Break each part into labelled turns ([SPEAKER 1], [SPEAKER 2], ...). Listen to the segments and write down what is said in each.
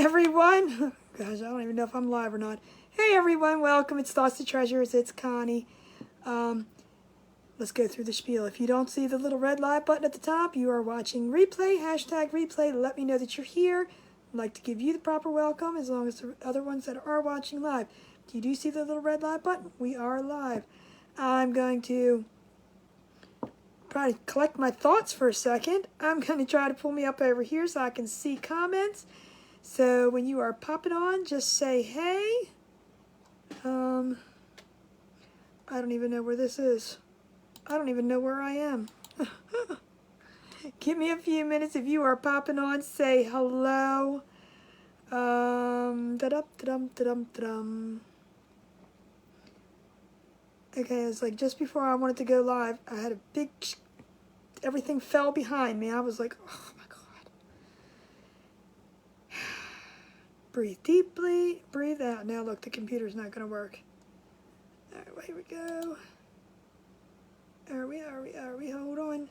[SPEAKER 1] everyone. Gosh, I don't even know if I'm live or not. Hey everyone, welcome. It's Thoughts to Treasures. It's Connie. Let's go through the spiel. If you don't see the little red live button at the top, you are watching replay, hashtag replay. Let me know that you're here. I'd like to give you the proper welcome as long as the other ones that are watching live. You do see the little red live button? We are live. I'm going to try to collect my thoughts for a second. I'm going to try to pull me up over here so I can see comments. So when you are popping on, just say hey. I don't even know where this is. I don't even know where I am. Give me a few minutes. If you are popping on, say hello. Da-dum. Okay, it's like just before I wanted to go live, I had a big, everything fell behind me. I was like, oh my God. Breathe deeply, breathe out. Now look, the computer's not going to work. All right, here we go. Are we? Hold on.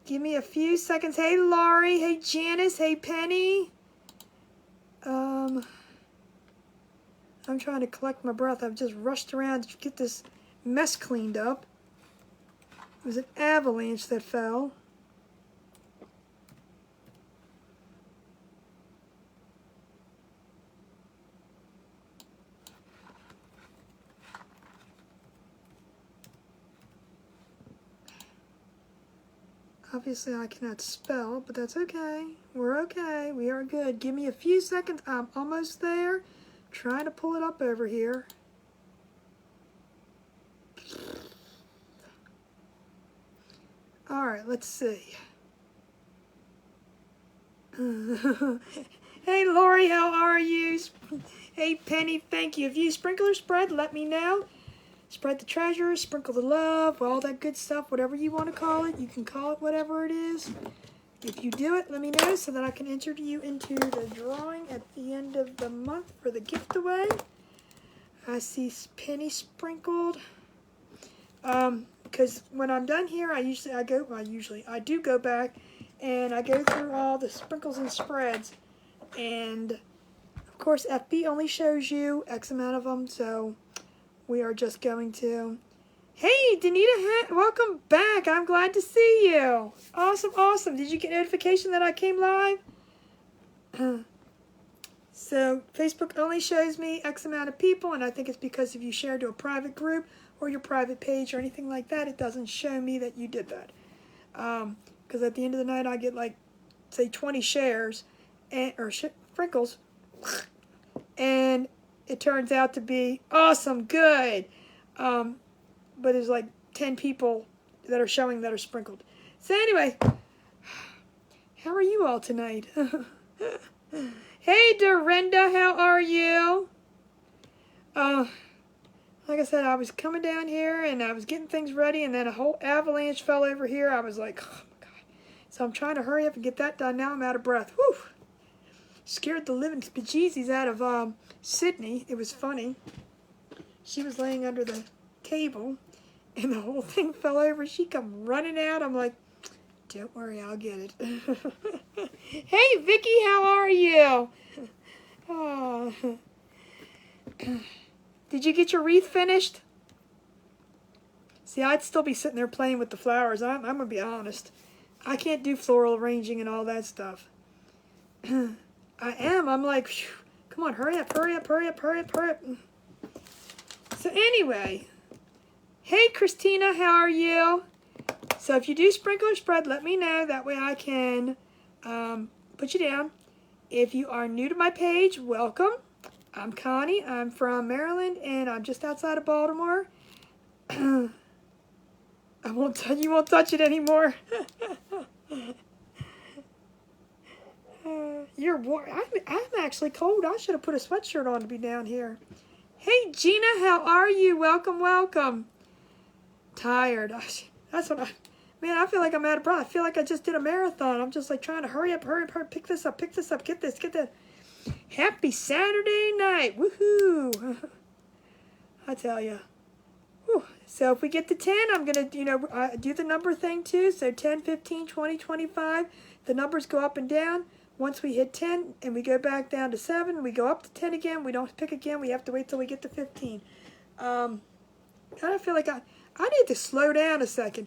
[SPEAKER 1] Give me a few seconds. Hey, Laurie. Hey, Janice. Hey, Penny. I'm trying to collect my breath. I've just rushed around to get this mess cleaned up. It was an avalanche that fell. Obviously, I cannot spell, but that's okay. We're okay. We are good. Give me a few seconds. I'm almost there. Trying to pull it up over here. All right, let's see. Hey, Lori, how are you? Hey, Penny, thank you. If you sprinkle or spread, let me know. Spread the treasure, sprinkle the love, all that good stuff, whatever you want to call it. You can call it whatever it is. If you do it, let me know so that I can enter you into the drawing at the end of the month for the giveaway. I see Penny sprinkled. Because when I'm done here, I do go back and I go through all the sprinkles and spreads. And of course, FB only shows you X amount of them, so we are just going to. Hey, Danita, welcome back. I'm glad to see you. Awesome, awesome. Did you get notification that I came live? So Facebook only shows me X amount of people, and I think it's because if you share to a private group or your private page or anything like that, it doesn't show me that you did that. Because at the end of the night, I get like, say, 20 shares or sprinkles, and it turns out to be awesome, good. But there's like 10 people that are showing that are sprinkled. So anyway, how are you all tonight? Hey, Dorinda, how are you? Like I said, I was coming down here and I was getting things ready, and then a whole avalanche fell over here. I was like, oh my God. So I'm trying to hurry up and get that done. Now I'm out of breath. Whew. Scared the living bejesus out of Sydney. It was funny. She was laying under the table, and the whole thing fell over. She come running out. I'm like, don't worry, I'll get it. Hey, Vicky, how are you? Oh. Did you get your wreath finished? See, I'd still be sitting there playing with the flowers. I'm going to be honest. I can't do floral arranging and all that stuff. I am. I'm like, phew, come on, hurry up. So anyway, hey, Christina, how are you? So if you do sprinkle or spread, let me know. That way I can put you down. If you are new to my page, welcome. I'm Connie. I'm from Maryland, and I'm just outside of Baltimore. You won't touch it anymore. You're warm. I'm actually cold. I should have put a sweatshirt on to be down here. Hey, Gina, how are you? Welcome. Tired. That's what man, I feel like I'm out of breath. I feel like I just did a marathon. I'm just like trying to hurry up. Pick this up, get that. Happy Saturday night. Woohoo. I tell you. Whew. So if we get to 10, I'm going to, do the number thing too. So 10, 15, 20, 25. The numbers go up and down. once we hit 10 and we go back down to 7, we go up to 10 again. We don't pick again. We have to wait till we get to 15. I kind of feel like I need to slow down a second.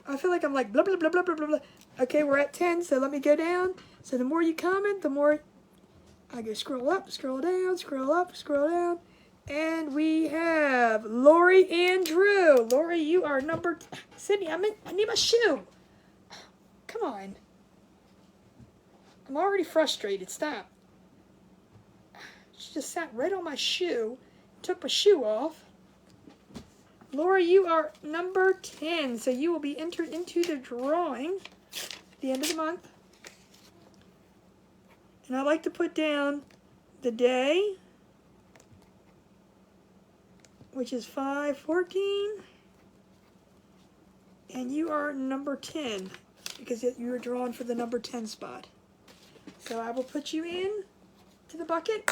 [SPEAKER 1] I feel like I'm like blah, blah, blah, blah, blah, blah, blah. Okay, we're at 10, so let me go down. So the more you comment, the more I go scroll up, scroll down, scroll up, scroll down. And we have Lori and Drew. Lori, you are number... Sydney, I need my shoe. Come on. I'm already frustrated. Stop. She just sat right on my shoe. Took my shoe off. Lori, you are number 10. So you will be entered into the drawing at the end of the month. And I like to put down the day, which is 5/14, and you are number 10 because you were drawn for the number 10 spot. So I will put you in to the bucket.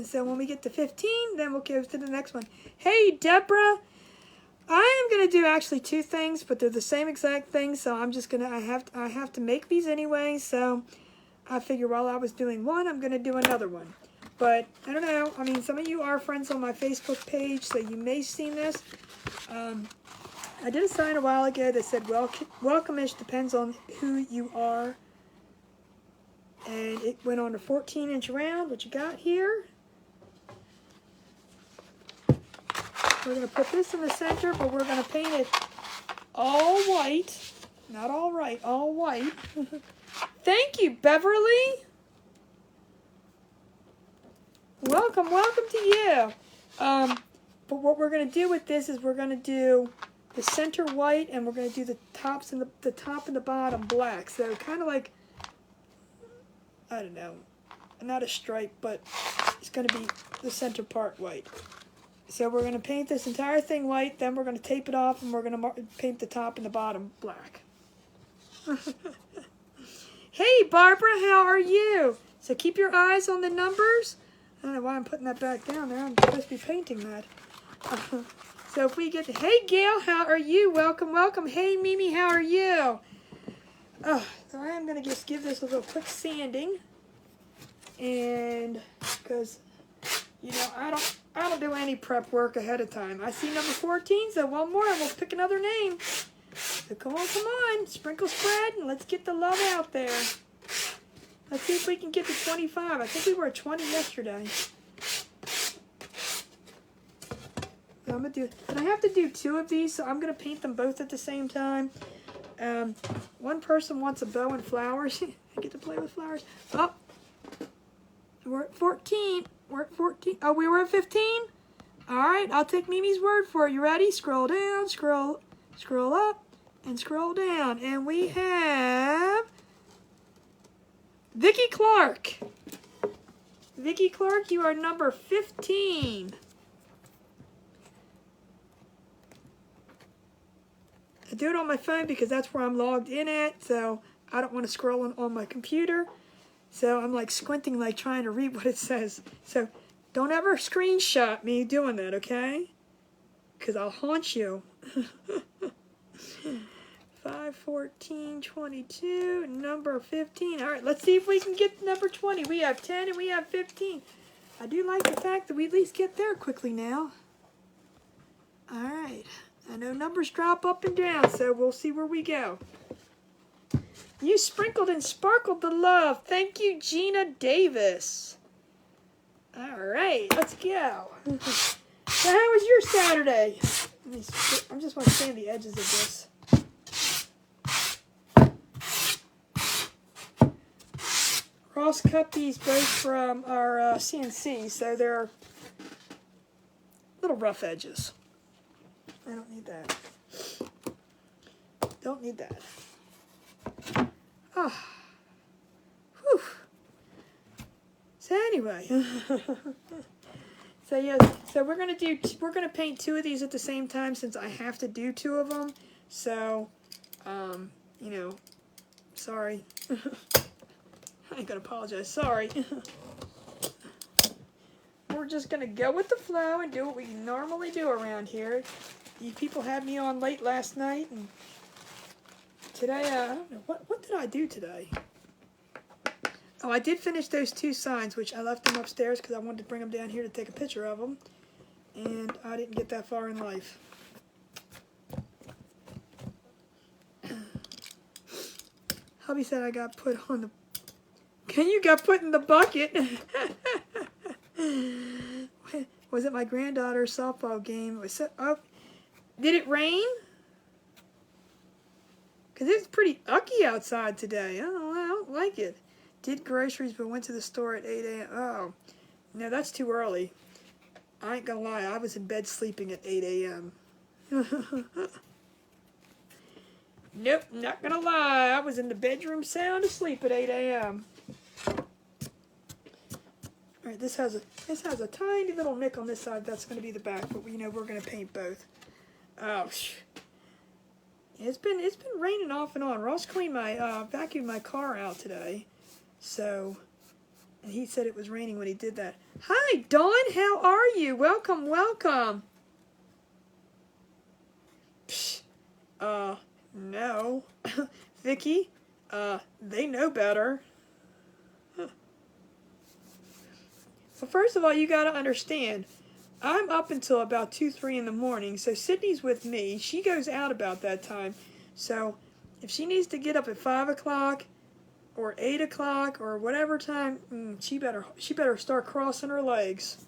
[SPEAKER 1] So when we get to 15, then we'll go to the next one. Hey, Deborah, I am going to do actually 2 things, but they're the same exact thing, so I'm just going to, I have to make these anyway, so I figure while I was doing one, I'm going to do another one. But, I don't know, I mean, some of you are friends on my Facebook page, so you may have seen this. I did a sign a while ago that said, welcome-ish depends on who you are. And it went on a 14-inch round, what you got here. We're going to put this in the center, but we're going to paint it all white. Not all right, all white. Thank you, Beverly. Welcome to you. But what we're going to do with this is we're going to do the center white, and we're going to do the tops and the top and the bottom black. So kind of like, I don't know, not a stripe, but it's going to be the center part white. So we're going to paint this entire thing white, then we're going to tape it off, and we're going to paint the top and the bottom black. Hey, Barbara, how are you? So keep your eyes on the numbers. I don't know why I'm putting that back down there. I'm supposed to be painting that. So if we get to, hey, Gail, how are you? Welcome. Hey, Mimi, how are you? Oh, so I am going to just give this a little quick sanding. And because, you know, I don't do any prep work ahead of time. I see number 14, so one more and we'll pick another name. So come on, sprinkle spread, and let's get the love out there. Let's see if we can get to 25. I think we were at 20 yesterday. So I'm gonna do, and I have to do 2 of these, so I'm gonna paint them both at the same time. One person wants a bow and flowers. I get to play with flowers. Oh, we're at 14. We're at 14. Oh, we were at 15? All right, I'll take Mimi's word for it. You ready? Scroll down, scroll up, and scroll down. And we have Vicki Clark. Vicki Clark, you are number 15. I do it on my phone because that's where I'm logged in at, so I don't want to scroll on my computer. So I'm like squinting, like trying to read what it says. So don't ever screenshot me doing that, okay? Because I'll haunt you. 5/14/22, number 15. All right, let's see if we can get number 20. We have 10 and we have 15. I do like the fact that we at least get there quickly now. All right. I know numbers drop up and down, so we'll see where we go. You sprinkled and sparkled the love. Thank you, Gina Davis. All right, let's go. So how was your Saturday? I'm just want to sand the edges of this. Ross cut these both from our CNC, so they're little rough edges. I don't need that. Don't need that. Ah. Whew. So anyway. So yeah, so we're gonna paint 2 of these at the same time since I have to do 2 of them. So, you know, sorry. I ain't gonna apologize. Sorry. We're just gonna go with the flow and do what we normally do around here. You people had me on late last night, and today, I don't know, what did I do today? Oh, I did finish those 2 signs, which I left them upstairs because I wanted to bring them down here to take a picture of them. And I didn't get that far in life. Hubby said I got put on the... You got put in the bucket. Was it my granddaughter's softball game? It was so, oh, did it rain? Because it's pretty ucky outside today. I don't like it. Did groceries but went to the store at 8 a.m. Oh, no, that's too early. I ain't gonna lie, I was in bed sleeping at 8 a.m. Nope, not gonna lie. I was in the bedroom sound asleep at 8 a.m. Alright, this has a tiny little nick on this side. That's gonna be the back, but we're gonna paint both. Oh, it's been raining off and on. Ross cleaned my vacuumed my car out today, so, and he said it was raining when he did that. Hi, Dawn. How are you? Welcome, welcome. Psh, no, Vicky. They know better. Huh. Well, first of all, you got to understand. I'm up until about 2, 3 in the morning, so Sydney's with me. She goes out about that time. So if she needs to get up at 5 o'clock or 8 o'clock or whatever time, she better start crossing her legs.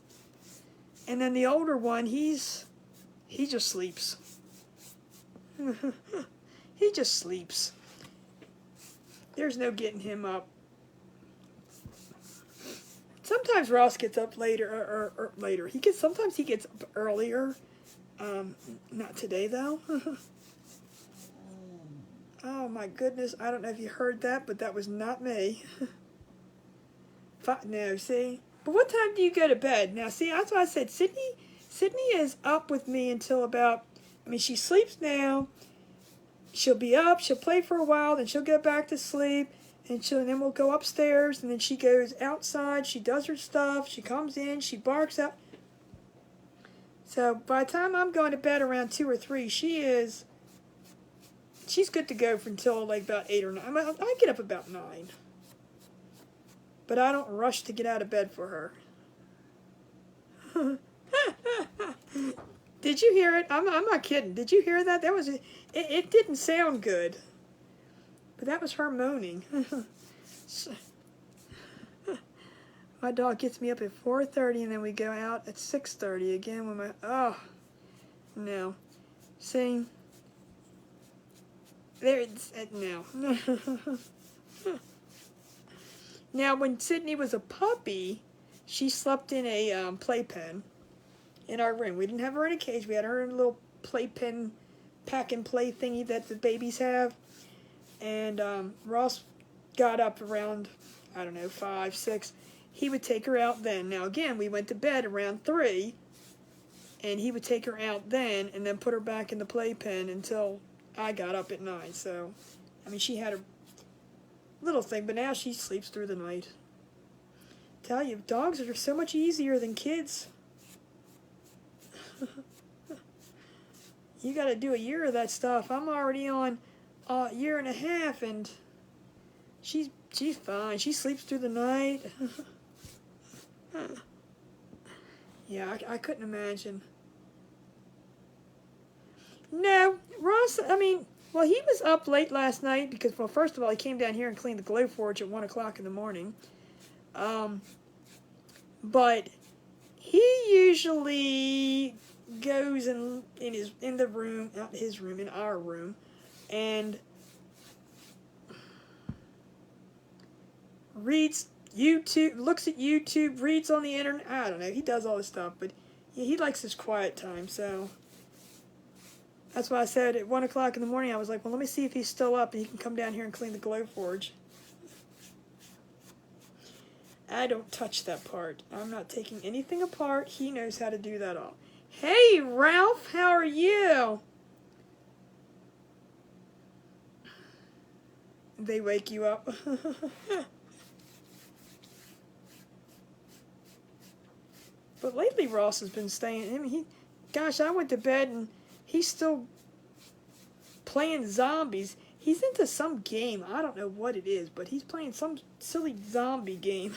[SPEAKER 1] And then the older one, he just sleeps. He just sleeps. There's no getting him up. Sometimes Ross gets up later, or later. Sometimes he gets up earlier. Not today though. Oh my goodness! I don't know if you heard that, but that was not me. No, see. But what time do you go to bed? Now, see, that's why I said Sydney is up with me until about. I mean, she sleeps now. She'll be up. She'll play for a while, then she'll get back to sleep. And then we'll go upstairs, and then she goes outside, she does her stuff, she comes in, she barks out. So by the time I'm going to bed around 2 or 3, she's good to go for until like about 8 or 9. I get up about 9. But I don't rush to get out of bed for her. Did you hear it? I'm not kidding. Did you hear that? It didn't sound good. But that was her moaning. My dog gets me up at 4:30, and then we go out at 6:30 again when no. See? No. Now, when Sydney was a puppy, she slept in a playpen in our room. We didn't have her in a cage. We had her in a little playpen, pack and play thingy that the babies have. And Ross got up around, I don't know, 5, 6. He would take her out then. Now, again, we went to bed around 3, and he would take her out then and then put her back in the playpen until I got up at 9. So, I mean, she had a little thing, but now she sleeps through the night. Tell you, dogs are so much easier than kids. You got to do a year of that stuff. I'm already on a year and a half, and she's fine. She sleeps through the night. Yeah, I couldn't imagine. No, Ross, I mean, well, he was up late last night because, well, first of all, he came down here and cleaned the glow forge at 1 o'clock in the morning. But he usually goes in the room, not his room, in our room, and reads YouTube, looks at YouTube, reads on the internet. I don't know. He does all this stuff, but he likes his quiet time. So that's why I said at 1 o'clock in the morning, I was like, well, let me see if he's still up and he can come down here and clean the glow forge. I don't touch that part. I'm not taking anything apart. He knows how to do that all. Hey, Ralph, how are you? They wake you up. But lately Ross has been staying. I mean, gosh, I went to bed and he's still playing zombies. He's into some game. I don't know what it is, but he's playing some silly zombie game.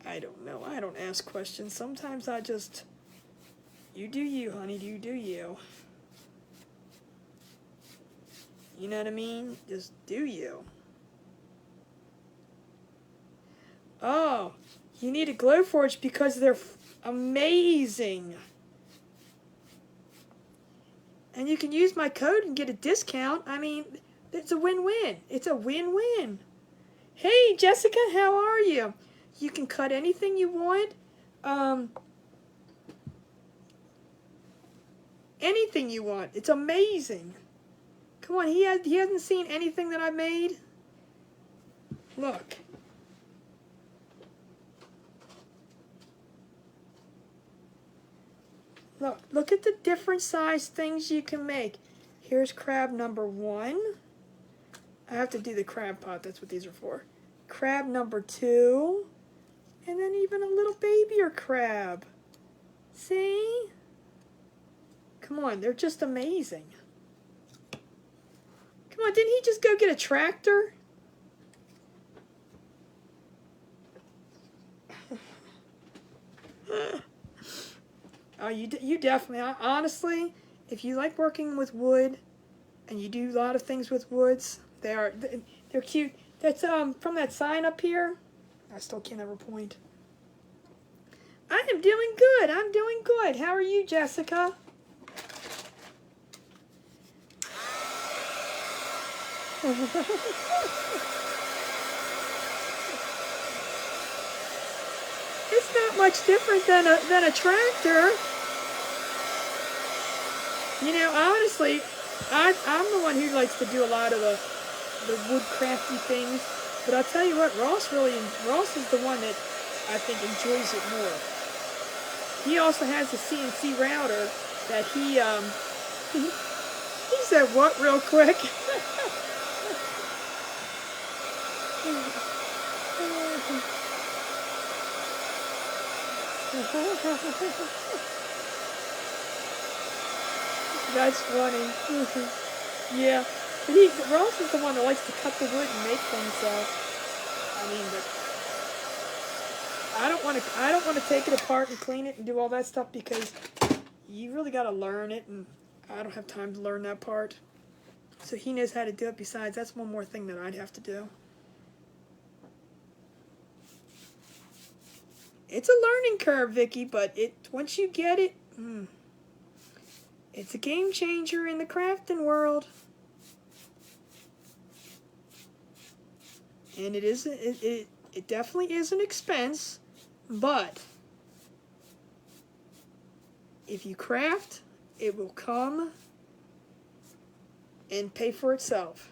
[SPEAKER 1] I don't know. I don't ask questions. Sometimes I just... You do you, honey. You do you. You know what I mean? Just do you. Oh, you need a Glowforge because they're amazing. And you can use my code and get a discount. I mean, it's a win-win. It's a win-win. Hey, Jessica, how are you? You can cut anything you want. Anything you want. It's amazing. Come on, he hasn't seen anything that I made. Look. Look at the different size things you can make. Here's crab number 1. I have to do the crab pot, that's what these are for. Crab number 2. And then even a little babier crab. See? Come on, they're just amazing. Come on, didn't he just go get a tractor? Oh, you definitely, honestly, if you like working with wood, and you do a lot of things with woods, they're cute. That's from that sign up here. I still can't ever point. I am doing good. I'm doing good. How are you, Jessica? It's not much different than a tractor. You know, honestly, I'm the one who likes to do a lot of the wood crafty things. But I'll tell you what, Ross is the one that I think enjoys it more. He also has a CNC router that he said what real quick? That's funny. Yeah, but Ross is the one that likes to cut the wood and make things. So I mean, but I don't want to take it apart and clean it and do all that stuff because you really got to learn it, and I don't have time to learn that part. So he knows how to do it. Besides, that's one more thing that I'd have to do. It's a learning curve, Vicky, but once you get it, it's a game changer in the crafting world. And it definitely is an expense, but if you craft, it will come and pay for itself.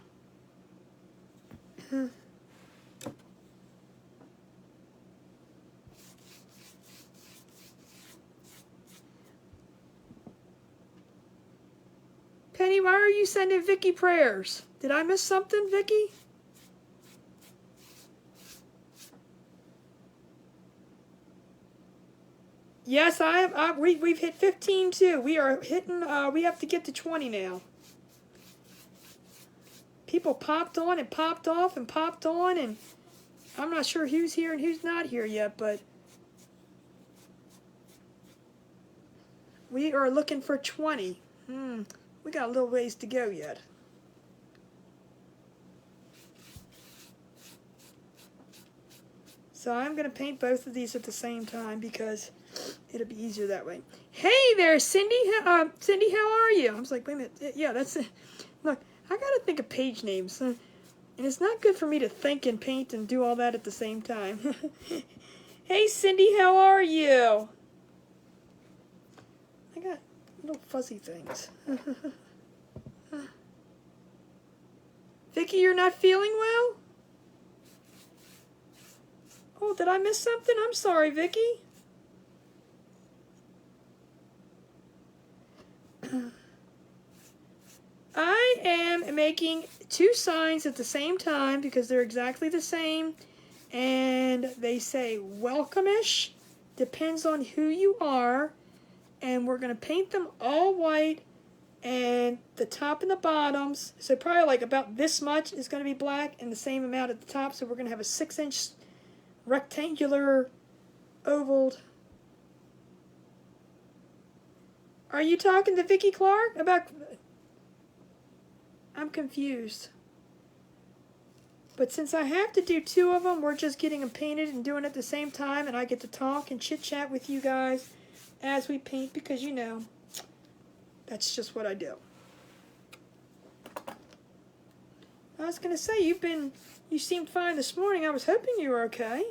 [SPEAKER 1] Penny, why are you sending Vicky prayers? Did I miss something, Vicky? Yes, I have. We've hit 15 too. We are hitting. We have to get to 20 now. People popped on and popped off and popped on, and I'm not sure who's here and who's not here yet, but we are looking for 20. We got a little ways to go yet. So I'm going to paint both of these at the same time because it'll be easier that way. Hey there, Cindy. Cindy, how are you? I was like, wait a minute. Yeah, that's it. Look, I got to think of page names. And it's not good for me to think and paint and do all that at the same time. Hey, Cindy, how are you? I got little fuzzy things. Vicky, you're not feeling well? Oh, did I miss something? I'm sorry, Vicky. I am making 2 signs at the same time because they're exactly the same. And they say welcome-ish. Depends on who you are. And we're going to paint them all white And the top and the bottoms, so probably like about this much is going to be black and the same amount at the top. So we're going to have a 6-inch rectangular ovaled. Are you talking to Vicki Clark about? I'm confused. But since I have to do 2 of them, we're just getting them painted and doing it at the same time, and I get to talk and chit chat with you guys as we paint, because you know, that's just what I do. I was going to say, you seemed fine this morning. I was hoping you were okay.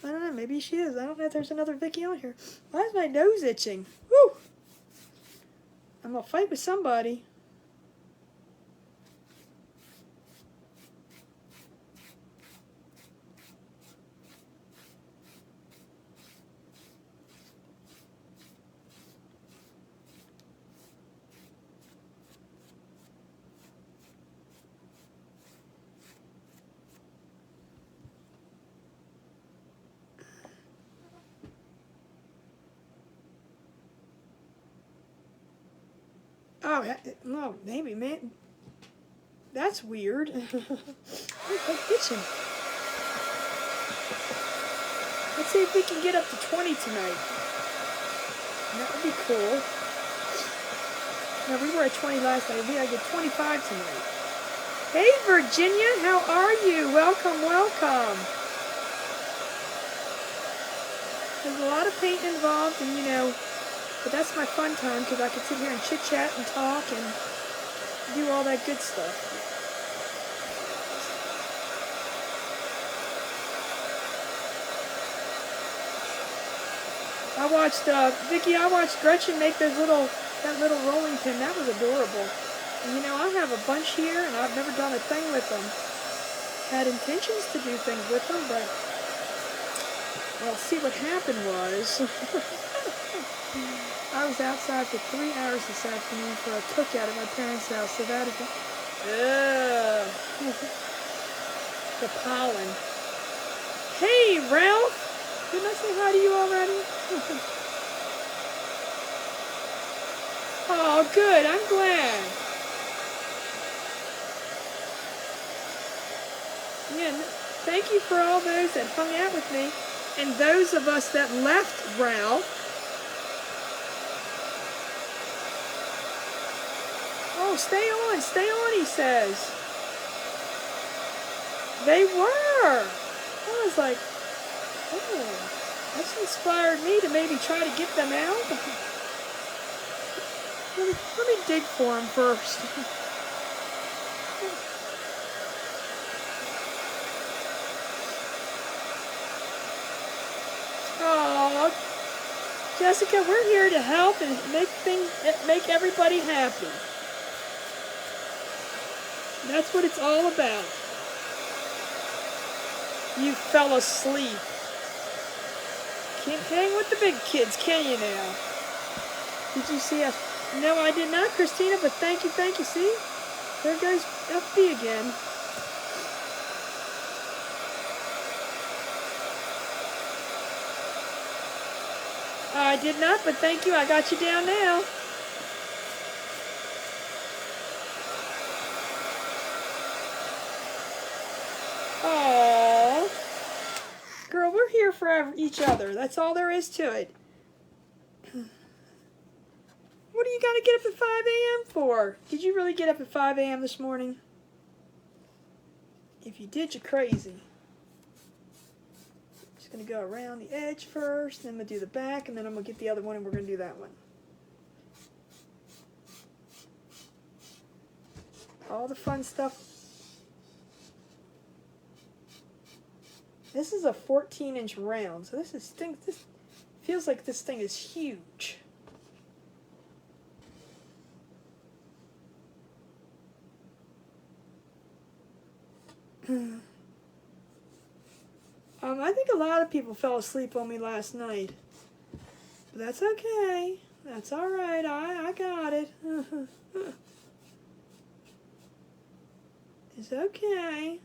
[SPEAKER 1] I don't know, maybe she is. I don't know if there's another Vicki on here. Why is my nose itching? Woo! I'm going to fight with somebody. Oh, no, maybe, man. That's weird. I'm itching. Let's see if we can get up to 20 tonight. That would be cool. No, we were at 20 last night. We gotta get 25 tonight. Hey, Virginia, how are you? Welcome, welcome. There's a lot of painting involved, and you know, but that's my fun time because I can sit here and chit-chat and talk and do all that good stuff. I watched, Vicki, I watched Gretchen make that little rolling pin. That was adorable. And you know, I have a bunch here, and I've never done a thing with them. Had intentions to do things with them, but, well, see, what happened was, I was outside for 3 hours this afternoon for a cookout at my parents' house, so that is, the pollen. Hey, Ralph! Didn't I say hi to you already? Oh, good, I'm glad. Yeah, thank you for all those that hung out with me, and those of us that left Ralph. Oh, stay on, he says. They were. I was like, oh, that's inspired me to maybe try to get them out. Let me dig for them first. Oh, Jessica, we're here to help and make everybody happy. That's what it's all about. You fell asleep. Can't hang with the big kids, can you now? Did you see us? No, I did not, Christina, but thank you. See? There goes FB again. I did not, but thank you. I got you down now. Aww. Girl, we're here for each other. That's all there is to it. What do you got to get up at 5 a.m. for? Did you really get up at 5 a.m. this morning? If you did, you're crazy. Just going to go around the edge first, then I'm going to do the back, and then I'm going to get the other one, and we're going to do that one. All the fun stuff. This is a 14-inch round, so this feels like this thing is huge. I think a lot of people fell asleep on me last night. But that's okay. That's all right. I got it. It's okay.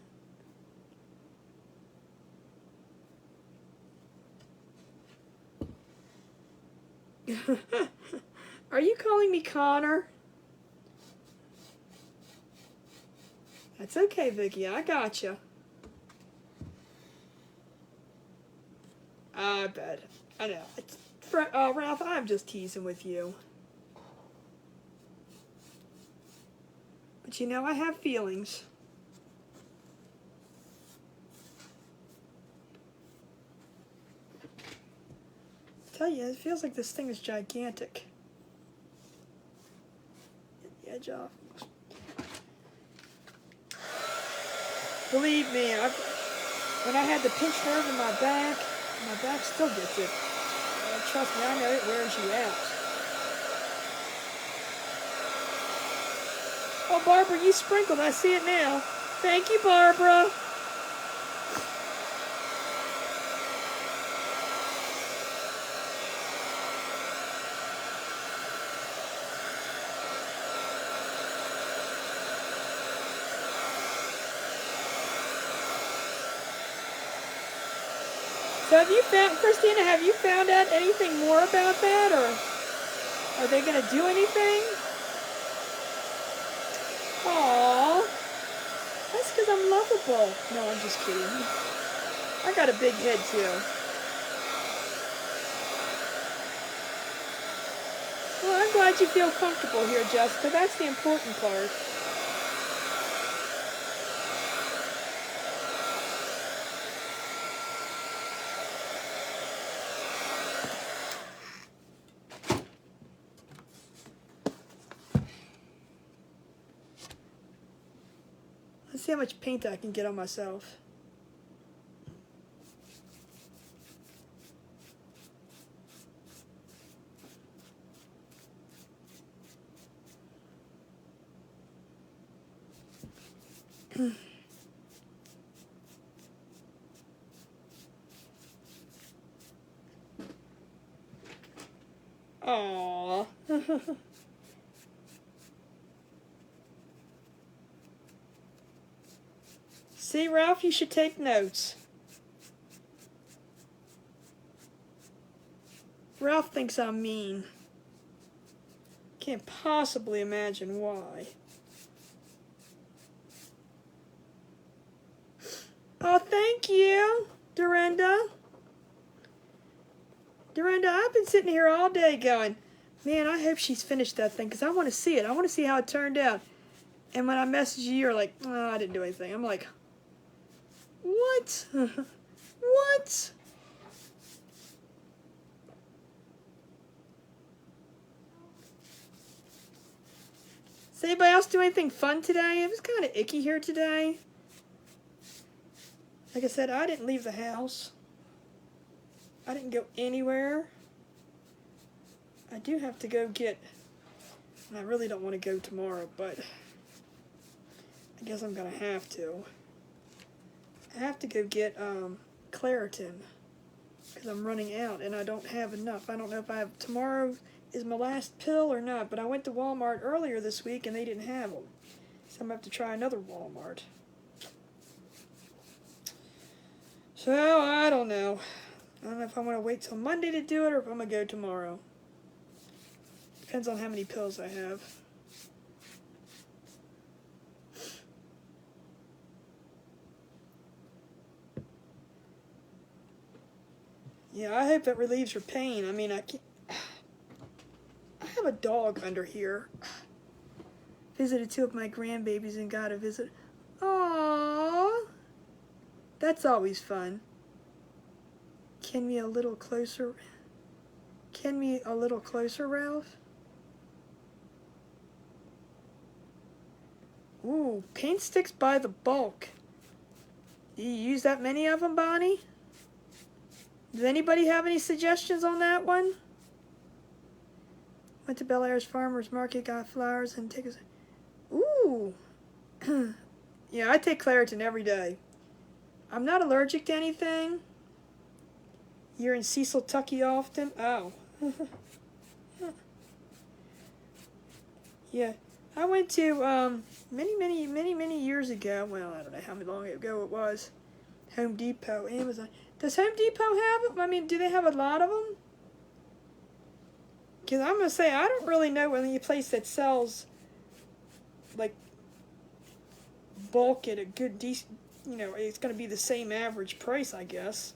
[SPEAKER 1] Are you calling me Connor? That's okay, Vicky. I got you. I bet. I know. Ralph, I'm just teasing with you. But you know I have feelings. I tell you, it feels like this thing is gigantic. Get the edge off. Believe me, when I had the pinched nerve in my back still gets it. Trust me, I know it wears you out. Oh, Barbara, you sprinkled. I see it now. Thank you, Barbara. So Christina, have you found out anything more about that, or are they going to do anything? Aww, that's because I'm lovable. No, I'm just kidding. I got a big head too. Well, I'm glad you feel comfortable here, Jessica. That's the important part. Let's see how much paint I can get on myself. Aww. See, Ralph, you should take notes. Ralph thinks I'm mean. Can't possibly imagine why. Oh, thank you, Dorinda. Dorinda, I've been sitting here all day going, man, I hope she's finished that thing because I want to see it. I want to see how it turned out. And when I message you, you're like, oh, I didn't do anything. I'm like, what? What? Does anybody else do anything fun today? It was kind of icky here today. Like I said, I didn't leave the house. I didn't go anywhere. I do have to go get, and I really don't want to go tomorrow, but I guess I'm going to have to. I have to go get Claritin because I'm running out and I don't have enough. I don't know if I have, tomorrow is my last pill or not, but I went to Walmart earlier this week and they didn't have them. So I'm going to have to try another Walmart. So, I don't know. I don't know if I'm going to wait till Monday to do it or if I'm going to go tomorrow. Depends on how many pills I have. Yeah, I hope it relieves your pain. I mean, I have a dog under here. Visited 2 of my grandbabies and got a visit. Aww. That's always fun. Can we a little closer? Can we a little closer, Ralph? Ooh, paint sticks by the bulk. Do you use that many of them, Bonnie? Does anybody have any suggestions on that one? Went to Bel Air's farmer's market, got flowers and tickets. Ooh. Yeah, I take Claritin every day. I'm not allergic to anything. You're in Cecil, Tucky often? Oh. Yeah. I went to, many years ago, well, I don't know how long ago it was, Home Depot, Amazon. Does Home Depot have them? I mean, do they have a lot of them? Because I'm going to say, I don't really know any place that sells, like, bulk at a good, decent, you know, it's going to be the same average price, I guess.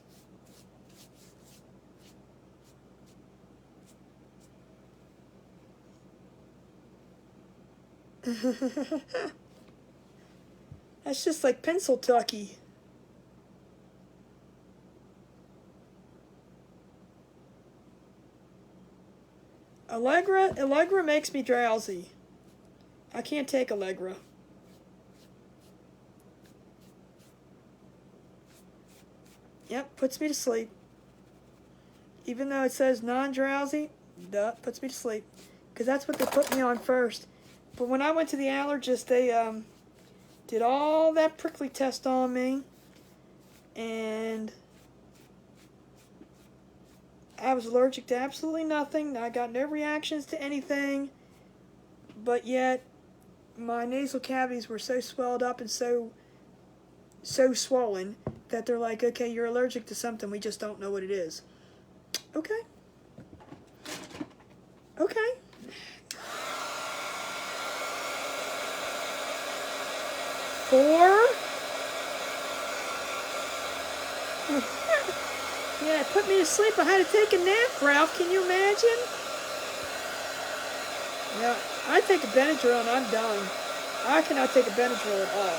[SPEAKER 1] That's just like pencil tucky. Allegra makes me drowsy. I can't take Allegra. Yep, puts me to sleep. Even though it says non-drowsy, puts me to sleep. Because that's what they put me on first. But when I went to the allergist, they did all that prickly test on me. And I was allergic to absolutely nothing. I got no reactions to anything. But yet, my nasal cavities were so swelled up and so swollen that they're like, okay, you're allergic to something. We just don't know what it is. Okay. Okay. Four. Yeah, it put me to sleep. I had to take a nap, Ralph. Can you imagine? Yeah, I take a Benadryl and I'm done. I cannot take a Benadryl at all.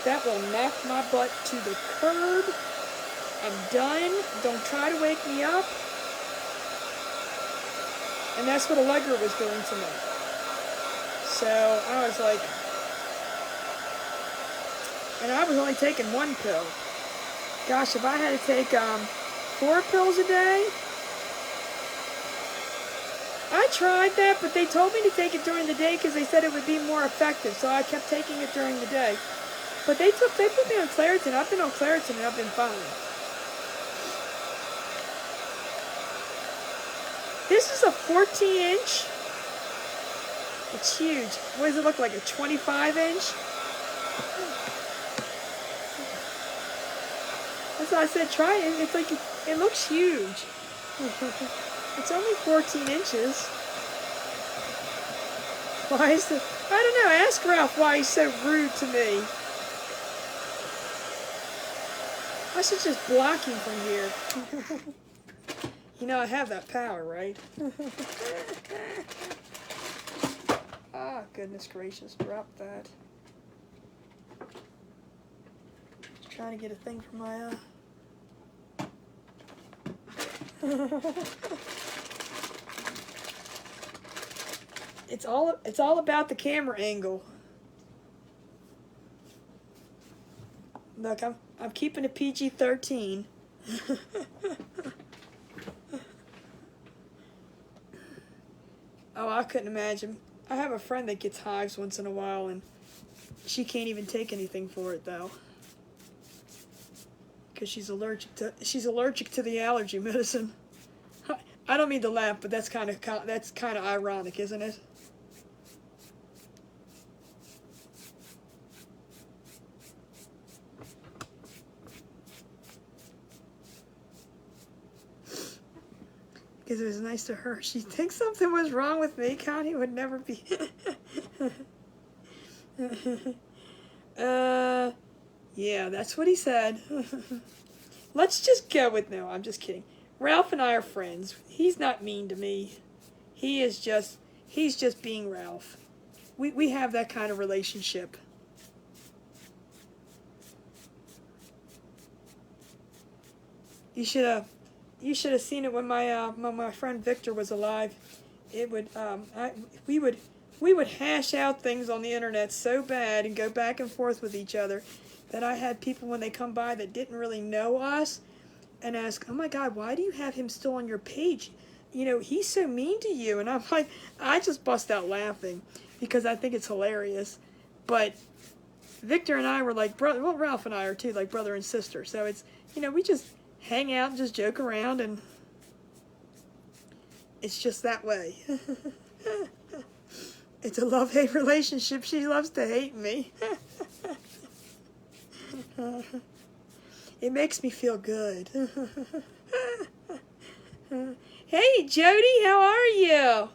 [SPEAKER 1] That will knock my butt to the curb. I'm done. Don't try to wake me up. And that's what Allegra was doing to me. So I was like, and I was only taking one pill. Gosh, if I had to take 4 pills a day, I tried that, but they told me to take it during the day because they said it would be more effective. So I kept taking it during the day. But they put me on Claritin. I've been on Claritin and I've been fine. This is a 14-inch. It's huge. What does it look like? A 25-inch? That's why I said try it. It's like it looks huge. It's only 14 inches. Why is it? I don't know. Ask Ralph why he's so rude to me. I should just block him from here. You know I have that power, right? Ah, goodness gracious. Drop that. Just trying to get a thing for my It's all about the camera angle. Look, I'm keeping it PG-13. Oh, I couldn't imagine. I have a friend that gets hives once in a while, and she can't even take anything for it though, because she's allergic to the allergy medicine. I don't mean to laugh, but that's kind of ironic, isn't it? Because it was nice to her. She thinks something was wrong with me. Connie would never be. Yeah, that's what he said. Let's just go with no. I'm just kidding. Ralph and I are friends. He's not mean to me. He's just being Ralph. We have that kind of relationship. You should have seen it when my friend Victor was alive. It would we would hash out things on the internet so bad and go back and forth with each other that I had people when they come by that didn't really know us and ask, "Oh my God, why do you have him still on your page? You know, he's so mean to you." And I'm like, I just bust out laughing because I think it's hilarious. But Victor and I were like brother. Well, Ralph and I are too, like brother and sister. So it's, you know, we just hang out and just joke around, and it's just that way. It's a love-hate relationship. She loves to hate me. It makes me feel good. Hey, Jody, how are you?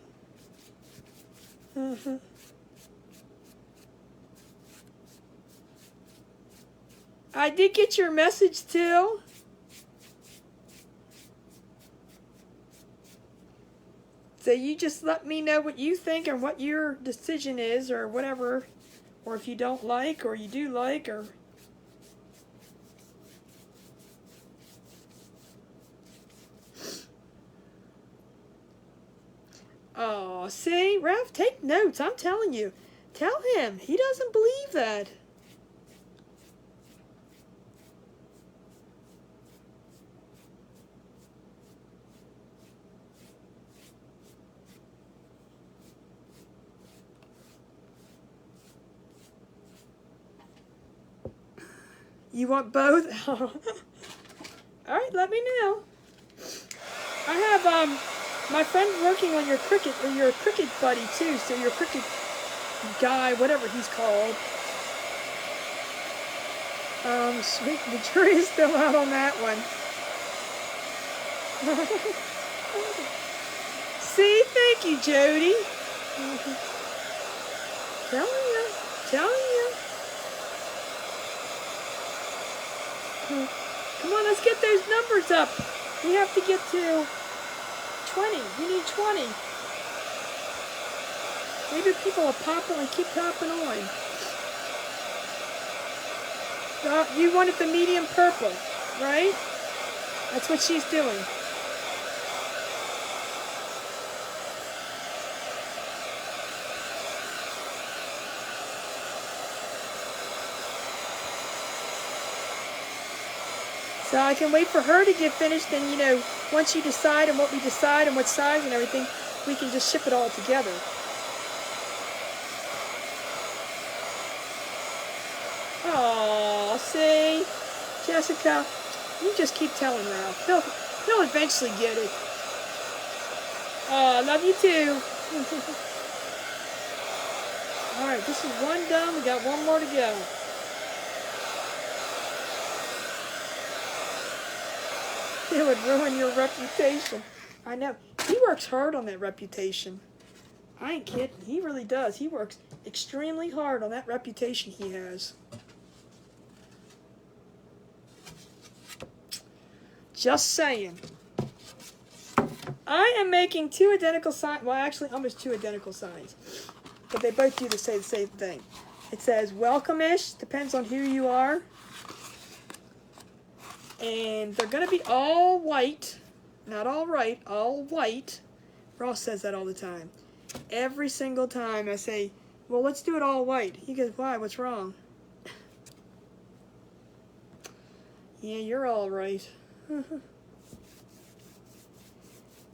[SPEAKER 1] I did get your message too. So you just let me know what you think or what your decision is or whatever. Or if you don't like or you do like or... Oh, see, Ralph, take notes. I'm telling you. Tell him. He doesn't believe that. You want both? All right, let me know. I have my friend working on your cricket buddy too. So your cricket guy, whatever he's called. Sweet, the jury is still out on that one. See, thank you, Jody. Telling you. Come on, let's get those numbers up. We have to get to 20. We need 20. Maybe people will keep popping on. You wanted the medium purple, right? That's what she's doing. So I can wait for her to get finished, and you know, once you decide and what we decide and what size and everything, we can just ship it all together. Oh, see, Jessica, you just keep telling Ralph. He'll eventually get it. Oh, love you too. All right, this is one done. We got one more to go. It would ruin your reputation. I know. He works hard on that reputation. I ain't kidding. He really does. He works extremely hard on that reputation he has. Just saying. I am making two identical signs. Well, actually, almost two identical signs. But they both do the same thing. It says welcome-ish. Depends on who you are. And they're going to be all white. Not all right, all white. Ross says that all the time. Every single time I say, well, let's do it all white. He goes, why? What's wrong? Yeah, you're all right.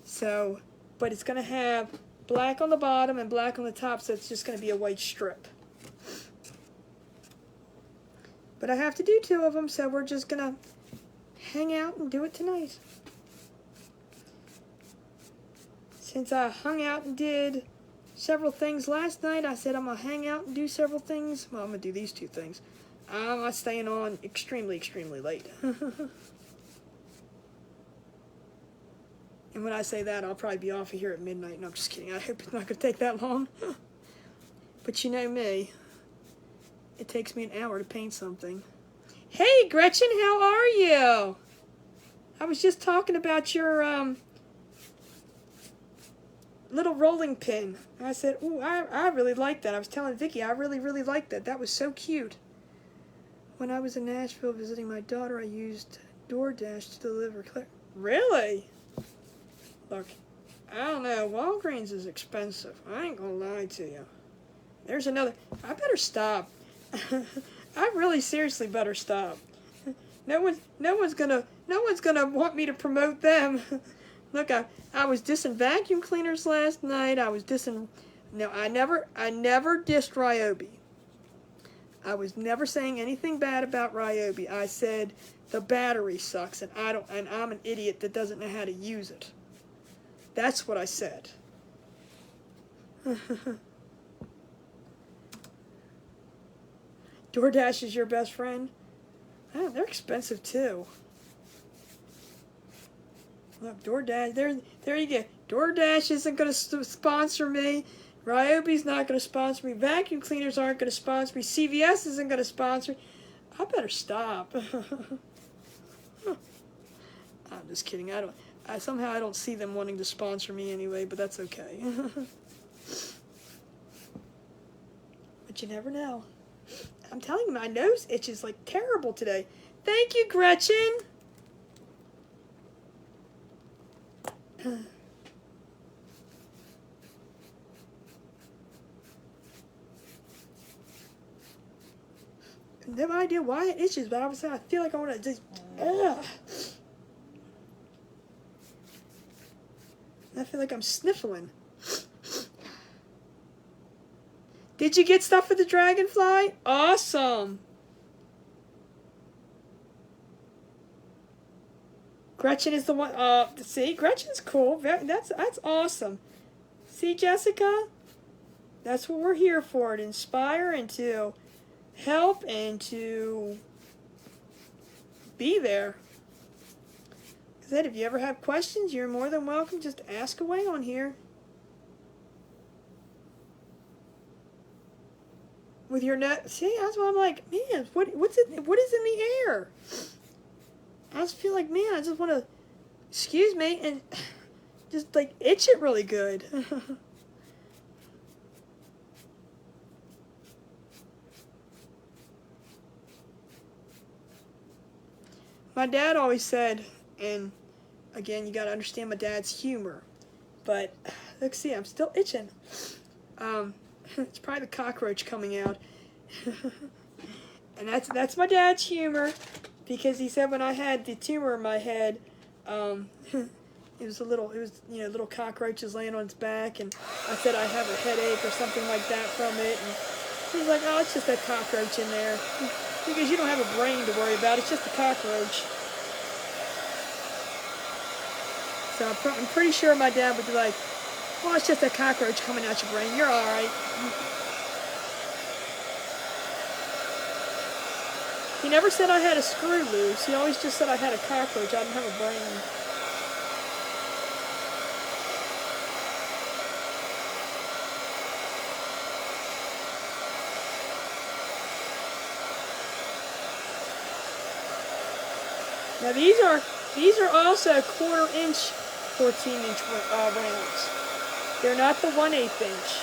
[SPEAKER 1] So, but it's going to have black on the bottom and black on the top, so it's just going to be a white strip. But I have to do two of them, so we're just going to hang out and do it tonight. Since I hung out and did several things last night, I said I'm going to hang out and do several things. Well, I'm going to do these two things. I'm not staying on extremely, extremely late. And when I say that, I'll probably be off of here at midnight. No, I'm just kidding. I hope it's not going to take that long. But you know me. It takes me an hour to paint something. Hey, Gretchen, how are you? I was just talking about your little rolling pin. I said, ooh, I really like that. I was telling Vicky, I really, really like that. That was so cute. When I was in Nashville visiting my daughter, I used DoorDash to deliver. Really? Look, I don't know. Walgreens is expensive. I ain't gonna lie to you. There's another. I better stop. I really seriously better stop. No one's gonna want me to promote them. Look, I was dissing vacuum cleaners last night. I was dissing. No, I never dissed Ryobi. I was never saying anything bad about Ryobi. I said the battery sucks, and I'm an idiot that doesn't know how to use it. That's what I said. DoorDash is your best friend? Oh, they're expensive too. Look, DoorDash, there you go. DoorDash isn't going to sponsor me. Ryobi's not going to sponsor me. Vacuum cleaners aren't going to sponsor me. CVS isn't going to sponsor me. I better stop. I'm just kidding. Somehow I don't see them wanting to sponsor me anyway, but that's okay. But you never know. I'm telling you, my nose itches like terrible today. Thank you, Gretchen. No idea why it itches, but I feel like I want to just. I feel like I'm sniffling. Did you get stuff for the dragonfly? Awesome. Gretchen is the one. See, Gretchen's cool. That's awesome. See, Jessica, that's what we're here for: to inspire and to help and to be there. I said, if you ever have questions, you're more than welcome. Just ask away on here. With your net, see, that's why I'm like, man, what is in the air? I just feel like, man, I just want to, excuse me, and just like itch it really good. My dad always said, and again, you got to understand my dad's humor, but let's see, I'm still itching. It's probably the cockroach coming out. And that's my dad's humor, because he said when I had the tumor in my head, it was little cockroaches laying on its back, and I said I have a headache or something like that from it, and he's like, oh, it's just that cockroach in there, because you don't have a brain to worry about, it's just a cockroach. So I'm pretty sure my dad would be like, well, it's just a cockroach coming out your brain, you're all right. He never said I had a screw loose. He always just said I had a cockroach. I didn't have a brain. Now these are also 1/4 inch 14-inch rounds. They're not the 1/8 inch.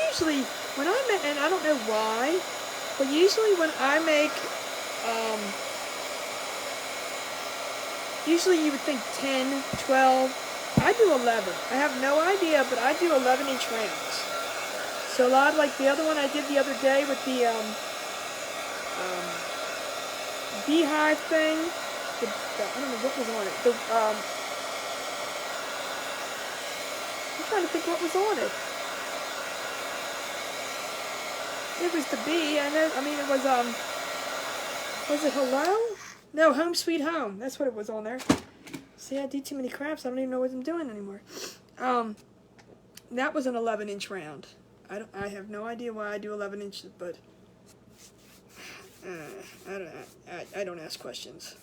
[SPEAKER 1] Usually, when I make, and I don't know why, but usually when I make, usually you would think 10, 12, I do 11. I have no idea, but I do 11-inch rounds. So a lot like the other one I did the other day with the beehive thing, I don't know what was on it. I'm trying to think what was on it. It was the bee, I mean, it was it Hello? No, Home Sweet Home. That's what it was on there. See, I do too many craps, I don't even know what I'm doing anymore. That was an 11-inch round. I have no idea why I do 11 inches, but I don't ask questions.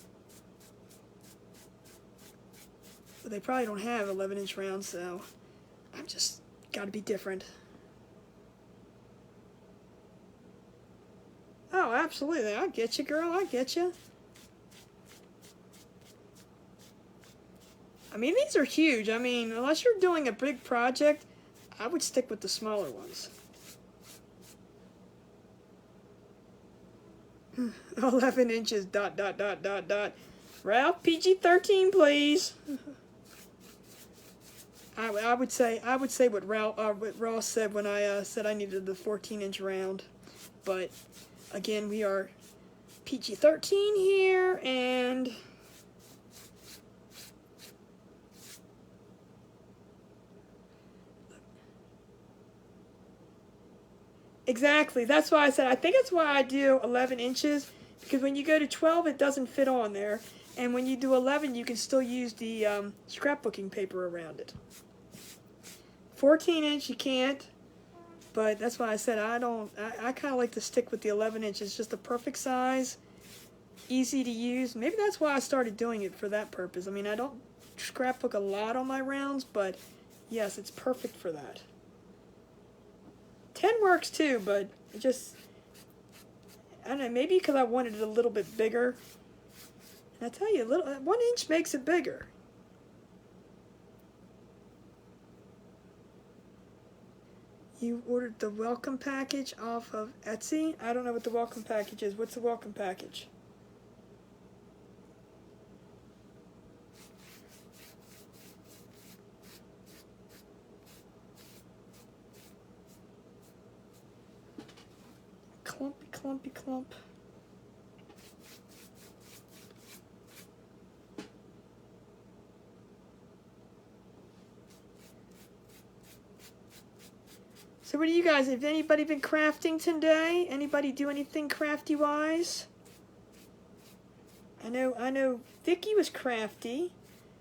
[SPEAKER 1] But they probably don't have 11-inch rounds, so I'm just got to be different. Oh, absolutely. I get you, girl. I get you. I mean, these are huge. I mean, unless you're doing a big project, I would stick with the smaller ones. 11 inches, ... Ralph, PG-13, please. I would say what Ross said when I said I needed the 14-inch round, but again, we are PG-13 here, and exactly, that's why I said, I think that's why I do 11 inches, because when you go to 12, it doesn't fit on there, and when you do 11, you can still use the scrapbooking paper around it. 14-inch you can't, but that's why I said I kind of like to stick with the 11-inch. It's just the perfect size, easy to use. Maybe that's why I started doing it, for that purpose. I mean, I don't scrapbook a lot on my rounds, but yes, it's perfect for that. 10 works too, but it just, I don't know, maybe because I wanted it a little bit bigger. And I tell you, 1 inch makes it bigger. You ordered the welcome package off of Etsy? I don't know what the welcome package is. What's the welcome package? Clumpy, clumpy, clump. So what do you guys, have anybody been crafting today? Anybody do anything crafty wise? I know Vicky was crafty.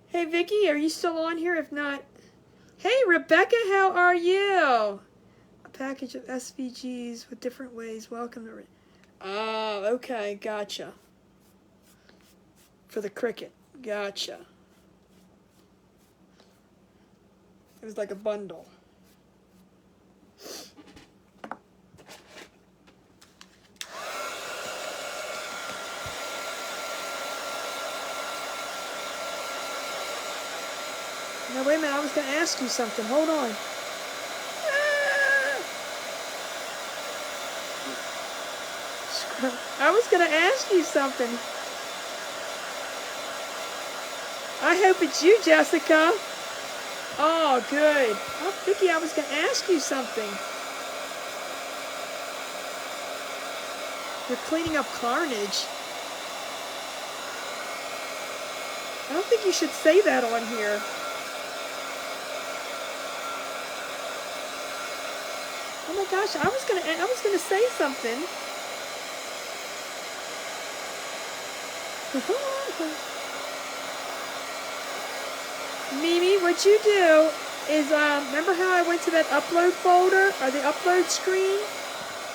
[SPEAKER 1] Hey Vicky, are you still on here? If not, hey Rebecca, how are you? A package of SVGs with different ways. Welcome to. Oh, okay, gotcha. For the Cricut, gotcha. It was like a bundle. Now wait a minute, I was going to ask you something. Hold on. I was going to ask you something. I hope it's you, Jessica. Oh, good. Oh, Vicky, I was going to ask you something. You're cleaning up carnage. I don't think you should say that on here. Oh my gosh, I was gonna say something. Mimi, what you do is, remember how I went to that upload folder, or the upload screen?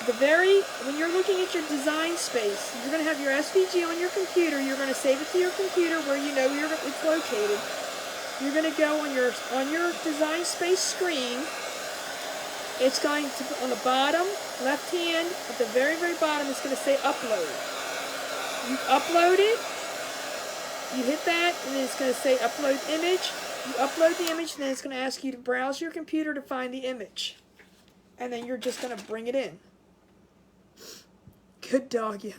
[SPEAKER 1] When you're looking at your design space, you're going to have your SVG on your computer. You're going to save it to your computer where you know it's located. You're going to go on your design space screen. It's going to, on the bottom, left hand, at the very, very bottom, it's going to say upload. You upload it, you hit that, and then it's going to say upload image. You upload the image, and then it's going to ask you to browse your computer to find the image. And then you're just going to bring it in. Good doggy.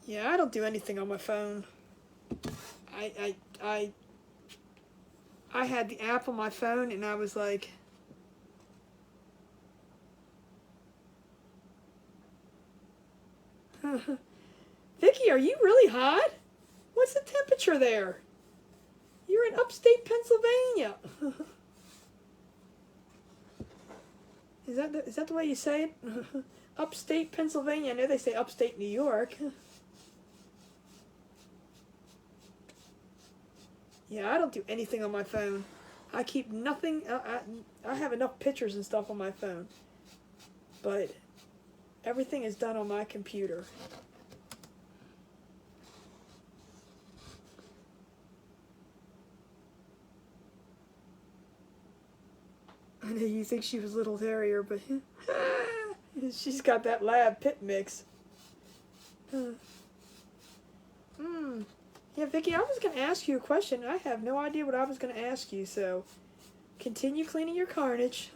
[SPEAKER 1] Yeah, I don't do anything on my phone. I had the app on my phone, and I was like, Vicky, are you really hot? What's the temperature there? You're in upstate Pennsylvania. Is that the way you say it? Upstate Pennsylvania. I know they say upstate New York. Yeah, I don't do anything on my phone. I keep nothing. I have enough pictures and stuff on my phone, but everything is done on my computer. I know you think she was a little terrier, but she's got that lab pit mix. Yeah, Vicky, I was going to ask you a question. I have no idea what I was going to ask you, so continue cleaning your carnage.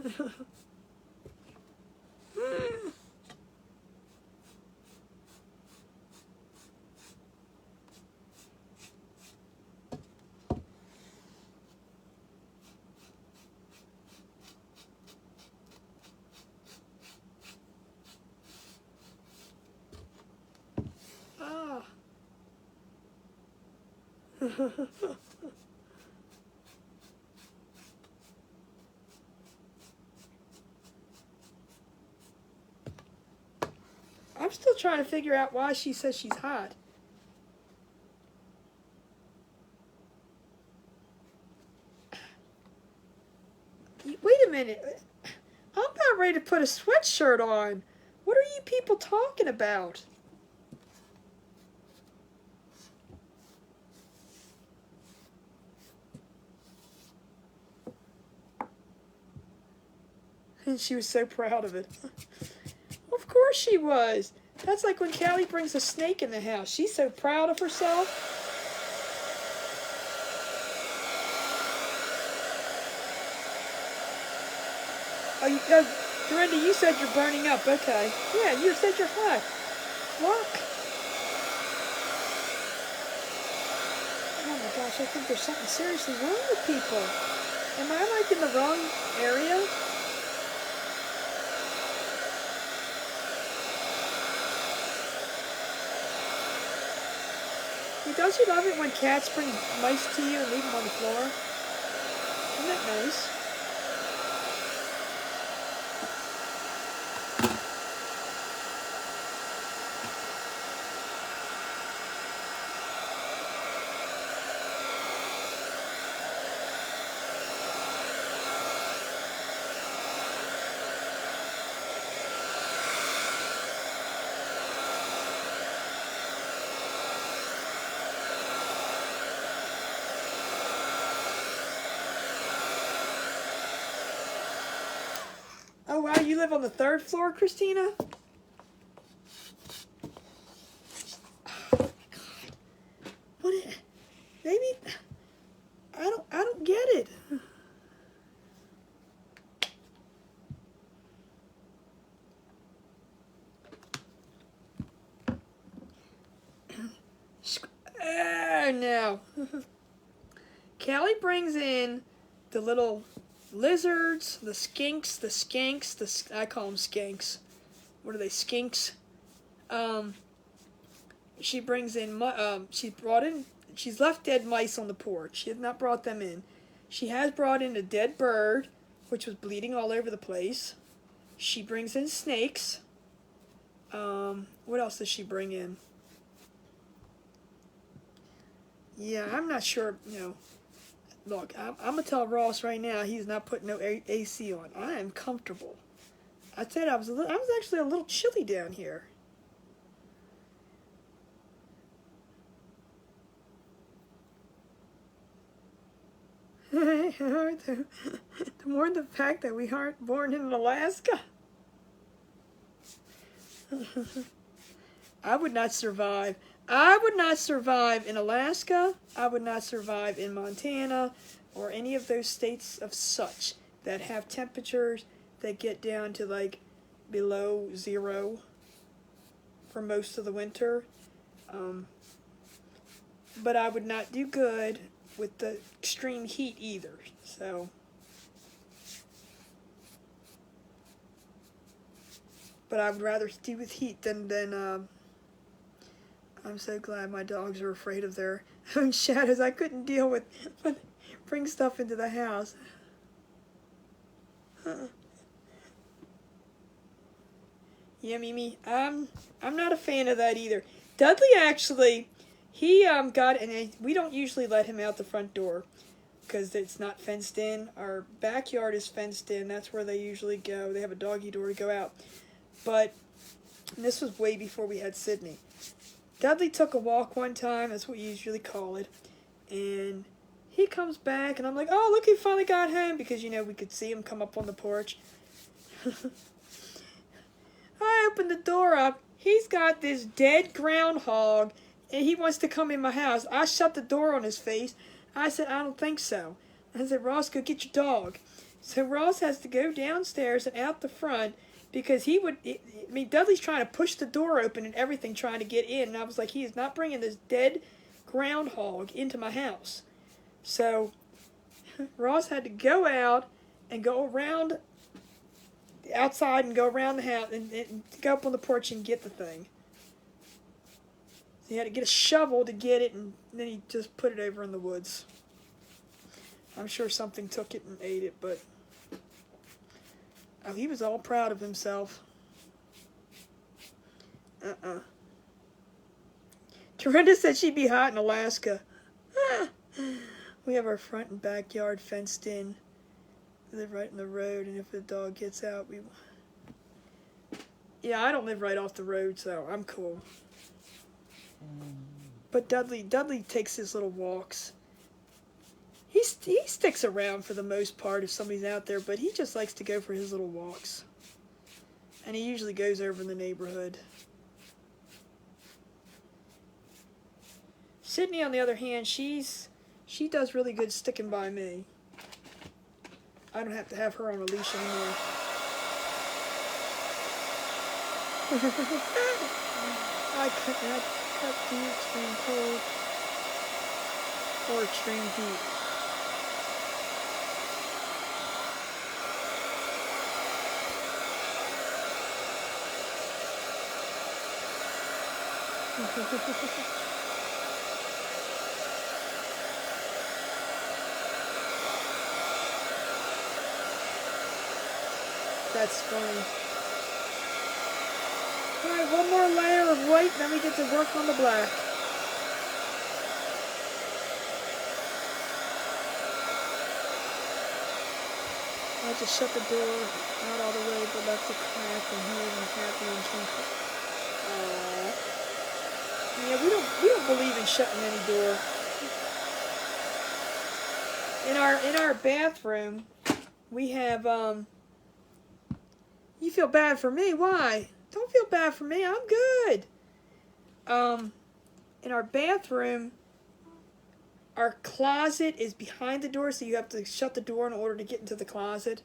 [SPEAKER 1] Ah. I'm still trying to figure out why she says she's hot. minute. I'm about ready to put a sweatshirt on. What are you people talking about? And she was so proud of it. Of course she was. That's like when Callie brings a snake in the house. She's so proud of herself. Dorinda, you said you're burning up. Okay. Yeah, you said you're hot. Look. Oh my gosh, I think there's something seriously wrong with people. Am I like in the wrong area? Don't you love it when cats bring mice to you and leave them on the floor? Isn't that nice? Oh wow, you live on the 3rd floor, Christina? Oh my God. What is, maybe I don't get it. Oh no. Callie brings in the little lizards, the skinks, I call them skanks. What are they, skinks? She brings in, she's left dead mice on the porch. She has not brought them in. She has brought in a dead bird, which was bleeding all over the place. She brings in snakes. What else does she bring in? Yeah, I'm not sure, Look, I'm going to tell Ross right now he's not putting no AC on. I am comfortable. I said I was actually a little chilly down here. The more the fact that we aren't born in Alaska. I would not survive. I would not survive in Alaska. I would not survive in Montana or any of those states of such that have temperatures that get down to like below 0 for most of the winter. But I would not do good with the extreme heat either. So, but I would rather deal with heat than I'm so glad my dogs are afraid of their own shadows. I couldn't deal with bring stuff into the house. Yeah, Mimi, I'm not a fan of that either. Dudley actually, he got, and we don't usually let him out the front door because it's not fenced in. Our backyard is fenced in. That's where they usually go. They have a doggy door to go out. But this was way before we had Sydney. Dudley took a walk one time, that's what you usually call it, and he comes back, and I'm like, oh, look, he finally got home, because, we could see him come up on the porch. I opened the door up, he's got this dead groundhog, and he wants to come in my house. I shut the door on his face. I said, I don't think so. I said, Ross, go get your dog. So Ross has to go downstairs and out the front, because Dudley's trying to push the door open and everything, trying to get in. And I was like, he is not bringing this dead groundhog into my house. So Ross had to go out and go around outside and go around the house and go up on the porch and get the thing. So he had to get a shovel to get it, and then he just put it over in the woods. I'm sure something took it and ate it, but oh, he was all proud of himself. Dorinda said she'd be hot in Alaska. We have our front and backyard fenced in. We live right in the road, and if the dog gets out, we... Yeah, I don't live right off the road, so I'm cool. But Dudley takes his little walks. He sticks around for the most part if somebody's out there, but he just likes to go for his little walks. And he usually goes over in the neighborhood. Sydney, on the other hand, she does really good sticking by me. I don't have to have her on a leash anymore. I cut the extreme cold or extreme heat. That's funny. Alright, one more layer of white, then we get to work on the black. I just shut the door out all the way, but left the crack and here and happy and twinkle. Yeah, we don't believe in shutting any door. In our bathroom, we have You feel bad for me? Why? Don't feel bad for me. I'm good. In our bathroom, our closet is behind the door, so you have to shut the door in order to get into the closet.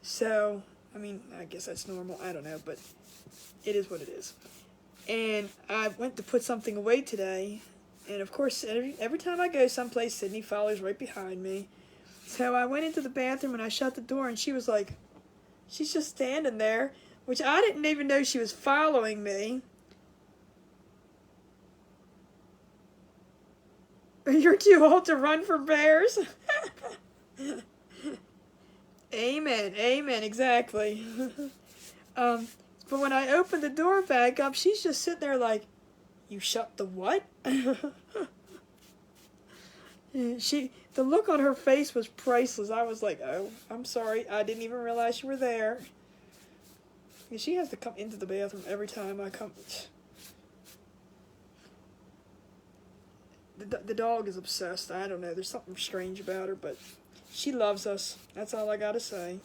[SPEAKER 1] So, I mean, I guess that's normal. I don't know, but it is what it is. And I went to put something away today, and of course, every time I go someplace, Sydney follows right behind me. So I went into the bathroom and I shut the door, and she was like, she's just standing there, which I didn't even know she was following me. You're too old to run from bears. Amen, amen, exactly. But when I opened the door back up, she's just sitting there like, you shut the what? The look on her face was priceless. I was like, oh, I'm sorry. I didn't even realize you were there. And she has to come into the bathroom every time I come. The dog is obsessed. I don't know. There's something strange about her, but she loves us. That's all I gotta say.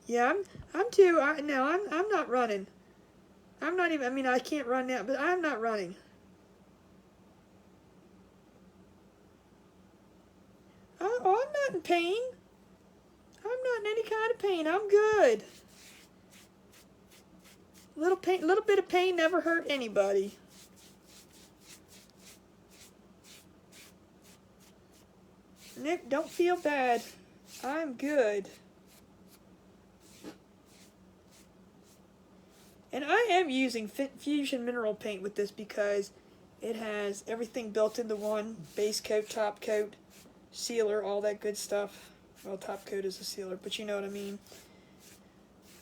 [SPEAKER 1] Yeah, I'm too. No, I'm not running. I'm not even. I mean, I can't run now, but I'm not running. Oh, I'm not in pain. I'm not in any kind of pain. I'm good. Little bit of pain never hurt anybody. Nick, don't feel bad. I'm good. And I am using Fusion Mineral Paint with this because it has everything built into one. Base coat, top coat, sealer, all that good stuff. Well, top coat is a sealer, but you know what I mean.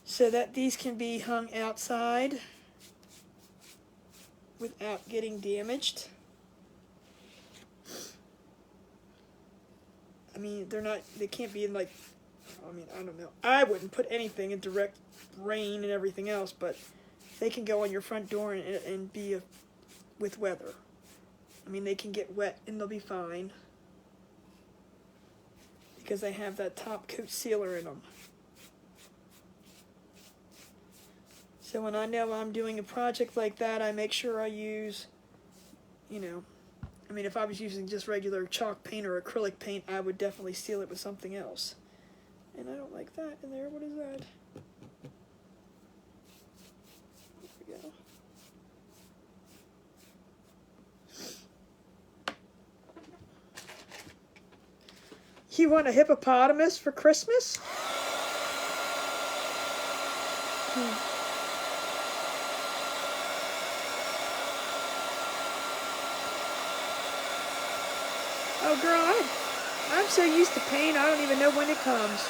[SPEAKER 1] So that these can be hung outside without getting damaged. I mean, they can't be in like, I mean, I don't know. I wouldn't put anything in direct rain and everything else, but they can go on your front door and be with weather. I mean, they can get wet and they'll be fine because they have that top coat sealer in them. So when I know I'm doing a project like that, I make sure I use, you know, I mean, if I was using just regular chalk paint or acrylic paint, I would definitely seal it with something else. And I don't like that in there. What is that? There we go. You want a hippopotamus for Christmas? Oh, girl, I'm so used to pain, I don't even know when it comes.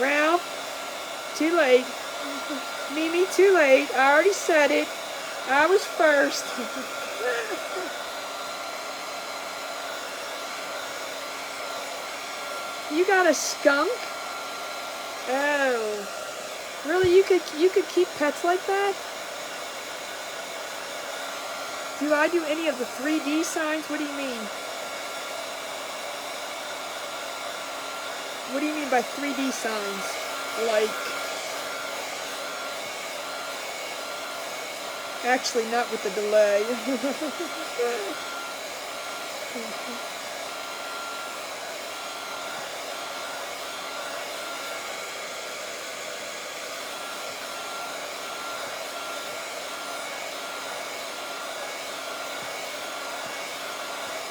[SPEAKER 1] Ralph, too late. Mimi, too late. I already said it. I was first. You got a skunk? Oh. Really, you could keep pets like that? Do I do any of the 3D signs? What do you mean? What do you mean by 3D signs? Like, actually not with the delay.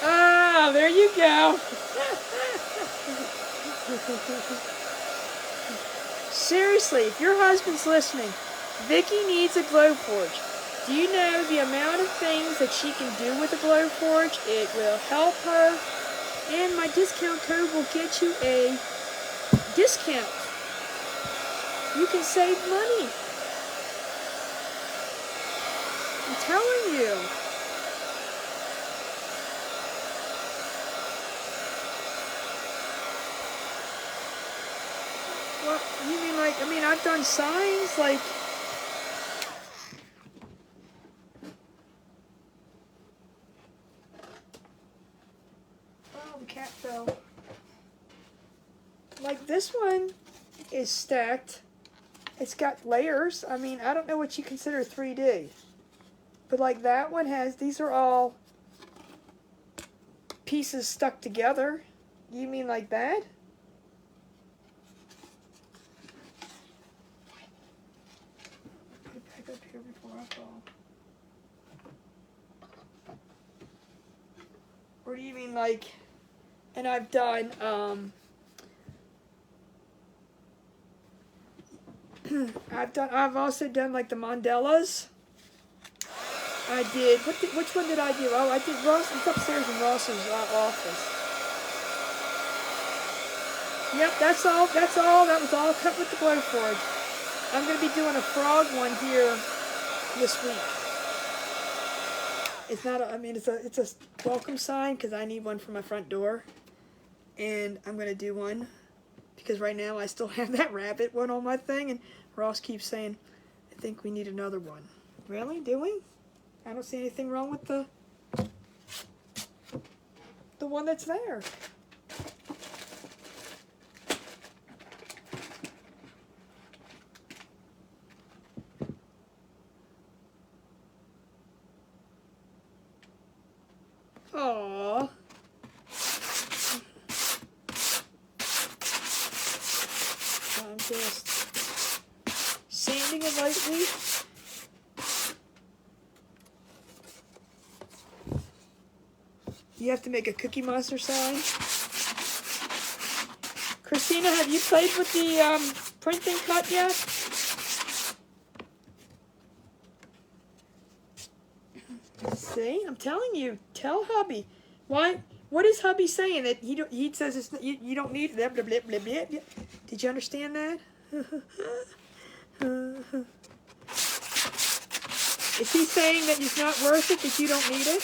[SPEAKER 1] Ah, there you go. Seriously, if your husband's listening, Vicky needs a glow forge. Do you know the amount of things that she can do with a glow forge? It will help her, and my discount code will get you a discount. You can save money. I'm telling you. Well, you mean like, I mean, I've done signs like, oh, the cat fell. Like this one is stacked. It's got layers. I mean, I don't know what you consider 3D. But like that one has, these are all pieces stuck together. You mean like that? Put it back up here before I fall. Or do you mean like, and I've done, I've also done like the mandalas. I did, which one did I do? Oh, I did Ross, it's upstairs in Ross's office. Yep, that's all, that was all cut with the glow forge. I'm going to be doing a frog one here this week. It's not a, I mean, it's a welcome sign because I need one for my front door. And I'm going to do one because right now I still have that rabbit one on my thing, and Ross keeps saying, I think we need another one. Really? Do we? I don't see anything wrong with the one that's there. Aww. I'm just sanding it lightly. You have to make a Cookie Monster sign. Christina, have you played with the print and cut yet? See, I'm telling you. Tell hubby. Why? What is hubby saying? That he says it's you don't need blah, blah, blah, blah, blah. Did you understand that? Is he saying that it's not worth it, that you don't need it?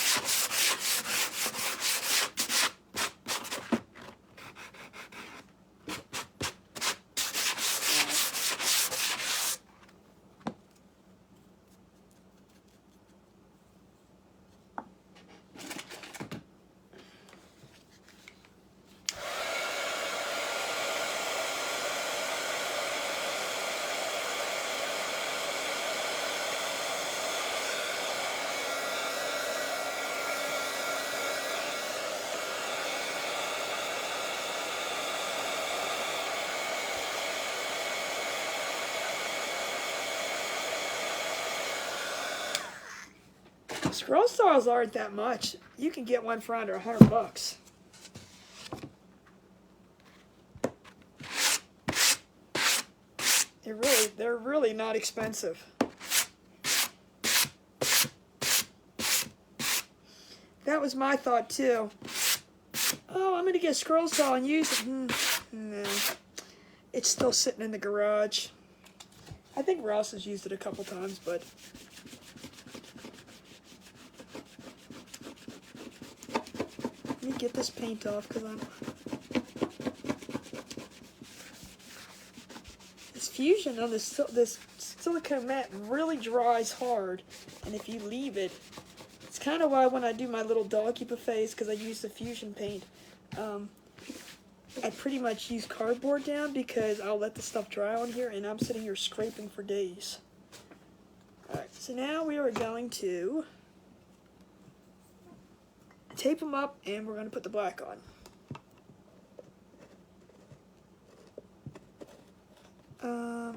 [SPEAKER 1] Scroll stars aren't that much. You can get one for under $100. They're really not expensive. That was my thought too. Oh, I'm gonna get a scroll saw and use it. No, it's still sitting in the garage. I think Ross has used it a couple times, but. Let me get this paint off because I'm. fusion on this silicone mat really dries hard, and if you leave it, it's kind of why when I do my little doggy buffets, because I use the fusion paint, I pretty much use cardboard down because I'll let the stuff dry on here, and I'm sitting here scraping for days. Alright, so now we are going to tape them up, and we're going to put the black on.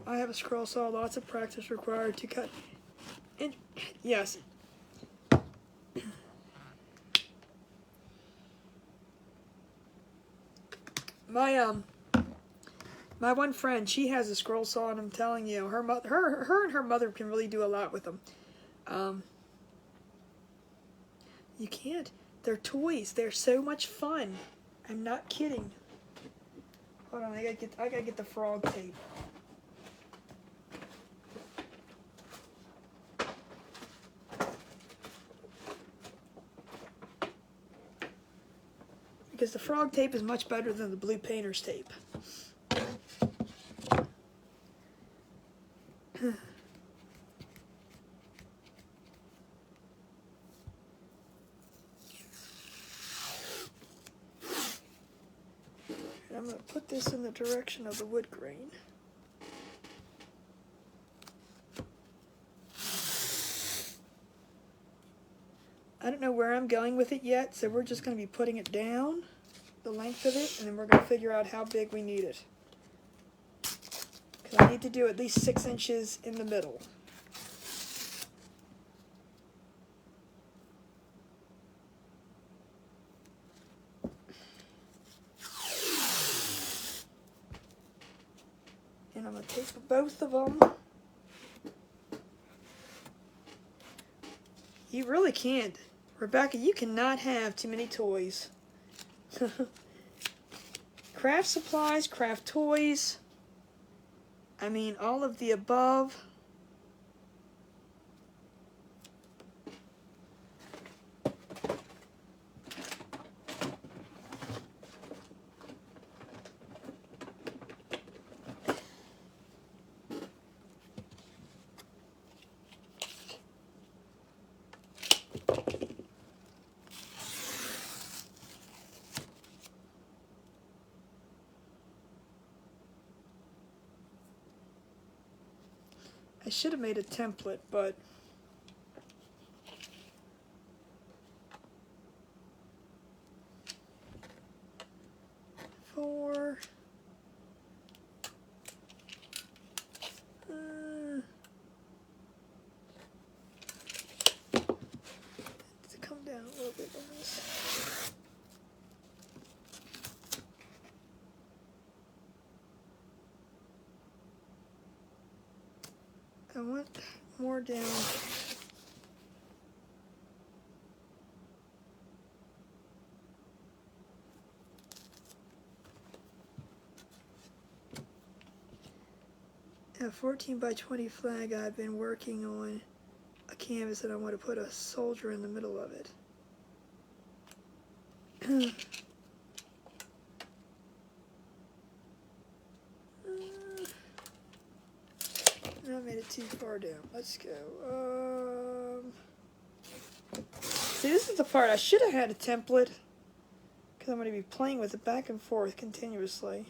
[SPEAKER 1] I have a scroll saw, lots of practice required to cut. And yes. My one friend, she has a scroll saw, and I'm telling you, her and her mother can really do a lot with them. You can't. They're toys. They're so much fun. I'm not kidding. Hold on, I gotta get the frog tape. Because the frog tape is much better than the blue painter's tape. And I'm going to put this in the direction of the wood grain. I don't know where I'm going with it yet, so we're just going to be putting it down, the length of it, and then we're going to figure out how big we need it. Because I need to do at least 6 inches in the middle. And I'm going to take both of them. You really can't. Rebecca, you cannot have too many toys. Craft supplies, craft toys. I mean, all of the above. I should have made a template, but four. To come down a little bit on this. I want more down. A 14 by 20 flag. I've been working on a canvas and I want to put a soldier in the middle of it. I made it too far down. Let's go. See, this is the part I should have had a template because I'm going to be playing with it back and forth continuously.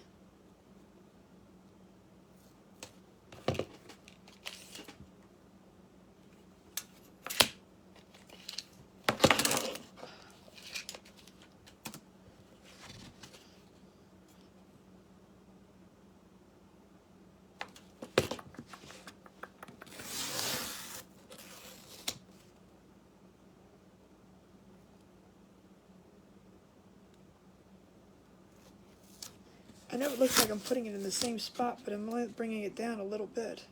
[SPEAKER 1] I know it looks like I'm putting it in the same spot, but I'm only bringing it down a little bit.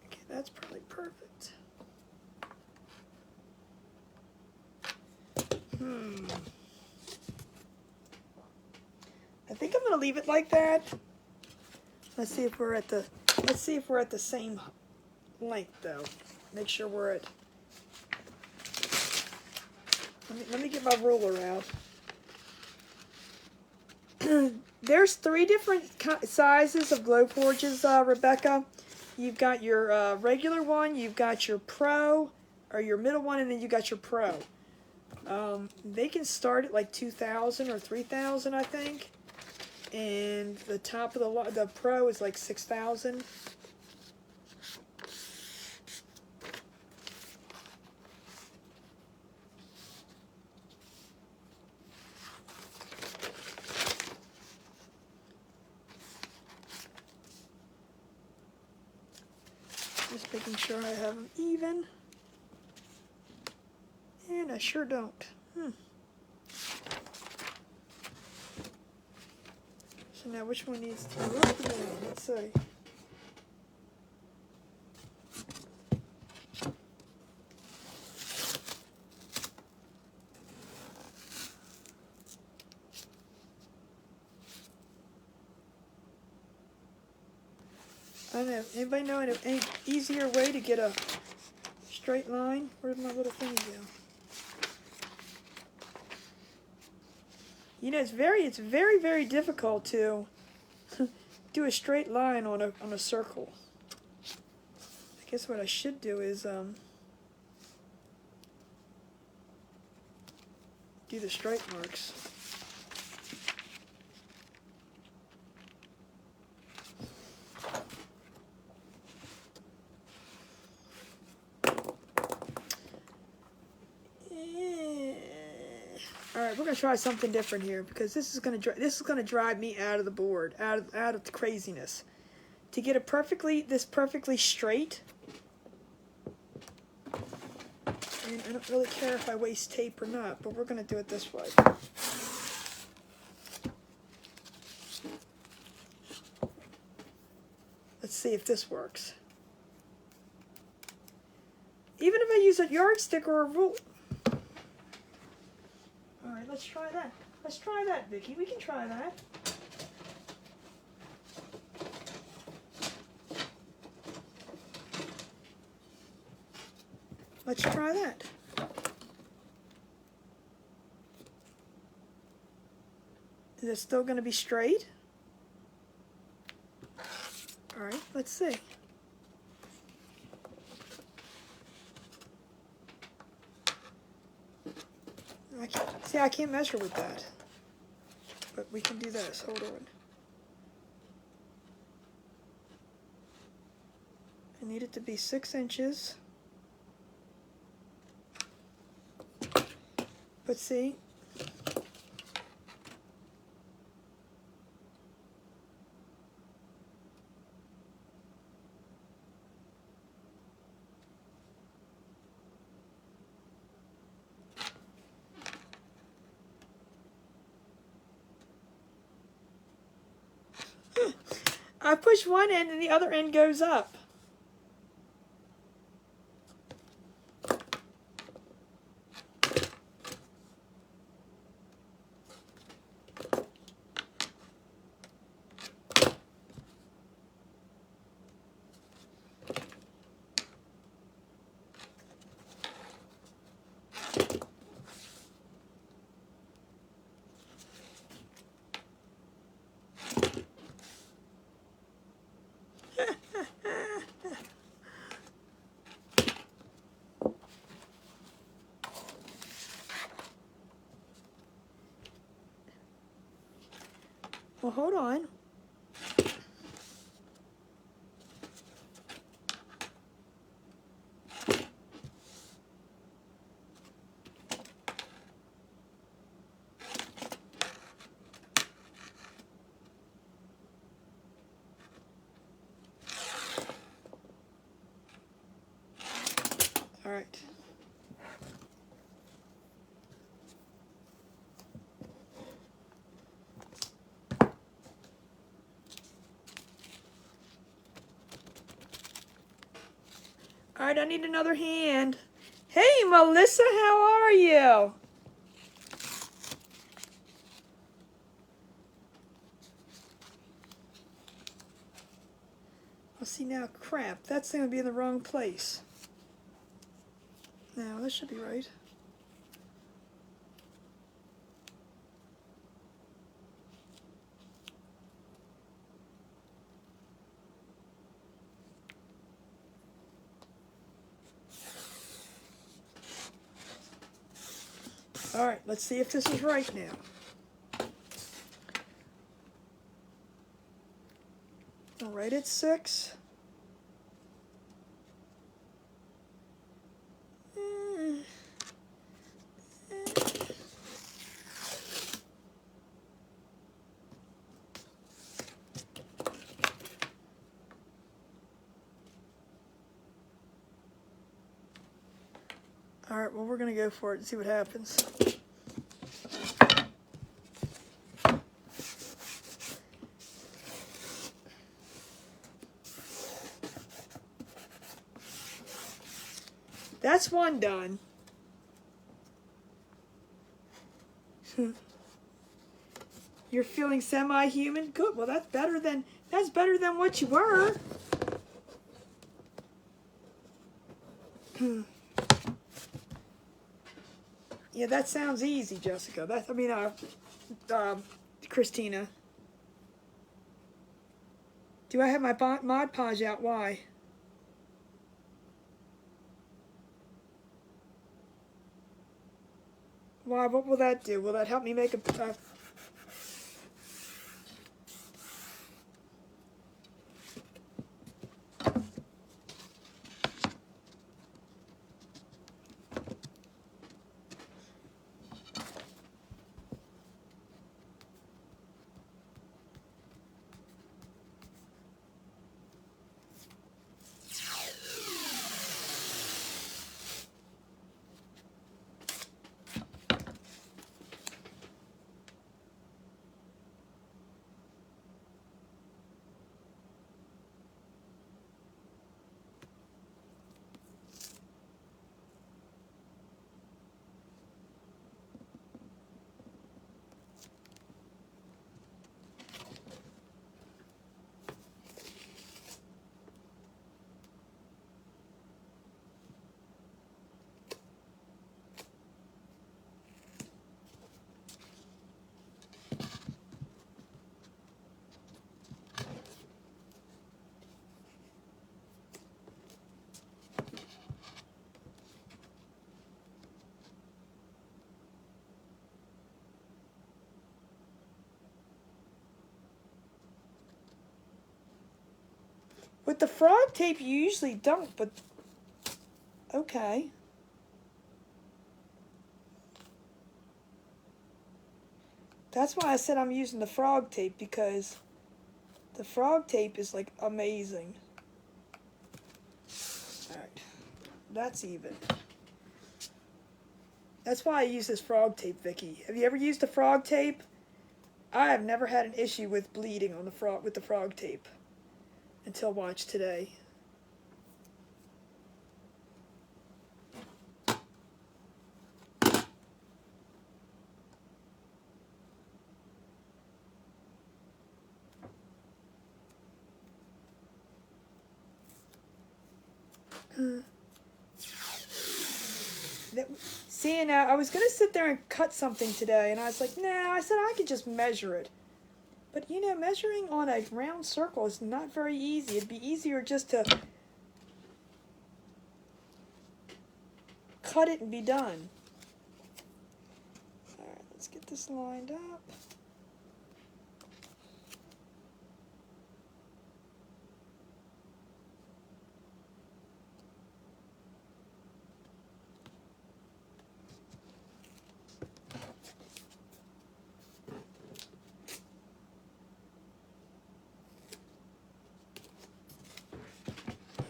[SPEAKER 1] Okay, that's probably perfect. I think I'm going to leave it like that. Let's see if we're at the same length though. Make sure we're at let me get my ruler out. There's 3 different sizes of glow forges, Rebecca. You've got your regular one, you've got your pro, or your middle one, and then you got your pro. They can start at like 2,000 or 3,000, I think. And the top of the pro is like 6,000. Just making sure I have them even. And I sure don't. So now which one needs to go up and down? Let's see. I don't know. Anybody know any easier way to get a straight line? Where'd my little thingy go? You know, it's very, very difficult to do a straight line on a circle. I guess what I should do is do the stripe marks. All right, we're gonna try something different here because this is gonna drive me out of the board, out of the craziness. To get this perfectly straight, and I don't really care if I waste tape or not, but we're gonna do it this way. Let's see if this works. Even if I use a yardstick or a rule. All right, let's try that. Let's try that, Vicky. We can try that. Let's try that. Is it still going to be straight? All right, let's see. I can't measure with that. But we can do this. Hold on. I need it to be 6 inches. But see, I push one end and the other end goes up. Well, hold on. All right. All right, I need another hand. Hey, Melissa, how are you? Well, see now, crap, that's going to be in the wrong place. Now, this should be right. All right, let's see if this is right now. All right, it's 6. All right, well, we're going to go for it and see what happens. That's one done. You're feeling semi-human? Good. Well, that's better than what you were. Yeah, that sounds easy, Jessica. Christina. Do I have my Mod Podge out? Why? Why? What will that do? Will that help me make a... With the frog tape, you usually don't, but... Okay. That's why I said I'm using the frog tape, because the frog tape is, like, amazing. Alright. That's even. That's why I use this frog tape, Vicky. Have you ever used the frog tape? I have never had an issue with bleeding on the with the frog tape. Until watch today. See, now I was going to sit there and cut something today, and I was like, nah, I said I could just measure it. But, you know, measuring on a round circle is not very easy. It'd be easier just to cut it and be done. Alright, let's get this lined up.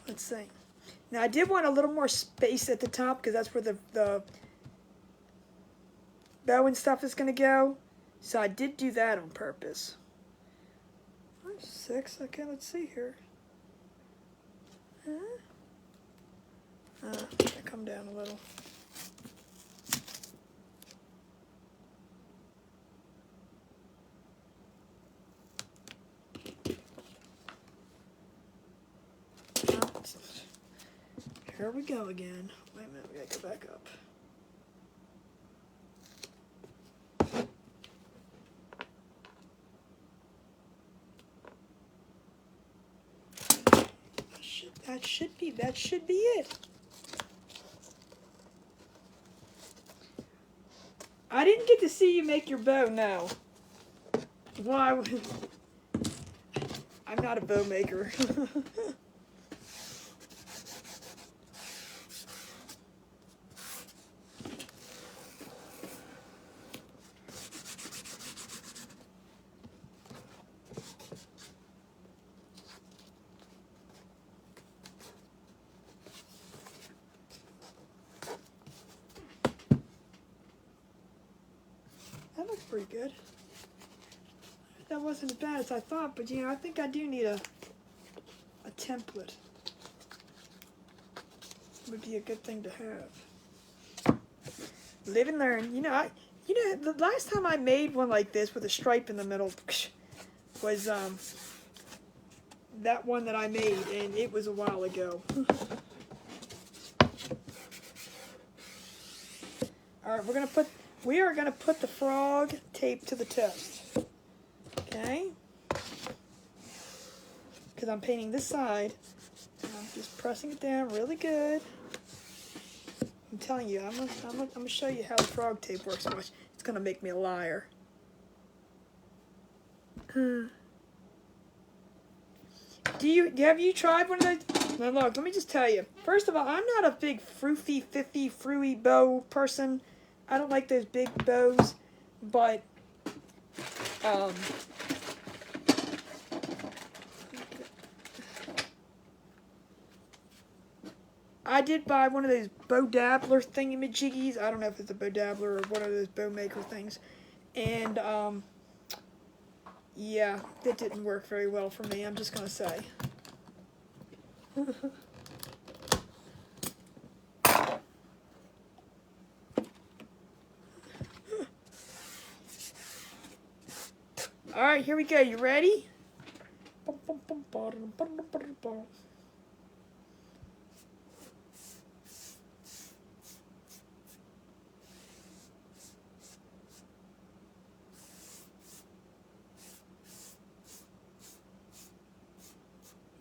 [SPEAKER 1] Let's see. Now I did want a little more space at the top because that's where the bow and stuff is going to go. So I did do that on purpose. 6. Okay, let's see here. Come down a little. Here we go again. Wait a minute, we gotta go back up. That should be it. I didn't get to see you make your bow, no. Why? I'm not a bow maker. That looks pretty good. That wasn't as bad as I thought, but you know, I think I do need a template. Would be a good thing to have. Live and learn. You know, the last time I made one like this with a stripe in the middle was that one that I made, and it was a while ago. All right, we are gonna put the frog tape to the test. Okay, because I'm painting this side, and I'm just pressing it down really good. I'm telling you, I'm gonna show you how the frog tape works. Watch, it's gonna make me a liar. Have you tried one of those? Now look, let me just tell you. First of all, I'm not a big fruity bow person. I don't like those big bows, but I did buy one of those bow dabbler thingamajiggies. I don't know if it's a bow dabbler or one of those bow maker things. And, yeah, it didn't work very well for me, I'm just going to say. Alright, here we go. You ready?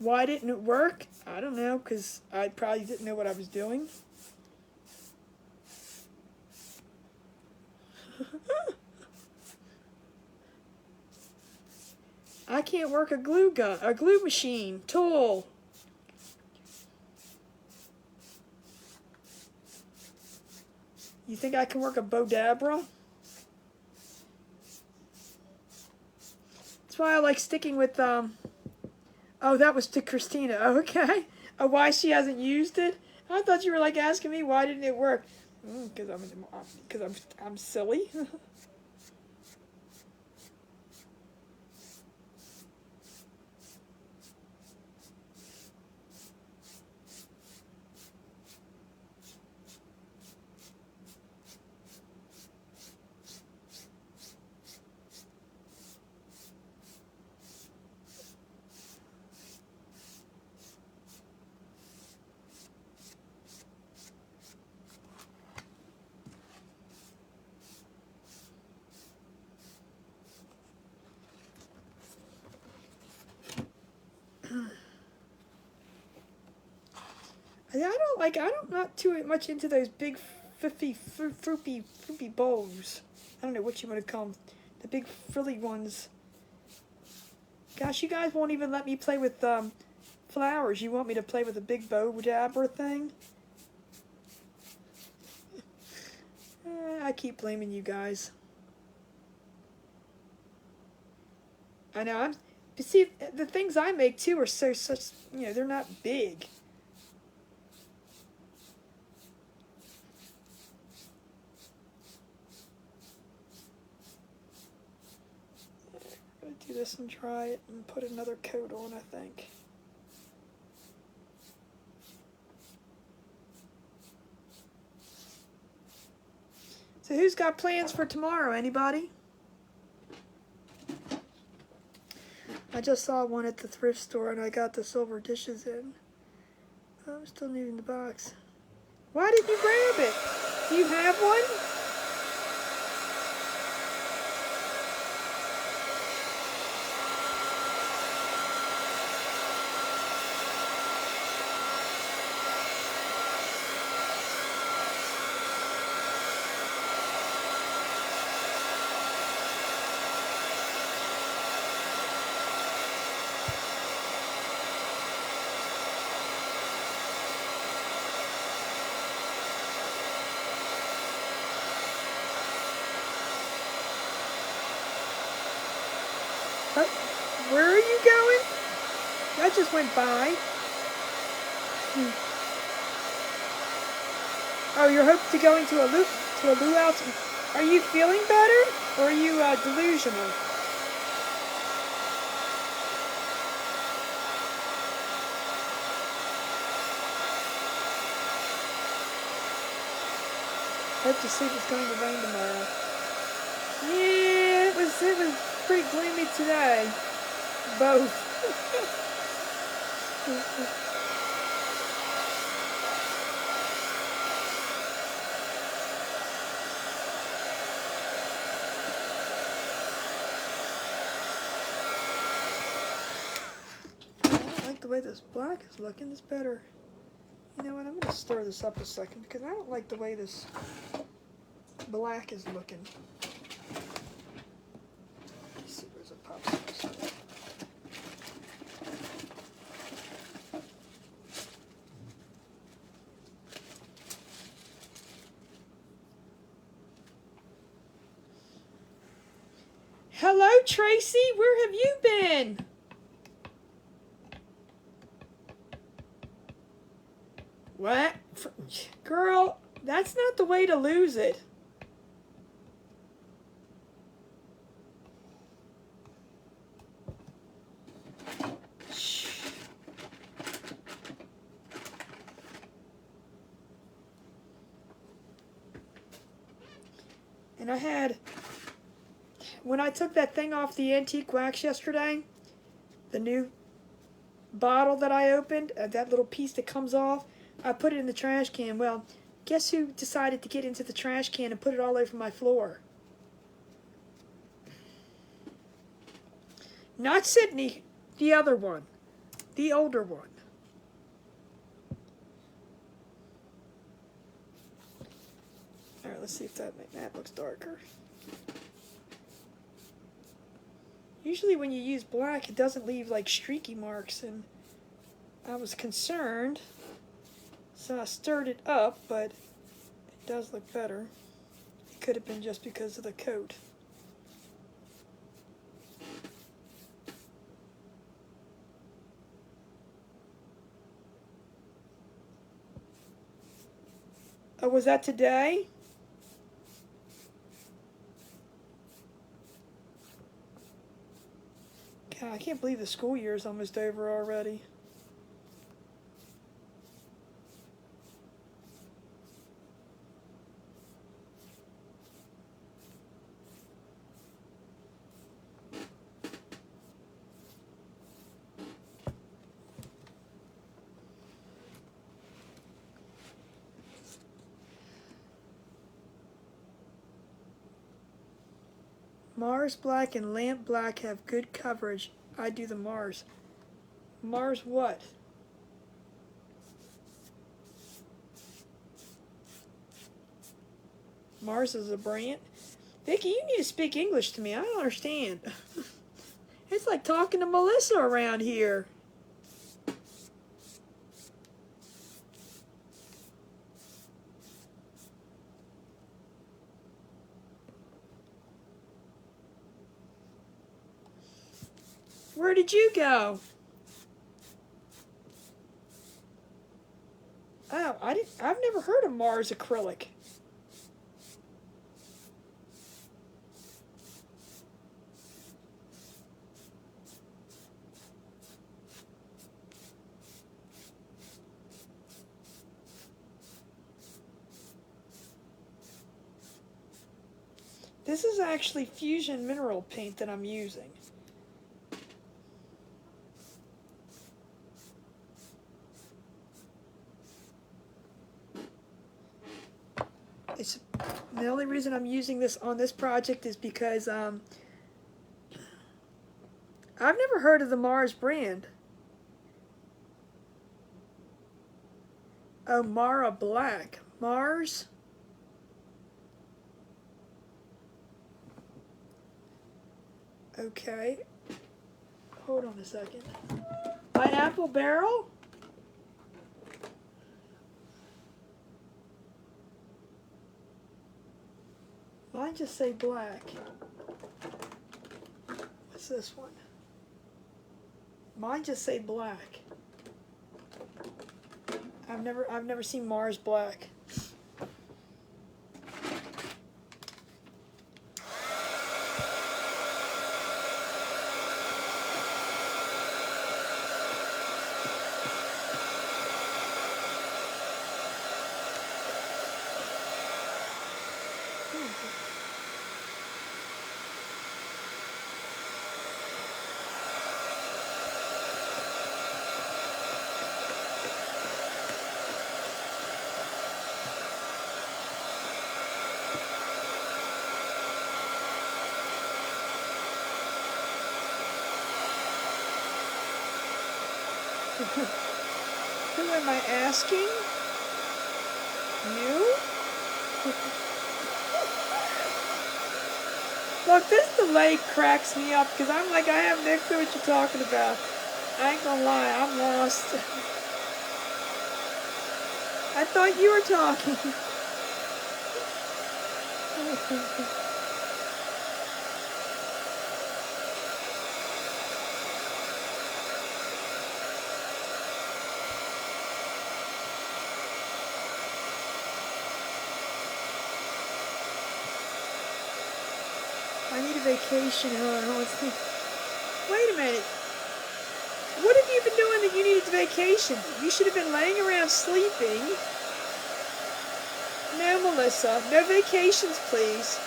[SPEAKER 1] Why didn't it work? I don't know, because I probably didn't know what I was doing. I can't work a glue machine tool. You think I can work a bow dabra? That's why I like sticking with oh, that was to Christina. Okay. Oh, why she hasn't used it? I thought you were like asking me why didn't it work? Because I'm silly. I'm not too much into those big fruity bows. I don't know what you want to call them. The big frilly ones. Gosh, you guys won't even let me play with flowers. You want me to play with a big bow dabber thing? I keep blaming you guys. I know, but see, the things I make too are such, you know, they're not big. I'm gonna do this and try it and put another coat on, I think. So who's got plans for tomorrow? Anybody? I just saw one at the thrift store and I got the silver dishes in. I'm still needing the box. Why didn't you grab it? Do you have one? Where are you going? That just went by. Oh, you're hoping to going to a luau. Are you feeling better, or are you delusional? Hope to see if it's going to rain tomorrow. Yeah, it was pretty gloomy today. Both. I don't like the way this black is looking. It's better. You know what? I'm going to stir this up a second because I don't like the way this black is looking. Let's see, where's the popsicle? Hello, Tracy. Where have you been? What? Girl, that's not the way to lose it. And I had, when I took that thing off the antique wax yesterday, the new bottle that I opened, that little piece that comes off, I put it in the trash can. Well, guess who decided to get into the trash can and put it all over my floor? Not Sydney, the other one, the older one. All right, let's see if that looks darker. Usually when you use black, it doesn't leave like streaky marks, and I was concerned, so I stirred it up, but it does look better. It could have been just because of the coat. Oh, was that today? God, I can't believe the school year is almost over already. Mars Black and Lamp Black have good coverage. I do the Mars. Mars what? Mars is a brand? Vicky, you need to speak English to me. I don't understand. It's like talking to Melissa around here. Where did you go? Oh, I've never heard of Mars acrylic. This is actually Fusion mineral paint that I'm using. It's the only reason I'm using this on this project is because I've never heard of the Mars brand. Oh, Mara Black. Mars? Okay. Hold on a second. Pineapple Barrel? Mine just say black. What's this one? Mine just say black. I've never seen Mars black. Who am I asking? You? Look, this delay cracks me up because I'm like, I have no clue what you're talking about. I ain't gonna lie, I'm lost. I thought you were talking. I need a vacation. Wait a minute. What have you been doing that you needed a vacation? You should have been laying around sleeping. No, Melissa. No vacations, please.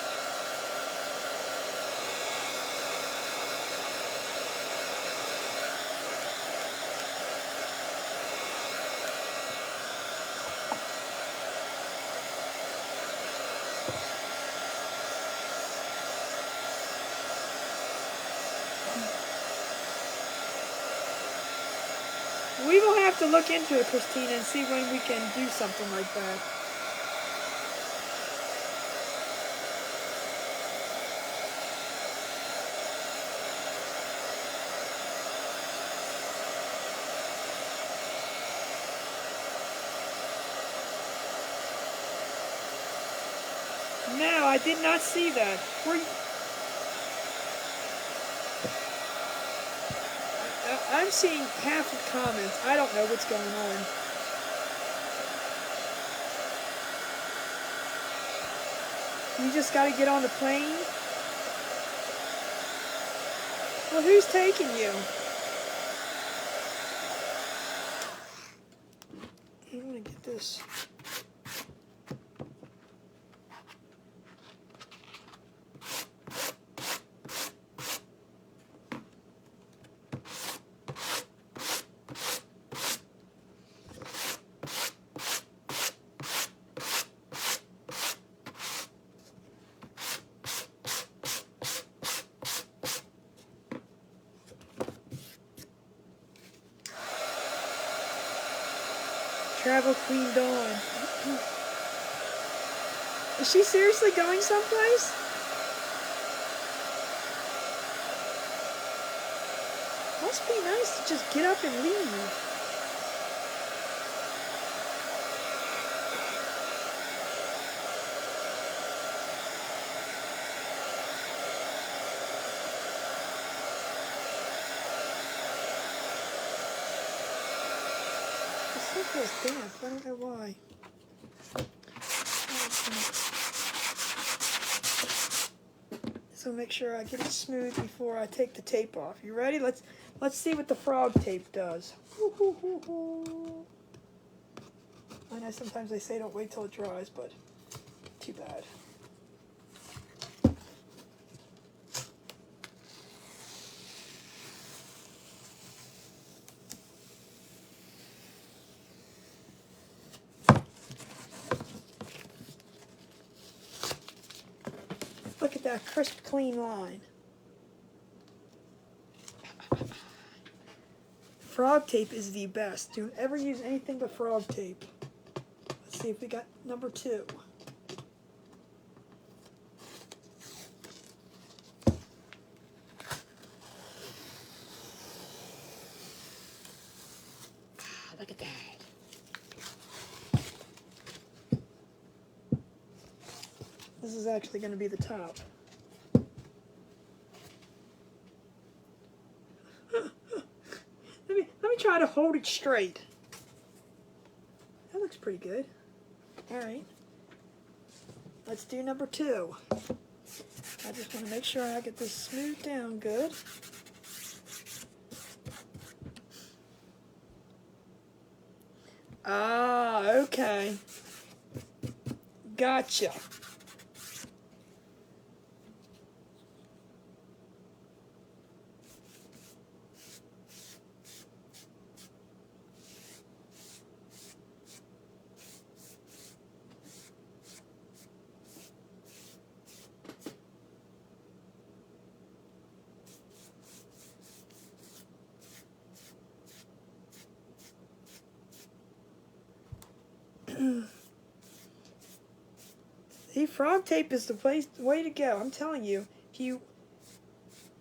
[SPEAKER 1] We will have to look into it, Christina, and see when we can do something like that. No, I did not see that. I'm seeing half the comments. I don't know what's going on. You just got to get on the plane? Well, who's taking you? I'm going to get this. Travel Queen Dawn. Is she seriously going someplace? Must be nice to just get up and leave. It feels damp. I don't know why. So make sure I get it smooth before I take the tape off. You ready? Let's see what the frog tape does. I know sometimes they say don't wait till it dries, but too bad. Look at that crisp, clean line. Frog tape is the best. Don't ever use anything but frog tape. Let's see if we got number 2. Look at that. This is actually going to be the top. try to hold it straight. That looks pretty good. All right. Let's do number 2. I just want to make sure I get this smoothed down good. Ah, okay. Gotcha. See, frog tape is the way to go. I'm telling you.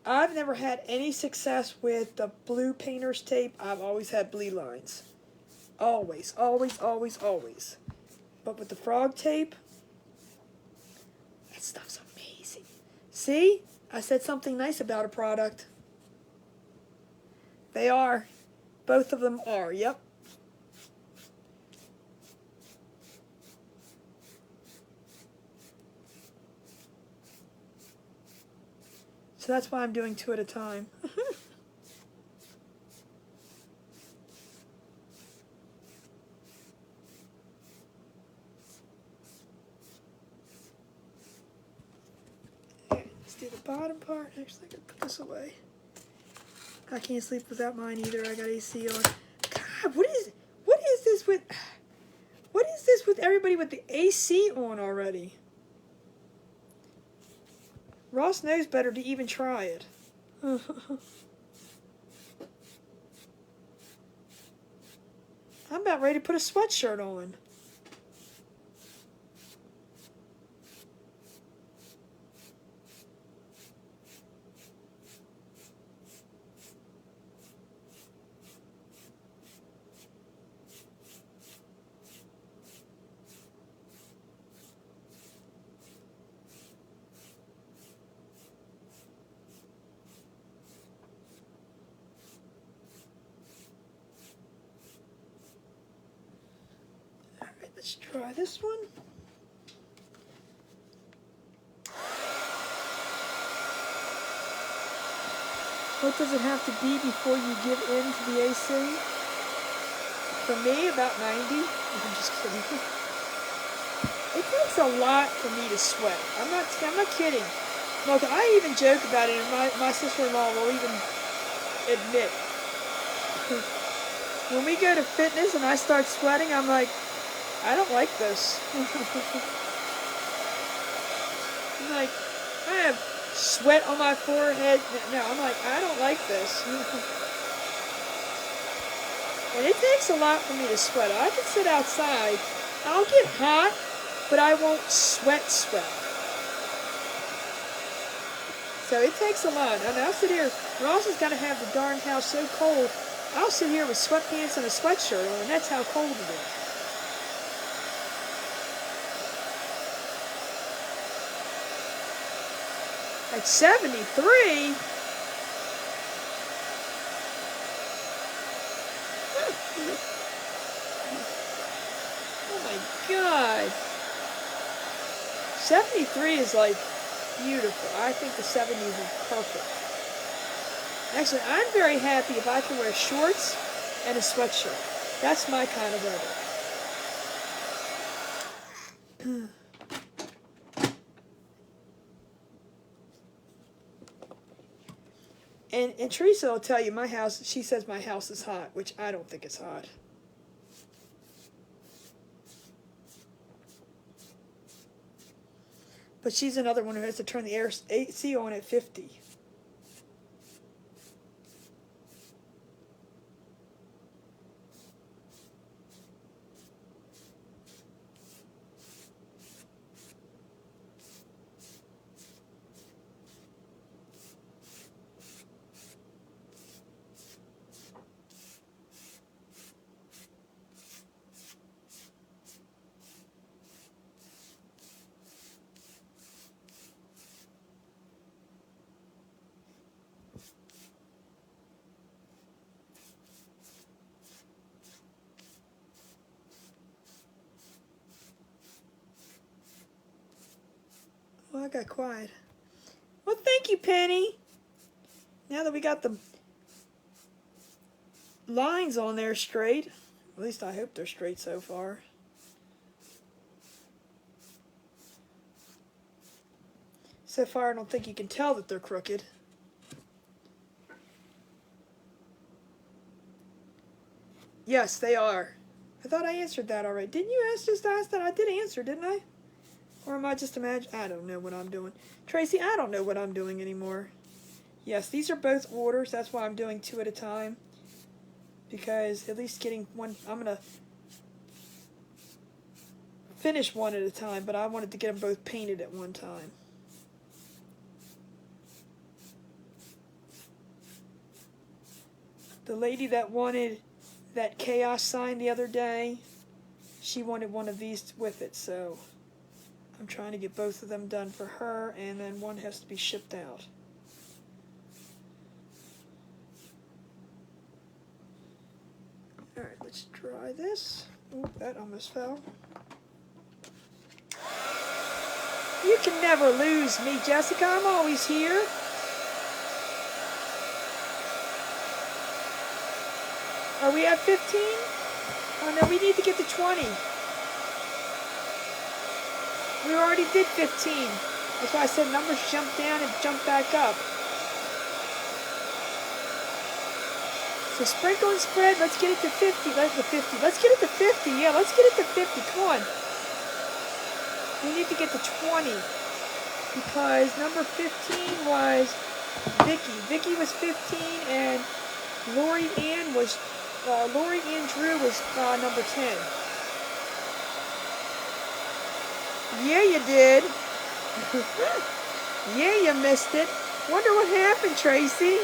[SPEAKER 1] I've never had any success with the blue painter's tape. I've always had blue lines. Always, always, always, always. But with the frog tape, that stuff's amazing. See? I said something nice about a product. They are. Both of them are. Yep. So that's why I'm doing 2 at a time. Let's do the bottom part. Actually, I can put this away. I can't sleep without mine either. I got AC on. God, what is this with everybody with the AC on already? Ross knows better to even try it. I'm about ready to put a sweatshirt on. Let's try this one. What does it have to be before you give in to the AC? For me, about 90. I'm just kidding. It takes a lot for me to sweat. I'm not kidding. Look, I even joke about it, and my sister-in-law will even admit. When we go to fitness and I start sweating, I'm like, I don't like this. I'm like, I have sweat on my forehead. No, I'm like, I don't like this. And it takes a lot for me to sweat. I can sit outside. I'll get hot, but I won't sweat. So it takes a lot. And I'll sit here. Ross has got to have the darn house so cold. I'll sit here with sweatpants and a sweatshirt on, and that's how cold it is. At 73? Oh my God. 73 is like beautiful. I think the 70s is perfect. Actually, I'm very happy if I can wear shorts and a sweatshirt. That's my kind of weather. And Teresa will tell you she says my house is hot, which I don't think it's hot. But she's another one who has to turn the AC on at 50. Oh, I got quiet. Well, thank you, Penny. Now that we got the lines on there straight, at least I hope they're straight so far. So far, I don't think you can tell that they're crooked. Yes, they are. I thought I answered that already. Didn't you just ask that? I did answer, didn't I? Or am I just imagining? I don't know what I'm doing. Tracy, I don't know what I'm doing anymore. Yes, these are both orders. That's why I'm doing 2 at a time. Because at least getting one, I'm going to finish 1 at a time, but I wanted to get them both painted at one time. The lady that wanted that chaos sign the other day, she wanted one of these with it, so I'm trying to get both of them done for her, and then one has to be shipped out. Alright, let's try this. Oh, that almost fell. You can never lose me, Jessica. I'm always here. Are we at 15? Oh no, we need to get to 20. We already did 15. That's why I said numbers jump down and jump back up. So sprinkle and spread. Let's get it to 50. Let's get it to 50. Yeah, let's get it to 50. Come on. We need to get to 20. Because number 15 was Vicky. Vicky was 15 and Lori Ann Drew was number 10. Yeah, you did. Yeah, you missed it. Wonder what happened, Tracy.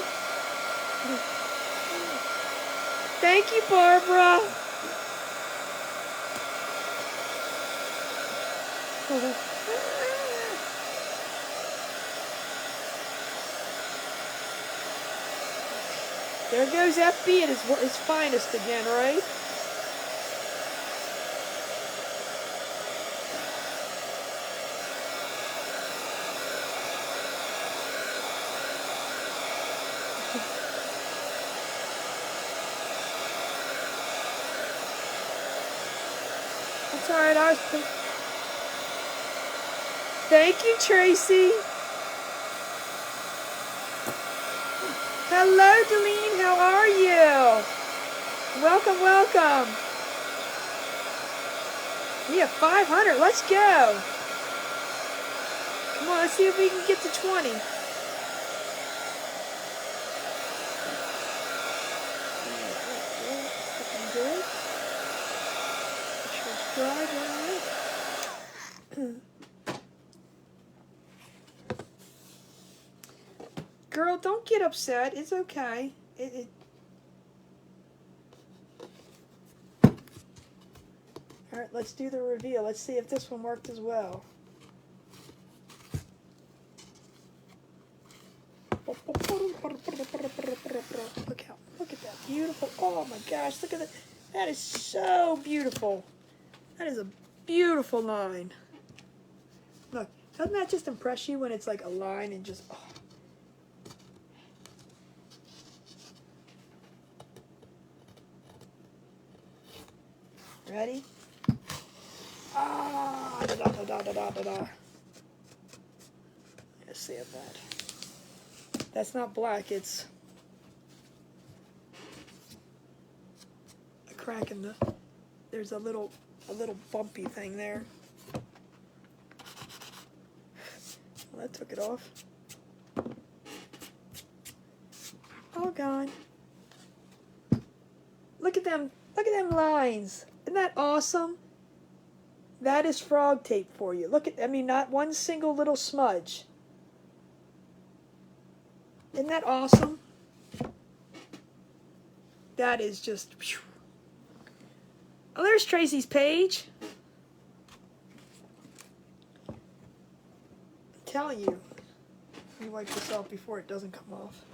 [SPEAKER 1] Thank you, Barbara. There goes FB at his finest again, right? That's all right. Thank you, Tracy. Hello, Delene. How are you? Welcome, welcome. We have 500. Let's go. Come on, let's see if we can get to 20. Looking good. Girl, don't get upset. It's okay. All right, let's do the reveal. Let's see if this one worked as well. Look at that beautiful. Oh my gosh, look at that. That is so beautiful. That is a beautiful line. Look, doesn't that just impress you when it's like a line and just, oh. Ready? Ah, da da da da da da da. Let's see if that. That's not black. It's a crack in the. There's a little bumpy thing there. Well, that took it off. Oh God! Look at them! Look at them lines! Isn't that awesome? That is frog tape for you. Look at, I mean, not one single little smudge. Isn't that awesome? That is just, whew. Oh, there's Tracy's page. I'm telling you. Let me wipe this off before it doesn't come off.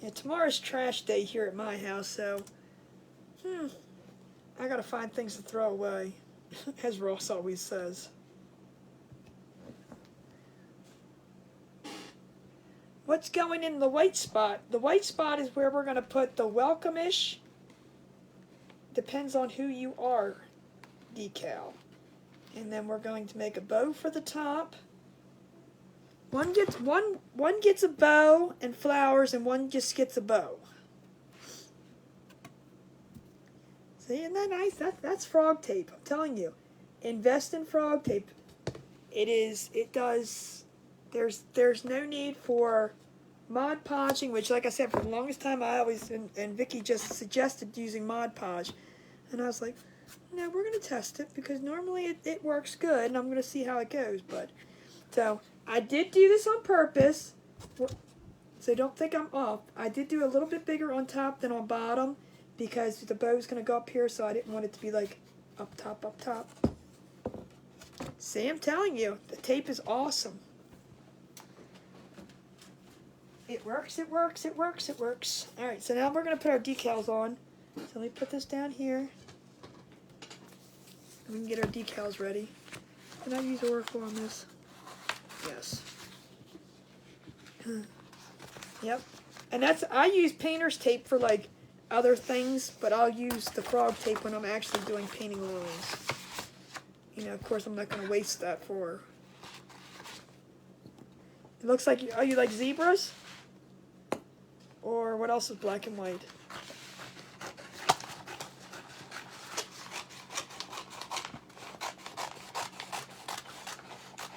[SPEAKER 1] Yeah, tomorrow's trash day here at my house, so, I gotta find things to throw away, as Ross always says. What's going in the white spot? The white spot is where we're gonna put the welcome-ish, depends on who you are, decal. And then we're going to make a bow for the top. One gets a bow and flowers, and one just gets a bow. See, isn't that nice? That's frog tape. I'm telling you, invest in frog tape. There's no need for Mod Podging, which, like I said, for the longest time I always and Vicky just suggested using Mod Podge, and I was like, no, we're gonna test it because normally it works good, and I'm gonna see how it goes. But so I did do this on purpose, so don't think I'm off. I did do a little bit bigger on top than on bottom because the bow's going to go up here, so I didn't want it to be like up top, up top. See, I'm telling you, the tape is awesome. It works, it works, it works, it works. All right, so now we're going to put our decals on. So let me put this down here. We can get our decals ready. Can I use Oracle on this? Yes. Yep. And I use painter's tape for like other things, but I'll use the frog tape when I'm actually doing painting lines. You know, of course I'm not going to waste that for... It looks like, are you like zebras? Or what else is black and white?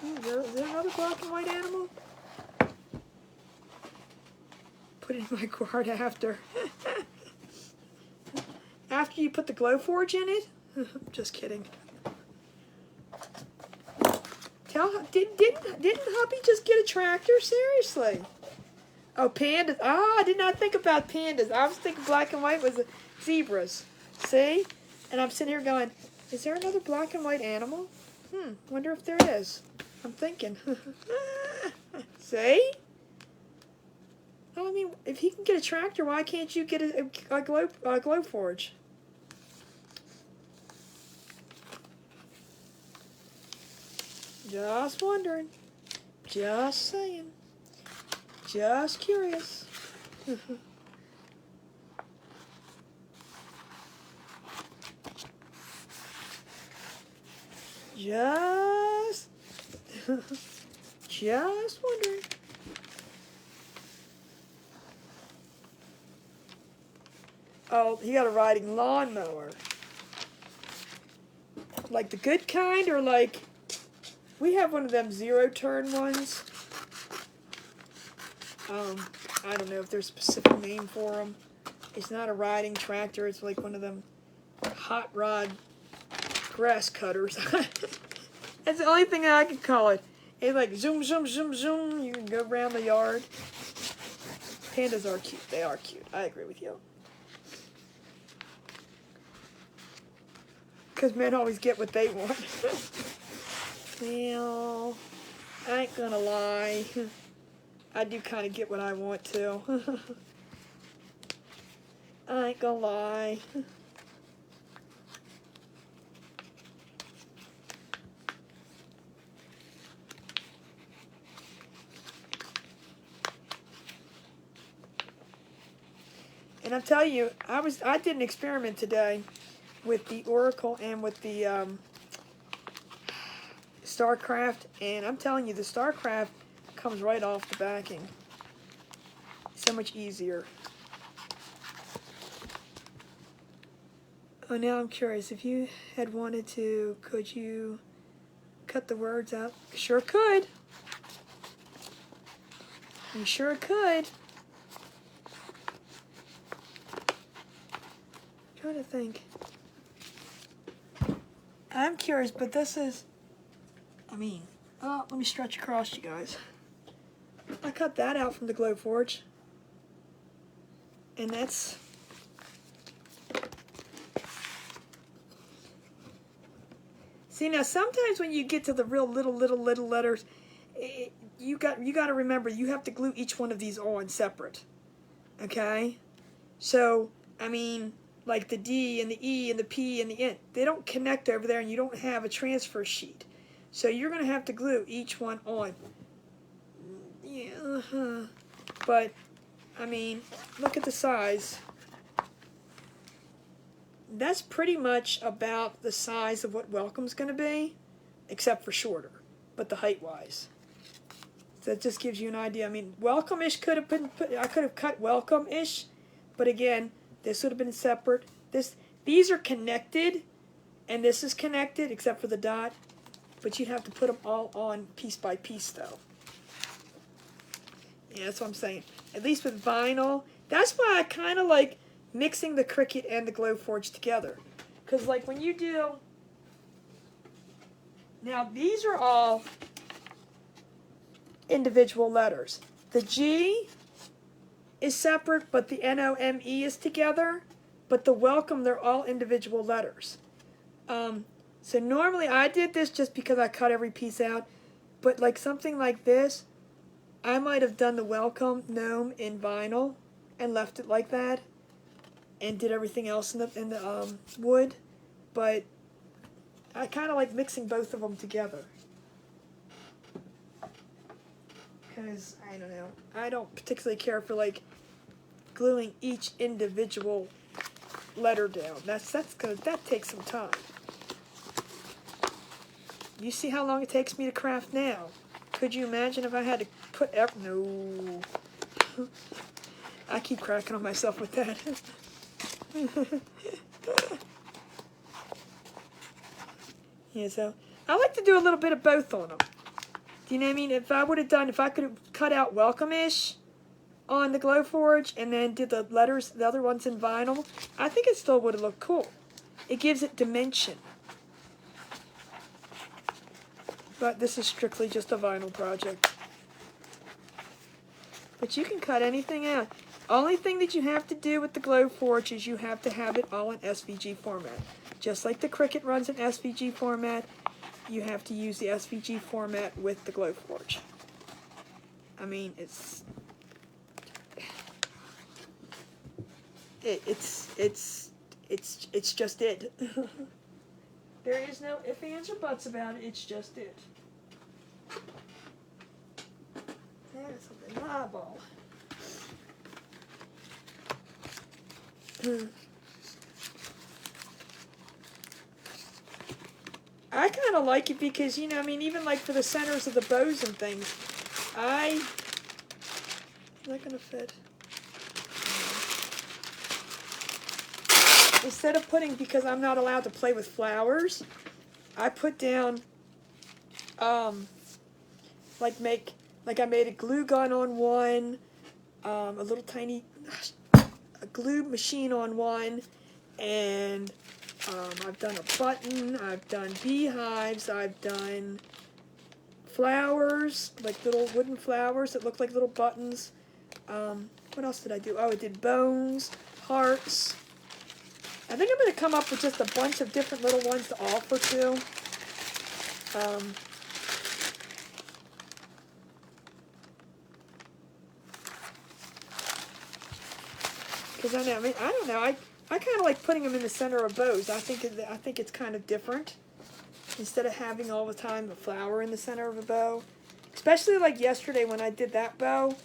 [SPEAKER 1] Is there another black and white animal? Put it in my quart after. After you put the Glowforge in it? Just kidding. Didn't hubby just get a tractor? Seriously. Oh, pandas. Ah, I did not think about pandas. I was thinking black and white was zebras. See? And I'm sitting here going, is there another black and white animal? Wonder if there is. I'm thinking. See? I mean, if he can get a tractor, why can't you get a Glowforge? Just wondering. Just saying. Just curious. Just wondering. Oh, he got a riding lawnmower. Like the good kind, or like... We have one of them zero-turn ones. I don't know if there's a specific name for them. It's not a riding tractor. It's like one of them hot rod grass cutters. That's the only thing I can call it. It's like zoom, zoom, zoom, zoom. You can go around the yard. Pandas are cute. They are cute. I agree with you. Because men always get what they want. Well, I ain't gonna lie. I do kind of get what I want to. I ain't gonna lie. And I'm telling you, I did an experiment today with the Oracle and with the StarCraft, and I'm telling you, the StarCraft comes right off the backing. So much easier. Oh, now I'm curious. If you had wanted to, could you cut the words out? Sure could. You sure could. I'm trying to think. I'm curious, but this is... let me stretch across, you guys. I cut that out from the Glowforge. And that's... See, now sometimes when you get to the real little letters, you got to remember you have to glue each one of these on separate. Okay? So, like the D and the E and the P and the N. They don't connect over there, and you don't have a transfer sheet. So you're going to have to glue each one on. Yeah, but, I mean, look at the size. That's pretty much about the size of what Welcome's going to be, except for shorter, but the height-wise. So that just gives you an idea. I mean, Welcome-ish could have been I could have cut Welcome-ish, but again, this would have been separate. These are connected, and this is connected, except for the dot. But you'd have to put them all on piece by piece, though. Yeah, that's what I'm saying. At least with vinyl, that's why I kind of like mixing the Cricut and the Glowforge together. Because, like, when you do... Now, these are all individual letters. The G is separate, but the N-O-M-E is together. But the Welcome, they're all individual letters. So normally I did this just because I cut every piece out. But like something like this, I might have done the Welcome gnome in vinyl and left it like that. And did everything else in the wood. But I kind of like mixing both of them together. Because, I don't know, I don't particularly care for like gluing each individual letter down. That's good. That takes some time. You see how long it takes me to craft now. Could you imagine if I had to put no. I keep cracking on myself with that. Yeah, so I like to do a little bit of both on them. Do you know what I mean? If I could have cut out Welcome-ish on the Glowforge and then did the letters, the other ones in vinyl, I think it still would have looked cool. It gives it dimension. But this is strictly just a vinyl project. But you can cut anything out. Only thing that you have to do with the Glowforge is you have to have it all in SVG format. Just like the Cricut runs in SVG format, you have to use the SVG format with the Glowforge. I mean, it's just it. There is no ifs, ands, or buts about it. It's just it. There's something eyeball. I kind of like it because, you know, I mean, even like for the centers of the bows and things, is that going to fit? Instead of putting, because I'm not allowed to play with flowers, I put down, I made a glue gun on one, a little tiny, a glue machine on one, and I've done a button, I've done beehives, I've done flowers, like little wooden flowers that look like little buttons. What else did I do? Oh, I did bones, hearts. I think I'm going to come up with just a bunch of different little ones to offer to. Because I don't know. I kind of like putting them in the center of bows. I think it's kind of different. Instead of having all the time a flower in the center of a bow. Especially like yesterday when I did that bow.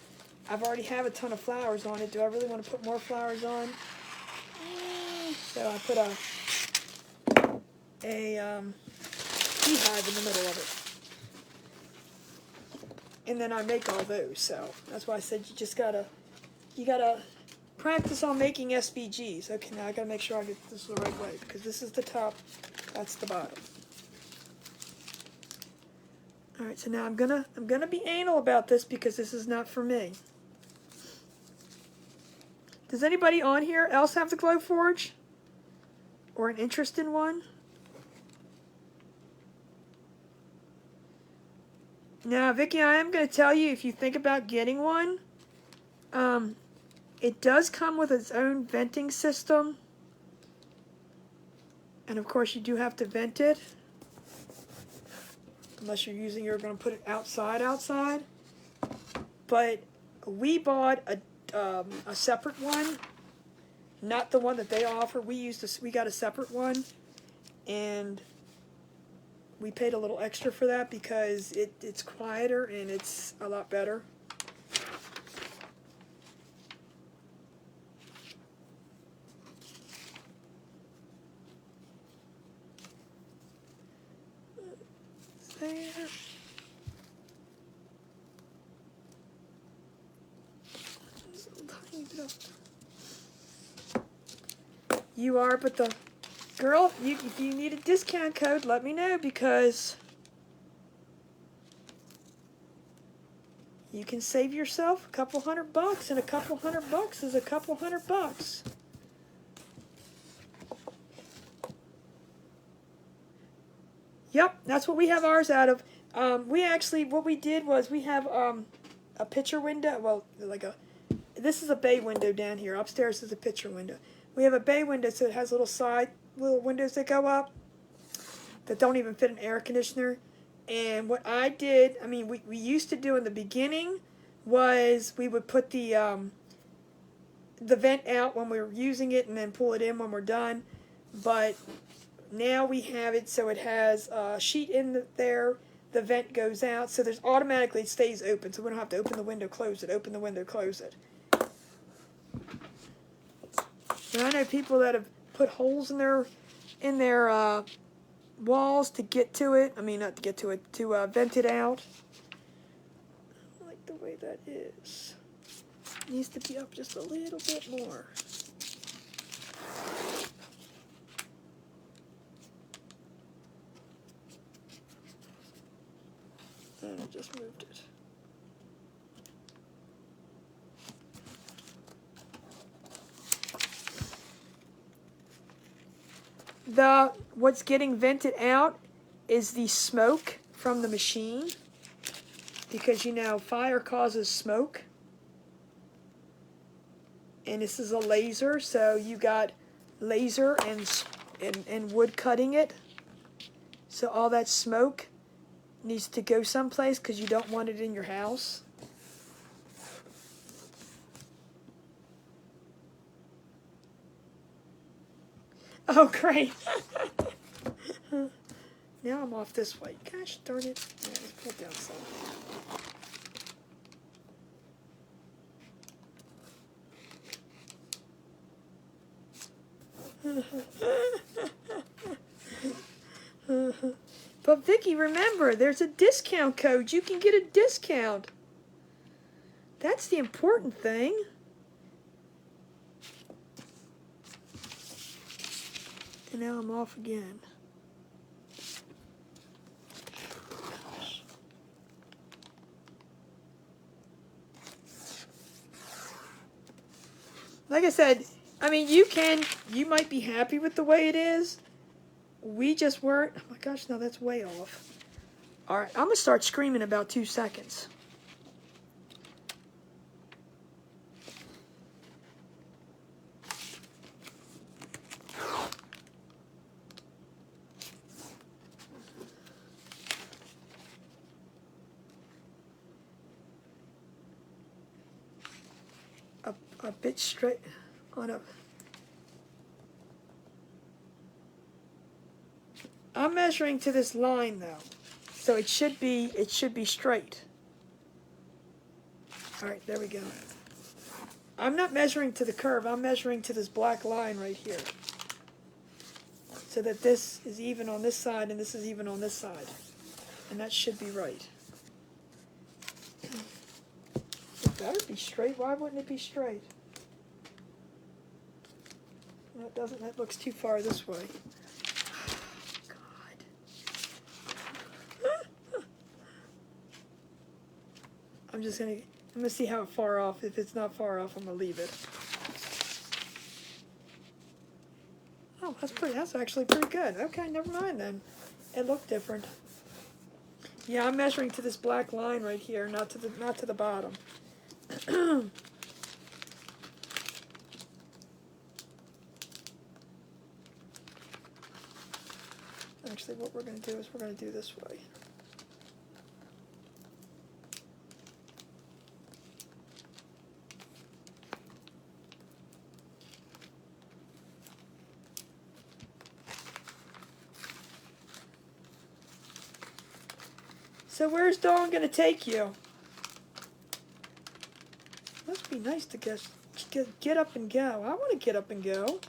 [SPEAKER 1] I've already have a ton of flowers on it. Do I really want to put more flowers on? So I put a beehive in the middle of it. And then I make all those. So that's why I said you gotta practice on making SVGs. Okay, now I gotta make sure I get this the right way because this is the top, that's the bottom. All right, so now I'm gonna be anal about this because this is not for me. Does anybody on here else have the Glowforge? Or an interest in one? Now, Vicky, I am going to tell you, if you think about getting one, it does come with its own venting system. And of course, you do have to vent it. Unless you're going to put it outside. But we bought a separate one. not the one that they offer. We got a separate one, and we paid a little extra for that because it's quieter and it's a lot better. There. You are, but the girl, if you need a discount code, let me know, because you can save yourself a couple $100, and a couple $100 is a couple $100. Yep, that's what we have ours out of. We actually, what we did was we have a picture window. Well, this is a bay window down here. Upstairs is a picture window. We have a bay window, so it has little windows that go up that don't even fit an air conditioner. And what I did, I mean, we used to do in the beginning was we would put the vent out when we were using it and then pull it in when we're done. But now we have it so it has a sheet in there. The vent goes out, so there's automatically it stays open, so we don't have to open the window, close it, open the window, close it. And I know people that have put holes in their walls to get to it. I mean, not to get to it, to vent it out. I like the way that is. It needs to be up just a little bit more. And I just moved it. What's getting vented out is the smoke from the machine, because you know fire causes smoke, and this is a laser, so you got laser and wood cutting it, so all that smoke needs to go someplace because you don't want it in your house. Oh, great. Now I'm off this way. Gosh darn it. Yeah, let's pull it down some. But Vicky, remember, there's a discount code. You can get a discount. That's the important thing. And now I'm off again. Like I said, I mean, you might be happy with the way it is. We just weren't. Oh my gosh, no, that's way off. All right, I'm going to start screaming in about 2 seconds. A bit straight on a. I'm measuring to this line though, so it should be straight. All right, there we go. I'm not measuring to the curve. I'm measuring to this black line right here, so that this is even on this side and this is even on this side, and that should be right. It better be straight. Why wouldn't it be straight? No, it doesn't. That looks too far this way. God. I'm gonna see how far off. If it's not far off, I'm gonna leave it. Oh, that's actually pretty good. Okay, never mind then. It looked different. Yeah, I'm measuring to this black line right here, not to the bottom. Actually, what we're going to do is we're going to do this way. So where's Dawn going to take you? Must be nice to get up and go. I want to get up and go.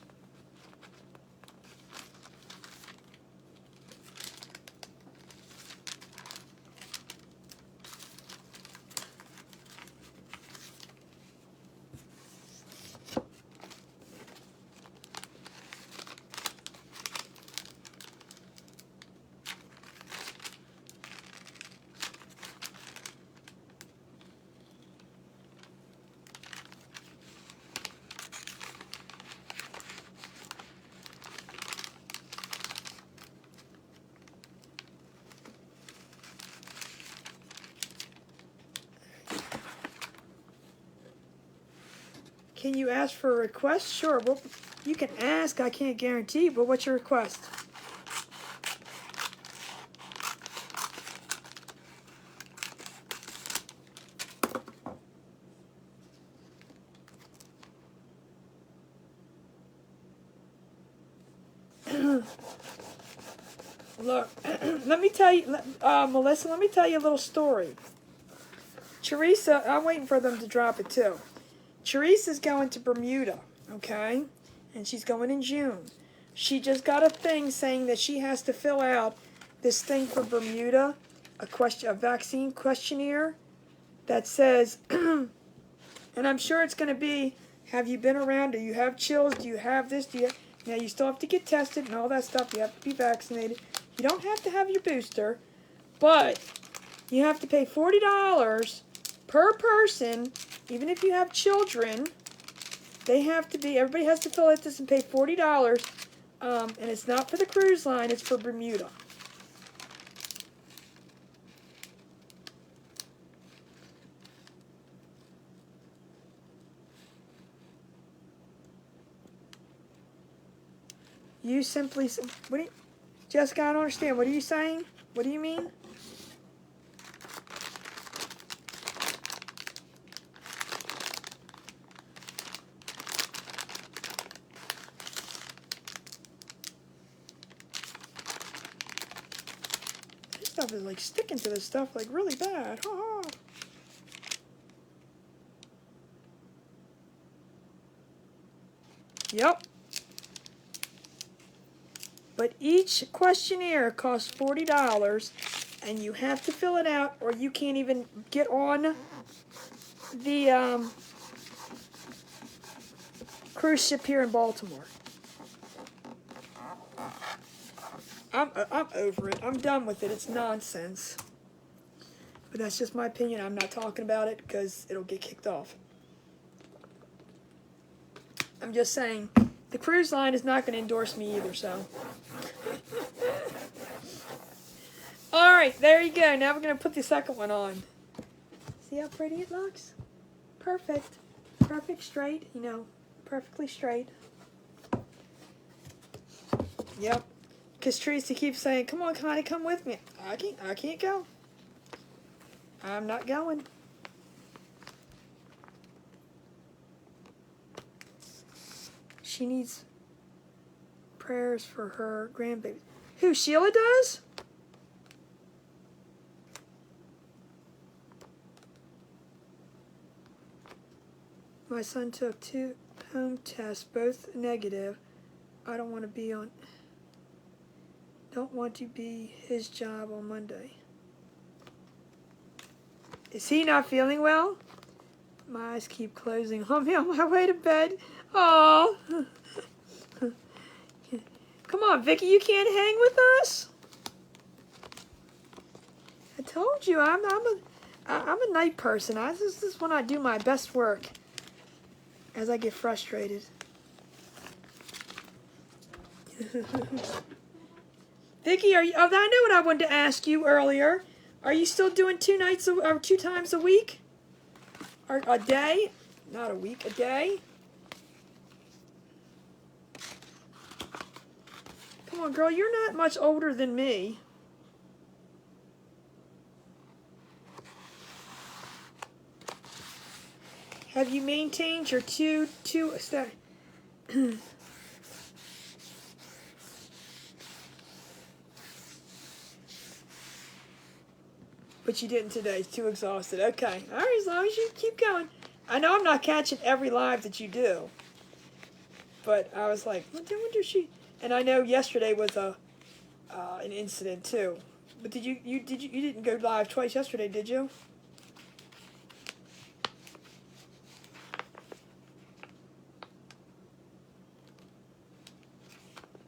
[SPEAKER 1] Can you ask for a request? Sure. Well, you can ask. I can't guarantee. But what's your request? Look, let me tell you, Melissa, let me tell you a little story. Teresa, I'm waiting for them to drop it too. Teresa's going to Bermuda, okay? And she's going in June. She just got a thing saying that she has to fill out this thing for Bermuda, a vaccine questionnaire that says, and I'm sure it's going to be, have you been around? Do you have chills? Do you have this? Now, you still have to get tested and all that stuff. You have to be vaccinated. You don't have to have your booster, but you have to pay $40 per person. Even if you have children, everybody has to fill out this and pay $40. And it's not for the cruise line, it's for Bermuda. You simply, Jessica, I don't understand. What are you saying? What do you mean? This stuff is like sticking to this stuff like really bad. Ha ha. Yep. But each questionnaire costs $40, and you have to fill it out, or you can't even get on the cruise ship here in Baltimore. I'm over it. I'm done with it. It's nonsense. But that's just my opinion. I'm not talking about it because it'll get kicked off. I'm just saying, the cruise line is not going to endorse me either, so. Alright, there you go. Now we're going to put the second one on. See how pretty it looks? Perfect. Perfect straight, perfectly straight. Yep. Because Teresa keeps saying, come on, Connie, come with me. I can't go. I'm not going. She needs prayers for her grandbaby. Who, Sheila does? My son took 2 home tests, both negative. I don't want to be his job on Monday. Is he not feeling well? My eyes keep closing. I'm on my way to bed. Oh. Come on, Vicky, you can't hang with us? I told you, I'm a night person. This is when I do my best work. As I get frustrated. Vicky, I know what I wanted to ask you earlier. Are you still doing 2 times a week? Or a day? Not a week, a day? Come on, girl, you're not much older than me. Have you maintained your two But you didn't today. Too exhausted. Okay. All right, as long as you keep going. I know I'm not catching every live that you do. But I was like, I wonder if she... And I know yesterday was an incident too. But did you didn't go live twice yesterday, did you?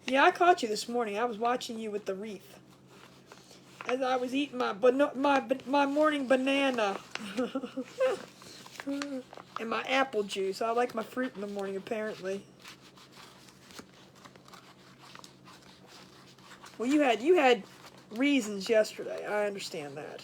[SPEAKER 1] Yeah, I caught you this morning. I was watching you with the wreath as I was eating my morning banana and my apple juice. I like my fruit in the morning, apparently. Well, you had reasons yesterday. I understand that.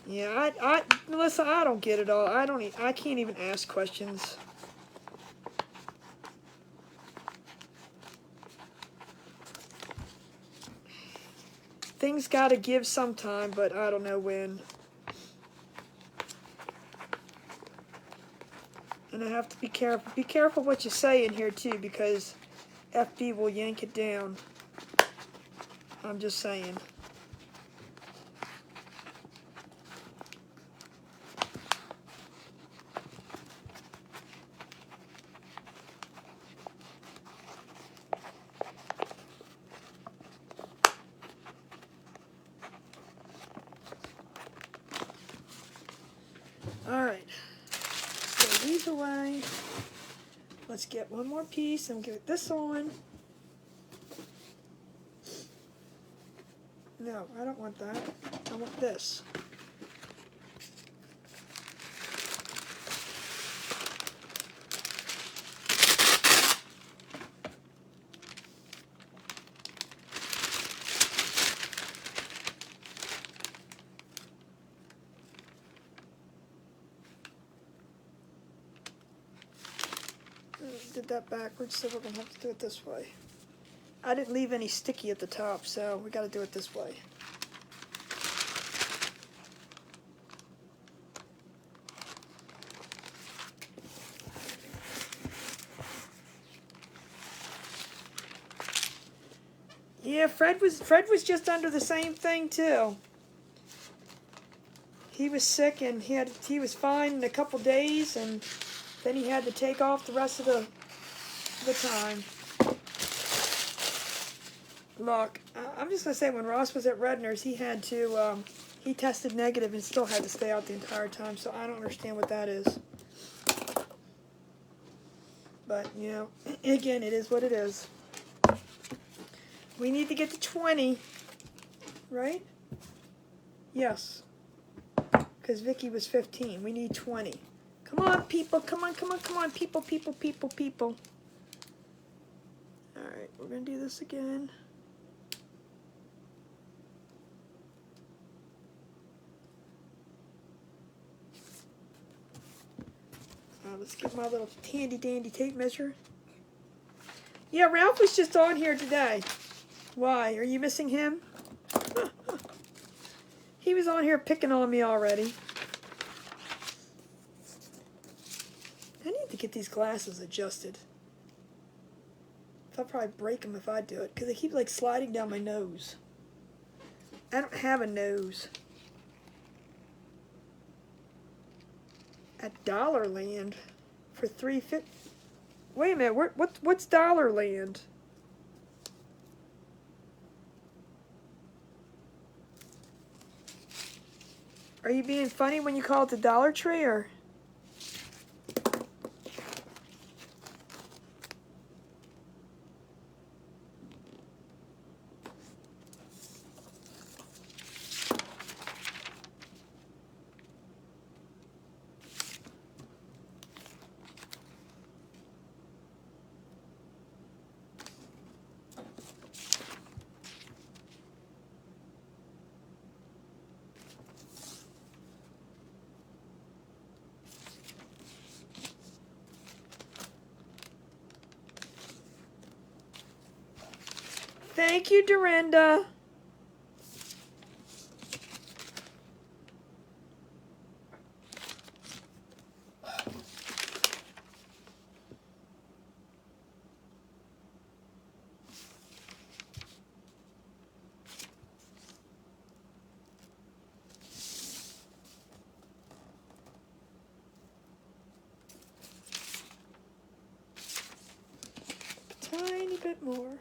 [SPEAKER 1] Yeah, Melissa, I don't get it all. I can't even ask questions. Things gotta give sometime, but I don't know when. And I have to be careful. Be careful what you say in here too, because FB will yank it down. I'm just saying. Alright, so these away. Let's get one more piece and get this on. No, I don't want that. I want this. Did that backwards, so we're going to have to do it this way. I didn't leave any sticky at the top, so we got to do it this way. Yeah, Fred was just under the same thing too. He was sick and he was fine in a couple days, and then he had to take off the rest of the time. Look, I'm just gonna say, when Ross was at Redner's, he had to he tested negative and still had to stay out the entire time. So I don't understand what that is. But you know, again, it is what it is. We need to get to 20, right? Yes. Because Vicky was 15. We need 20. Come on, people. Come on, come on, come on. People, people, people, people. Alright, we're going to do this again. Let's get my little handy dandy tape measure. Yeah, Ralph was just on here today. Why? Are you missing him? He was on here picking on me already. I need to get these glasses adjusted. I'll probably break them if I do it, because they keep like sliding down my nose. I don't have a nose. At Dollarland for $3.50. Wait a minute, what's Dollarland? Are you being funny when you call it the Dollar Tree, or? Thank you, Dorinda. bit more.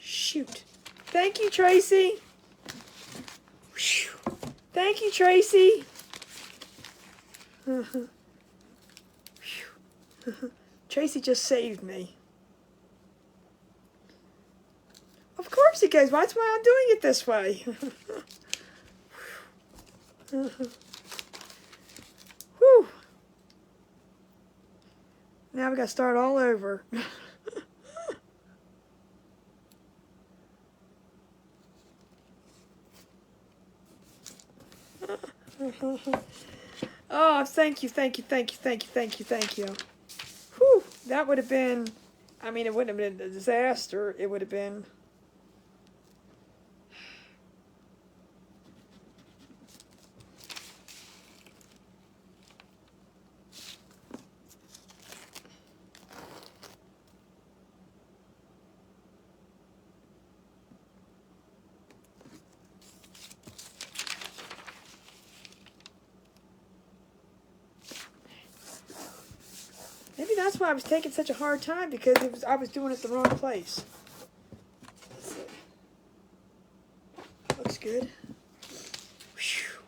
[SPEAKER 1] Shoot. Thank you, Tracy. Whew. Thank you, Tracy. Tracy just saved me. Of course it goes. That's why I'm doing it this way. Whew. Now we got to start all over. Oh, thank you, thank you, thank you, thank you, thank you, thank you. Whew, that would have been, I mean, it wouldn't have been a disaster. It would have been, maybe that's why I was taking such a hard time, because I was doing it the wrong place. Looks good. Whew.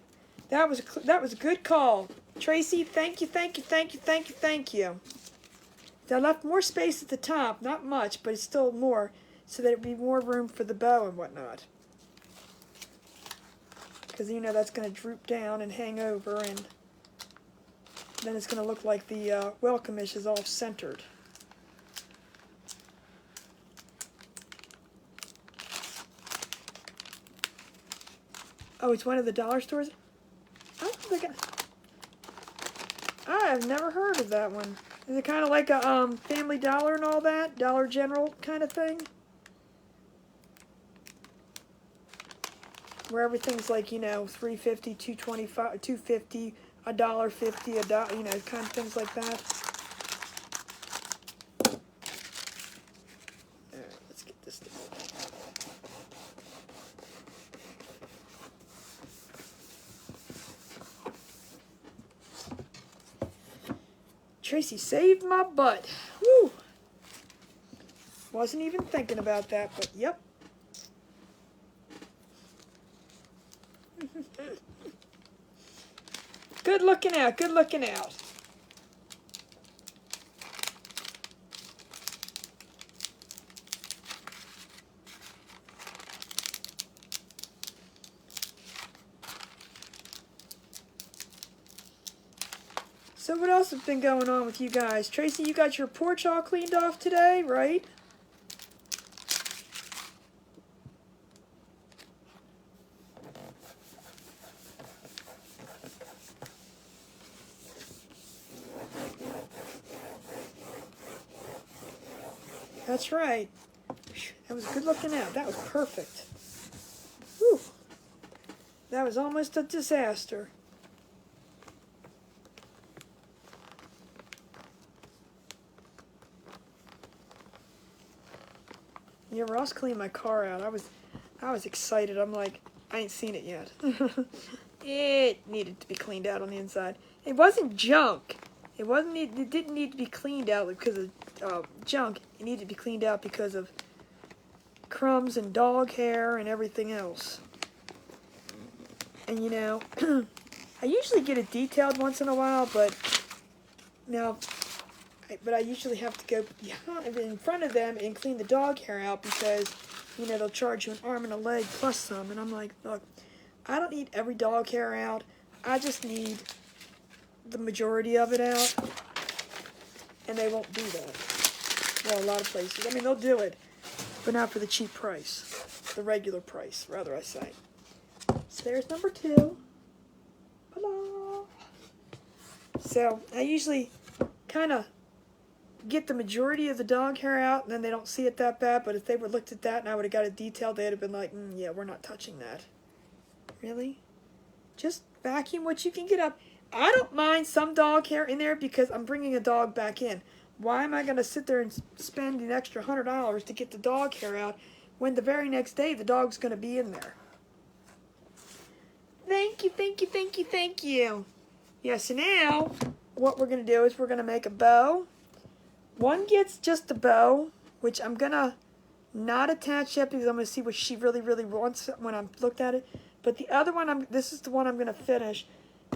[SPEAKER 1] That was a good call, Tracy. Thank you, thank you, thank you, thank you, thank you. I left more space at the top, not much, but it's still more, so that it'd be more room for the bow and whatnot. Because you know that's going to droop down and hang over, and then it's going to look like the welcome-ish is all centered. Oh, it's one of the dollar stores? I don't think I have never heard of that one. Is it kind of like a Family Dollar and all that? Dollar General kind of thing? Where everything's like, you know, $3.50, $2.25, $2.50, $1.50, you know, kind of things like that. All right, let's get this thing. Tracy saved my butt. Woo! Wasn't even thinking about that, but yep. Good looking out, good looking out. So what else has been going on with you guys? Tracy, you got your porch all cleaned off today, right? That's right. That was good looking out. That was perfect. Whew. That was almost a disaster. Yeah, Ross cleaned my car out. I was excited. I'm like, I ain't seen it yet. It needed to be cleaned out on the inside. It wasn't junk. It didn't need to be cleaned out because of junk. It needed to be cleaned out because of crumbs and dog hair and everything else. And you know, I usually get it detailed once in a while, but now. But I usually have to go in front of them and clean the dog hair out because, you know, they'll charge you an arm and a leg plus some. And I'm like, look, I don't need every dog hair out. I just need the majority of it out. And they won't do that. Well, a lot of places. I mean, they'll do it, but not for the cheap price. The regular price, rather I say. So there's number 2. Hello. So I usually kind of get the majority of the dog hair out, and then they don't see it that bad. But if they would looked at that and I would have got it detailed, they'd have been like, yeah, we're not touching that. Really? Just vacuum what you can get up. I don't mind some dog hair in there because I'm bringing a dog back in. Why am I going to sit there and spend an extra $100 to get the dog hair out when the very next day the dog's going to be in there? Thank you, thank you, thank you, thank you. Yeah, so now what we're going to do is we're going to make a bow. One gets just a bow, which I'm going to not attach yet because I'm going to see what she really, really wants when I've looked at it. But the other one, this is the one I'm going to finish,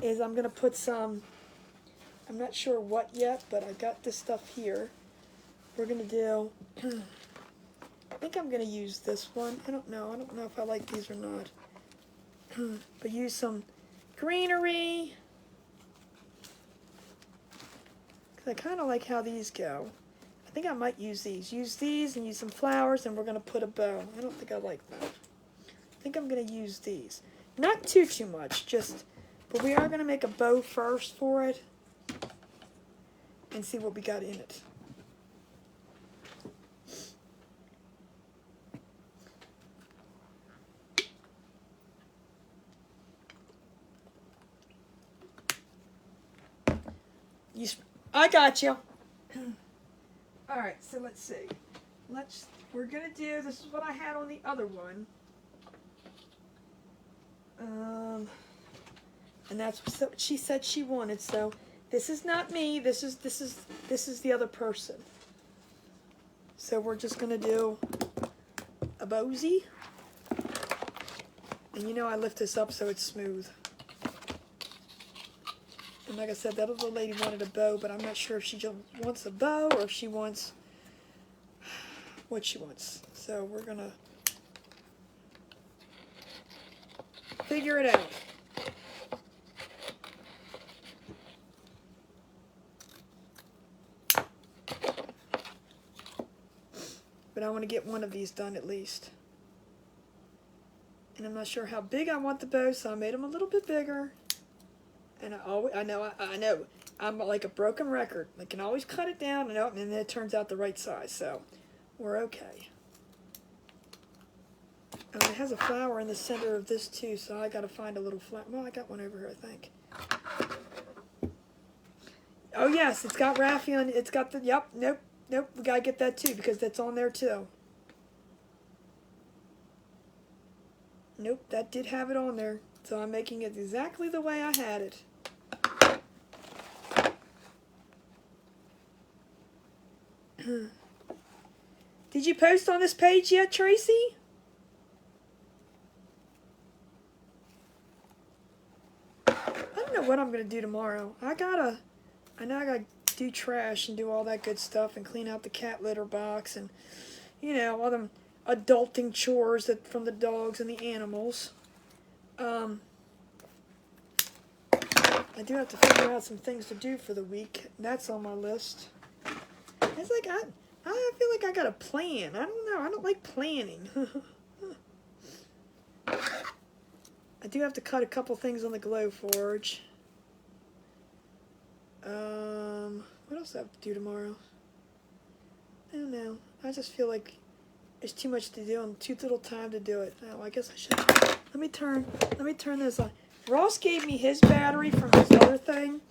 [SPEAKER 1] is I'm going to put some, I'm not sure what yet, but I got this stuff here. We're going to do, I think I'm going to use this one. I don't know if I like these or not. But use some greenery. Because I kind of like how these go. I think I might use these. Use these and use some flowers, and we're going to put a bow. I don't think I like that. I think I'm going to use these. Not too much, just, but we are going to make a bow first for it. And see what we got in it. I got you. All right, so let's see. We're gonna do. This is what I had on the other one. And that's what she said she wanted. So this is not me. This is the other person. So we're just gonna do a bowsy. And you know I lift this up so it's smooth. And like I said, that other lady wanted a bow, but I'm not sure if she just wants a bow or if she wants what she wants. So we're going to figure it out. But I want to get one of these done at least. And I'm not sure how big I want the bow, so I made them a little bit bigger. And I know, I'm like a broken record. I can always cut it down, and then it turns out the right size, so we're okay. And it has a flower in the center of this too, so I got to find a little flower. Well, I got one over here, I think. Oh yes, it's got Raffia, and it's got the, yep, nope, we got to get that too, because that's on there too. Nope, that did have it on there, so I'm making it exactly the way I had it. Did you post on this page yet, Tracy? I don't know what I'm going to do tomorrow. I know I gotta do trash and do all that good stuff and clean out the cat litter box and, you know, all them adulting chores from the dogs and the animals. I do have to figure out some things to do for the week. That's on my list. It's like, I feel like I got a plan. I don't know. I don't like planning. I do have to cut a couple things on the Glow Forge. What else do I have to do tomorrow? I don't know. I just feel like there's too much to do and too little time to do it. Oh, I guess I should. Let me turn this on. Ross gave me his battery from his other thing,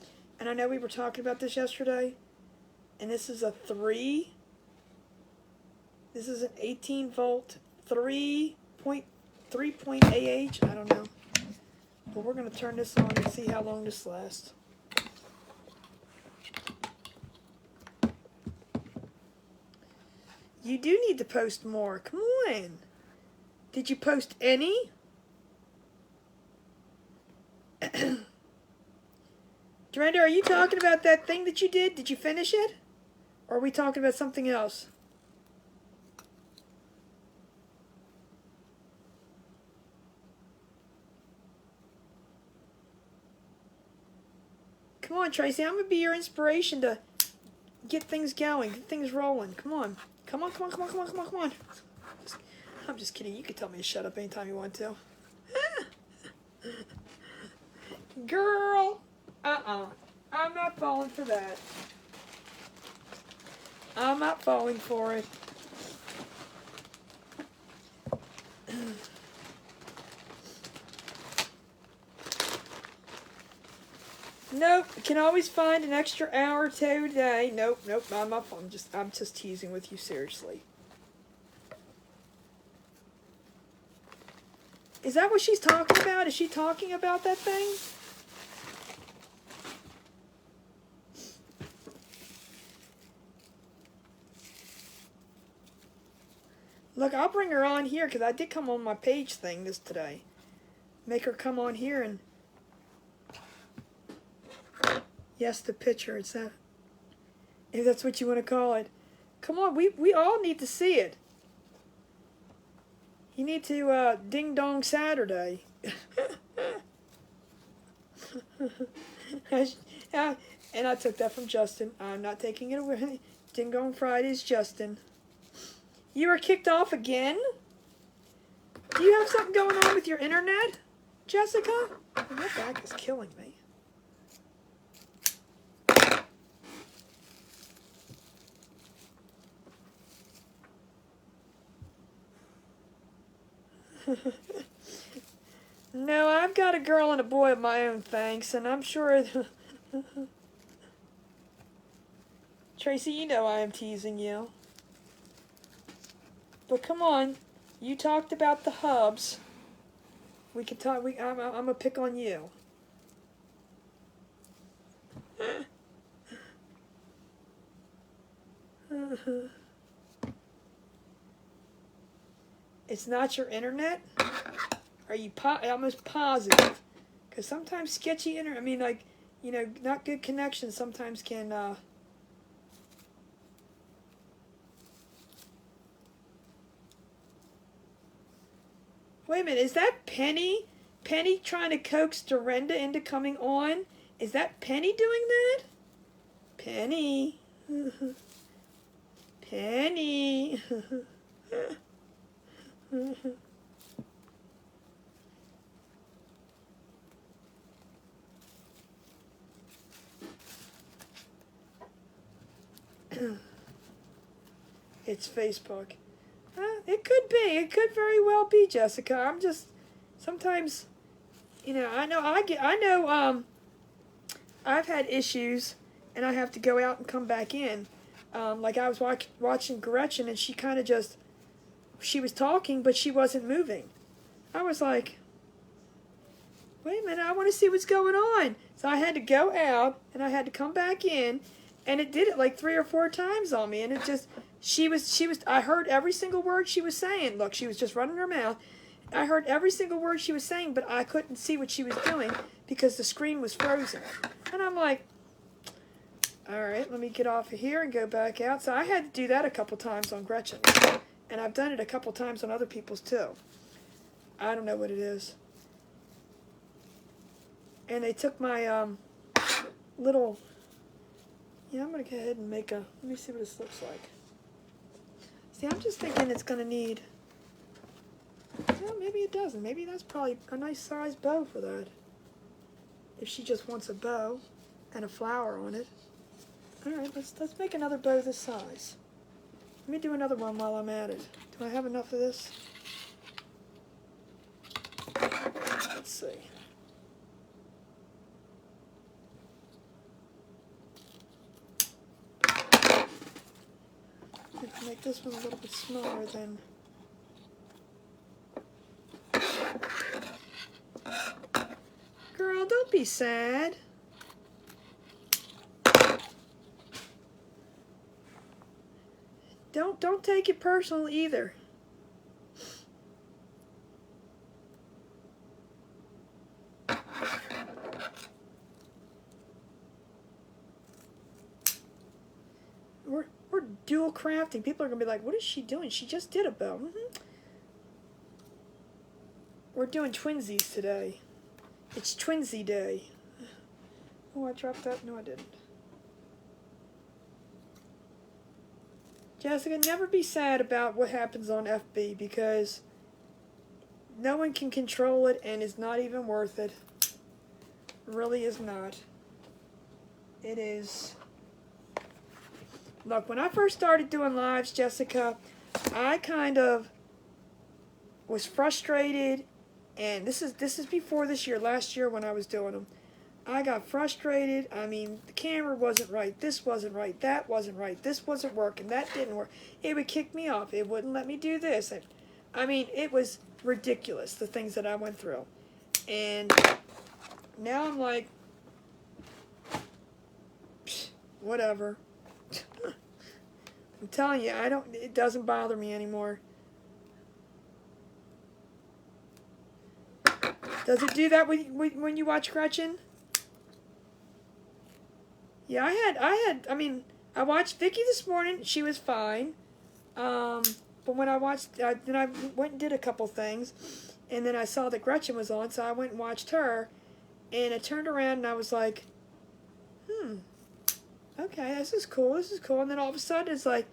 [SPEAKER 1] and I know we were talking about this yesterday. And this is a 3. This is an 18 volt 3.3.AH. I don't know. But we're going to turn this on and see how long this lasts. You do need to post more. Come on. Did you post any? Duranda, are you talking about that thing that you did? Did you finish it? Or are we talking about something else? Come on, Tracy. I'm going to be your inspiration to get things going, get things rolling. Come on. Come on. I'm just kidding. You can tell me to shut up anytime you want to. Girl. I'm not falling for that. I'm not falling for it. Nope, can always find an extra hour or two today. Nope, I'm just teasing with you, seriously. Is that what she's talking about? Is she talking about that thing? Look, I'll bring her on here because I did come on my page thing today. Make her come on here and... Yes, the picture. It's that. If that's what you want to call it. Come on, we all need to see it. You need to Ding Dong Saturday. And I took that from Justin. I'm not taking it away. Ding Dong Friday's Justin. You were kicked off again? Do you have something going on with your internet, Jessica? Oh, my back is killing me. No, I've got a girl and a boy of my own, thanks, and I'm sure... Tracy, you know I am teasing you. But come on, you talked about the hubs. We can talk. I'm gonna pick on you. It's not your internet? Are you almost positive? Because sometimes sketchy internet. I mean, like, you know, not good connections sometimes can. Wait a minute, is that Penny? Penny trying to coax Dorinda into coming on? Is that Penny doing that? Penny. Penny. It's Facebook. It could be. It could very well be, Jessica. I'm just sometimes, you know. I know. I've had issues, and I have to go out and come back in. Like I was watching Gretchen, and she kind of just, she was talking, but she wasn't moving. I was like, wait a minute, I want to see what's going on. So I had to go out, and I had to come back in, and it did it like 3 or 4 times on me, and it just, she was, I heard every single word she was saying. Look, she was just running her mouth. I heard every single word she was saying, but I couldn't see what she was doing because the screen was frozen. And I'm like, all right, let me get off of here and go back out. So I had to do that a couple times on Gretchen. And I've done it a couple times on other people's too. I don't know what it is. And they took my little... Yeah, I'm going to go ahead and make a... Let me see what this looks like. See, I'm just thinking it's going to need... Well, maybe it doesn't. Maybe that's probably a nice size bow for that. If she just wants a bow and a flower on it. Alright, let's make another bow this size. Let me do another one while I'm at it. Do I have enough of this? Let's see. Make this one a little bit smaller than... Girl, don't be sad. Don't take it personal either. We're dual crafting. People are gonna be like, what is she doing? She just did a bow. We're doing twinsies today. It's twinsy day. Oh, I dropped that. No, I didn't. Jessica, never be sad about what happens on FB because no one can control it and it's not even worth it. It really is not. It is. Look, when I first started doing lives, Jessica, I kind of was frustrated, and this is before this year, last year when I was doing them. I got frustrated. I mean, the camera wasn't right. This wasn't right. That wasn't right. This wasn't working. That didn't work. It would kick me off. It wouldn't let me do this. I mean, it was ridiculous, the things that I went through. And now I'm like, whatever. I'm telling you, it doesn't bother me anymore. Does it do that when you watch Gretchen? Yeah, I watched Vicky this morning. She was fine. But when I watched, then I went and did a couple things. And then I saw that Gretchen was on, so I went and watched her. And I turned around and I was like, okay, this is cool, this is cool. And then all of a sudden it's like,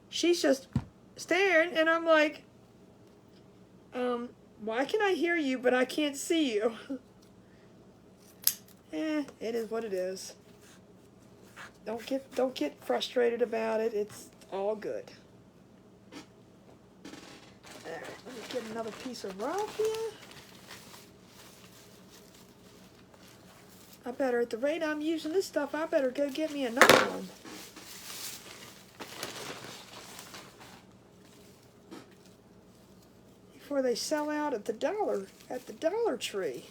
[SPEAKER 1] she's just staring, and I'm like, why can I hear you but I can't see you? It is what it is. Don't get frustrated about it. It's all good. Alright, let me get another piece of Raffia. I better, at the rate I'm using this stuff, I better go get me another one. Before they sell out at the Dollar Tree.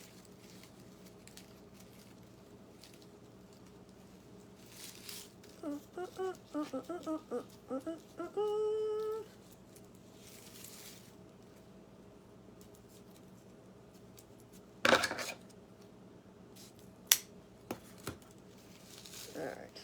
[SPEAKER 1] All right.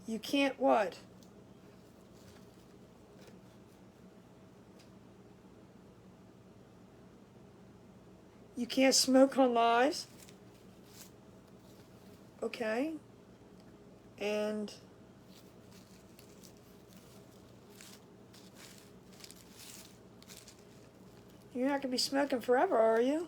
[SPEAKER 1] You can't what? You can't smoke on lives? Okay. And you're not going to be smoking forever, are you?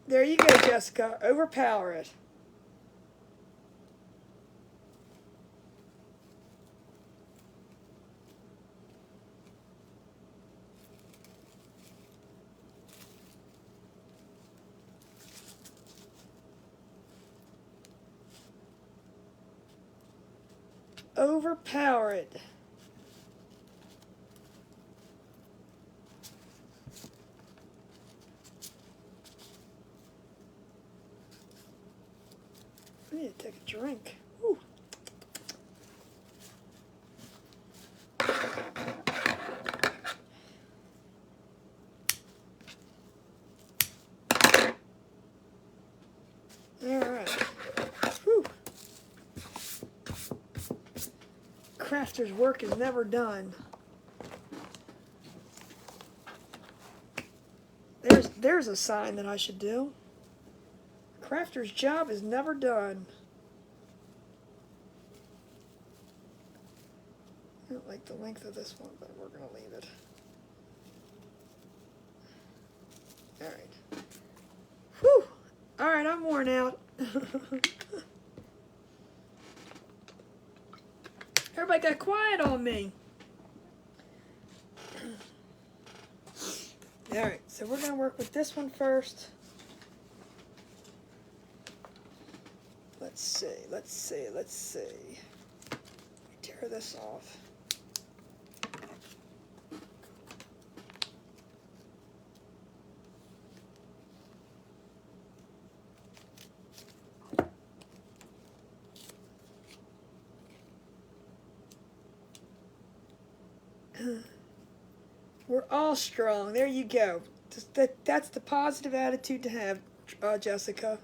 [SPEAKER 1] There you go, Jessica. Overpower it. Overpower it. I need to take a drink. Whew. All right. Whew. Crafter's work is never done. There's a sign that I should do. Crafter's job is never done. I don't like the length of this one, but we're going to leave it. Alright. Whew! Alright, I'm worn out. Everybody got quiet on me. Alright, so we're going to work with this one first. Let's see. Tear this off. We're all strong. There you go. That's the positive attitude to have, Jessica.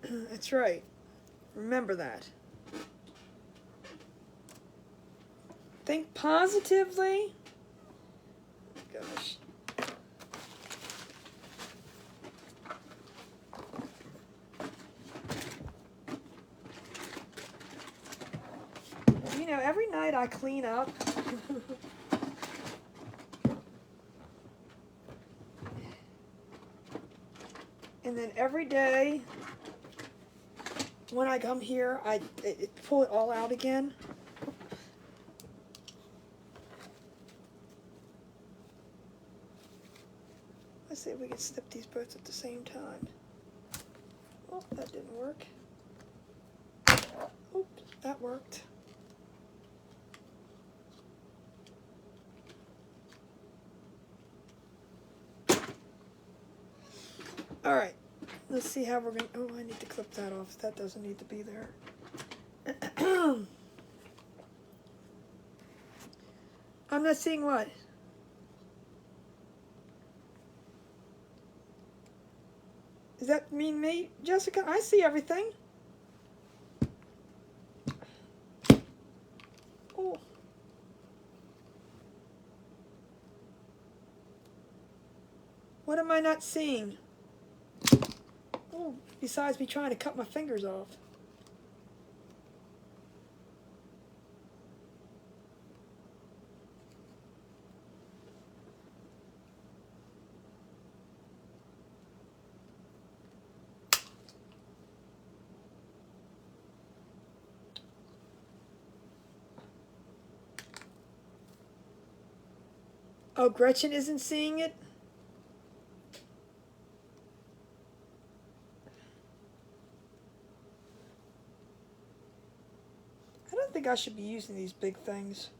[SPEAKER 1] That's right. Remember that. Think positively. Gosh. You know, every night I clean up. And then every day when I come here, I pull it all out again. Let's see if we can snip these both at the same time. Oh, that didn't work. Oops, that worked. All right, let's see how we're going to, oh, I need to clip that off. That doesn't need to be there. I'm not seeing what? Does that mean me, Jessica? I see everything. Oh. What am I not seeing? Oh, besides me trying to cut my fingers off. Oh, Gretchen isn't seeing it? I don't think I should be using these big things.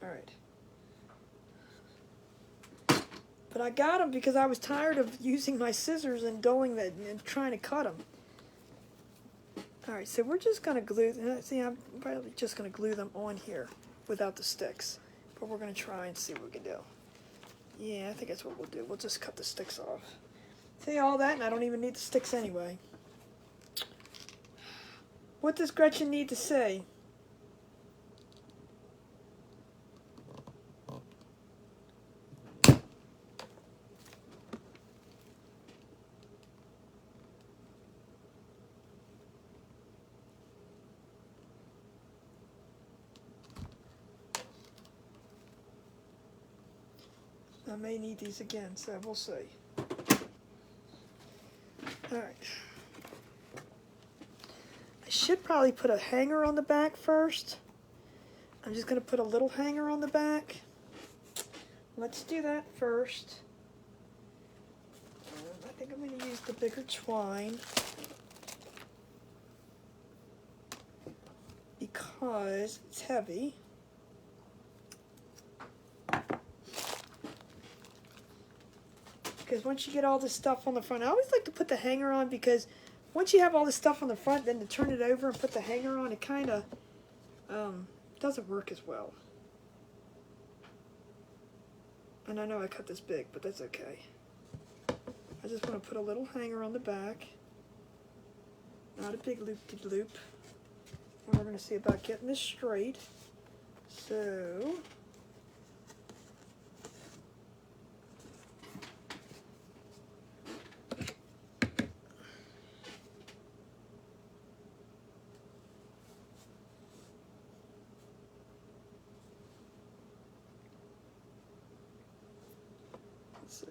[SPEAKER 1] All right. But I got them because I was tired of using my scissors and going that and trying to cut them. All right, so we're just going to glue, see, I'm probably just going to glue them on here without the sticks. But we're going to try and see what we can do. Yeah, I think that's what we'll do. We'll just cut the sticks off. See all that, and I don't even need the sticks anyway. What does Gretchen need to say? I may need these again, so we'll see. Alright. I should probably put a hanger on the back first. I'm just going to put a little hanger on the back. Let's do that first. I think I'm going to use the bigger twine because it's heavy. Because once you get all this stuff on the front, I always like to put the hanger on because once you have all this stuff on the front, then to turn it over and put the hanger on, it kind of doesn't work as well. And I know I cut this big, but that's okay. I just want to put a little hanger on the back, not a big loop-de-loop. And we're going to see about getting this straight. So let's see.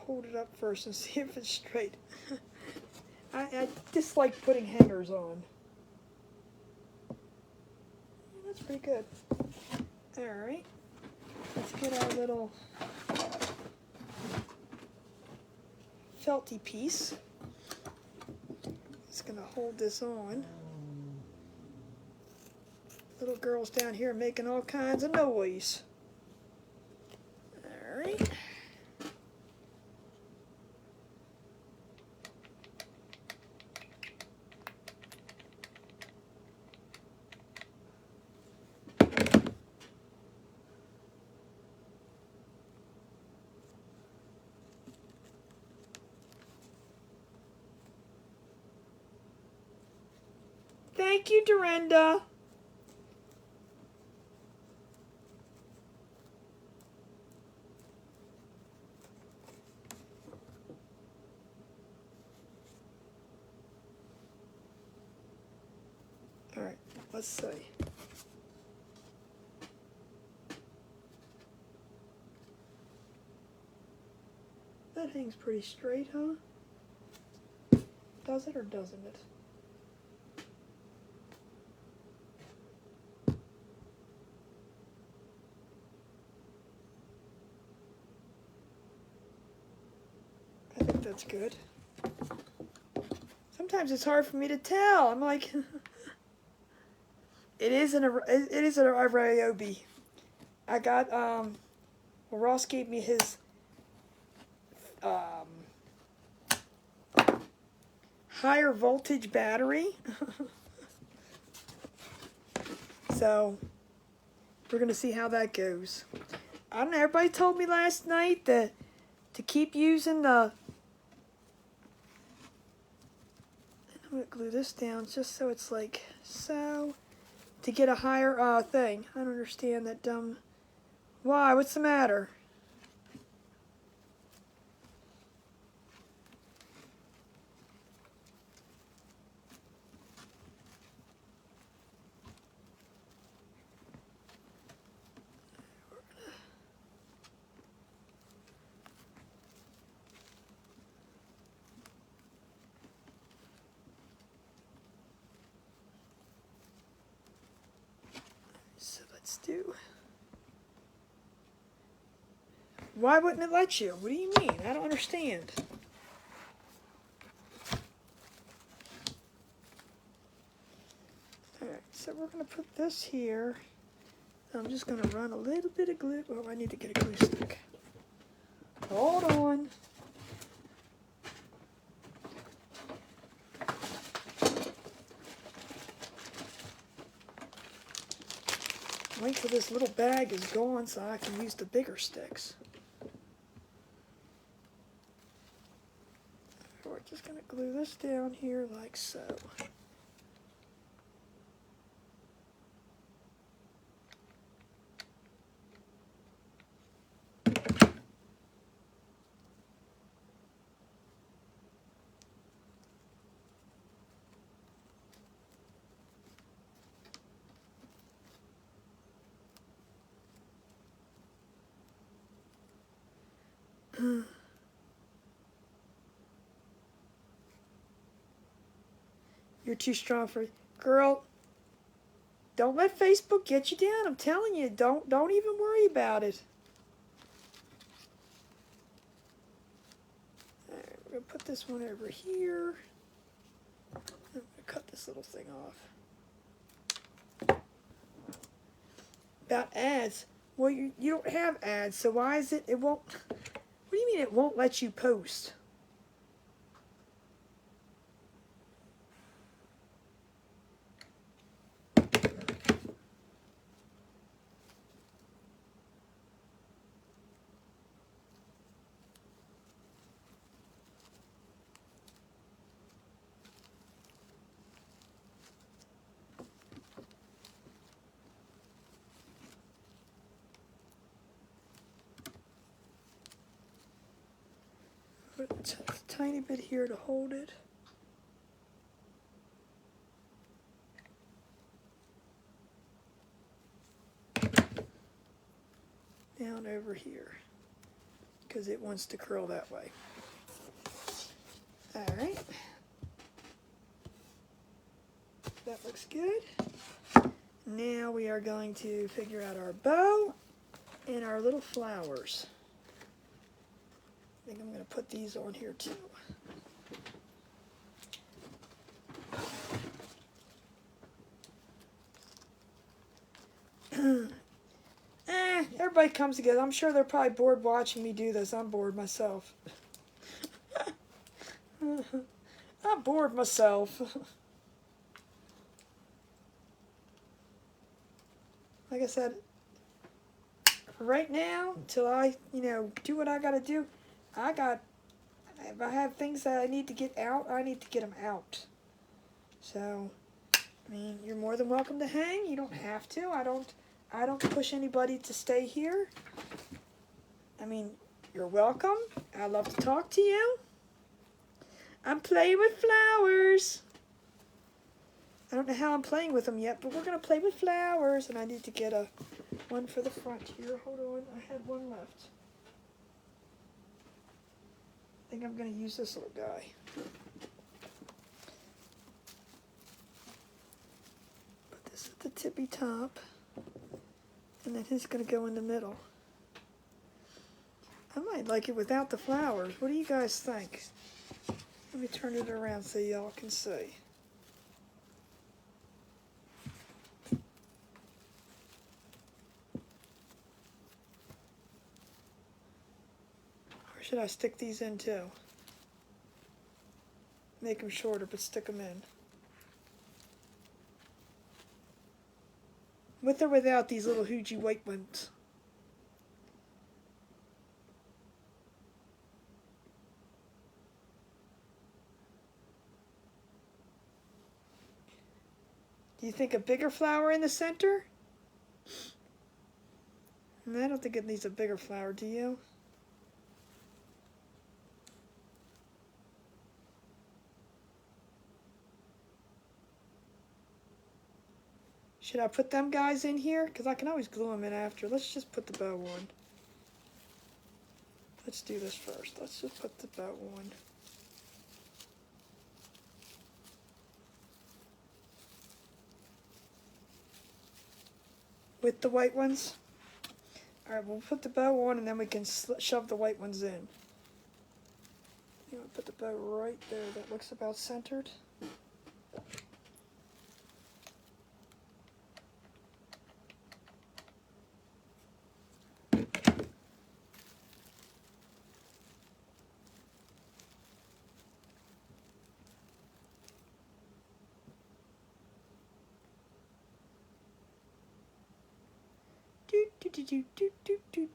[SPEAKER 1] Hold it up first and see if it's straight. I dislike putting hangers on. That's pretty good. Alright, let's get our little felty piece. Just gonna hold this on. Little girl's down here making all kinds of noise. All right. Thank you, Dorinda. All right, let's see. That hangs pretty straight, huh? Does it or doesn't it? I think that's good. Sometimes it's hard for me to tell. I'm like, it is an Ryobi. I got well, Ross gave me his higher voltage battery. So we're gonna see how that goes. I don't know. Everybody told me last night that to keep using the. I'm gonna glue this down just so it's like so. To get a higher thing. I don't understand that dumb. Why? What's the matter? So let's do. Why wouldn't it let you? What do you mean? I don't understand. Alright, so we're going to put this here. I'm just going to run a little bit of glue. Oh, I need to get a glue stick. Hold on. Wait till this little bag is gone so I can use the bigger sticks. We're just going to glue this down here like so. You're too strong for it. Girl, don't let Facebook get you down. I'm telling you, don't even worry about it. All right, we're going to put this one over here. I'm going to cut this little thing off. About ads. Well, you don't have ads, so why is it won't... What do you mean it won't let you post? Put a tiny bit here to hold it. Down over here, because it wants to curl that way. All right. That looks good. Now we are going to figure out our bow and our little flowers. I think I'm going to put these on here too. everybody comes together. I'm sure they're probably bored watching me do this. I'm bored myself. I'm bored myself. Like I said, right now, till I, do what I gotta do, if I have things that I need to get out, I need to get them out. So, I mean, you're more than welcome to hang. You don't have to. I don't push anybody to stay here. I mean, you're welcome. I love to talk to you. I'm playing with flowers. I don't know how I'm playing with them yet, but we're going to play with flowers. And I need to get one for the front here. Hold on. I had one left. I think I'm going to use this little guy. Put this at the tippy top. And then he's going to go in the middle. I might like it without the flowers. What do you guys think? Let me turn it around so y'all can see. Or should I stick these in too? Make them shorter, but stick them in. With or without these little hoogie white ones? Do you think a bigger flower in the center? I don't think it needs a bigger flower, do you? Should I put them guys in here? Because I can always glue them in after. Let's just put the bow on. Let's do this first. Let's just put the bow on. With the white ones? Alright, we'll put the bow on and then we can shove the white ones in. You want to put the bow right there. That looks about centered.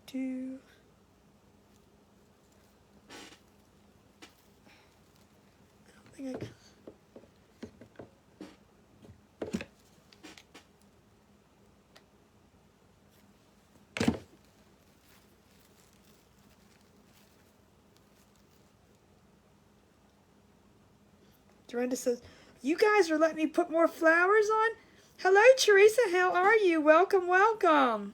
[SPEAKER 1] Do. I don't think I can. Dorinda says, you guys are letting me put more flowers on? Hello, Teresa. How are you? Welcome, welcome.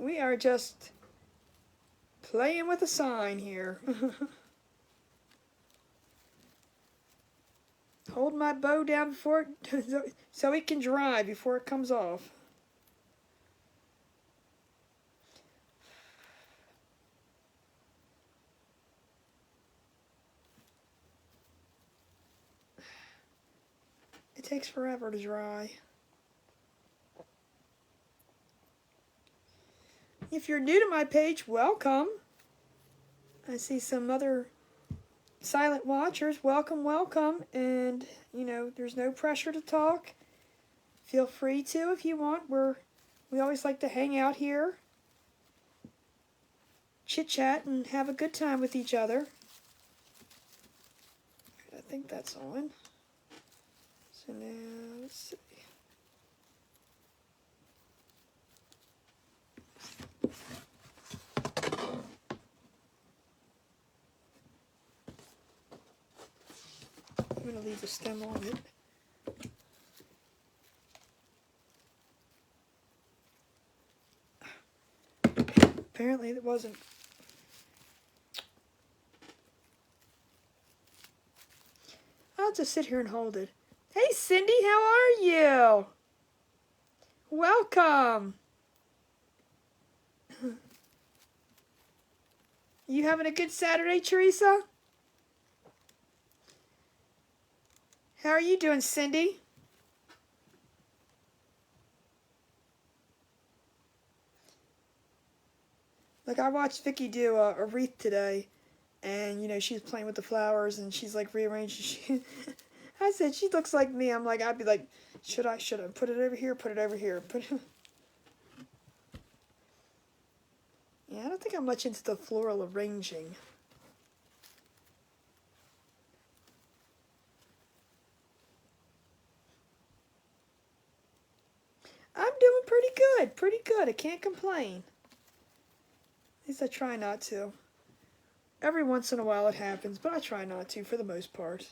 [SPEAKER 1] We are just playing with a sign here. Hold my bow down before so it can dry before it comes off. It takes forever to dry. If you're new to my page, welcome. I see some other silent watchers. Welcome, welcome. And, there's no pressure to talk. Feel free to if you want. We always like to hang out here, chit-chat, and have a good time with each other. I think that's on. So now, let's see. I'm going to leave the stem on it. Apparently it wasn't. I'll just sit here and hold it. Hey Cindy, how are you? Welcome. You having a good Saturday, Teresa? How are you doing, Cindy? Like, I watched Vicky do a wreath today, and, you know, she's playing with the flowers, and she's, like, rearranging. I said, she looks like me. I'm like, I'd be like, should I put it over here, put it over here, put it... Yeah, I don't think I'm much into the floral arranging. I'm doing pretty good. I can't complain. At least I try not to. Every once in a while it happens, but I try not to for the most part.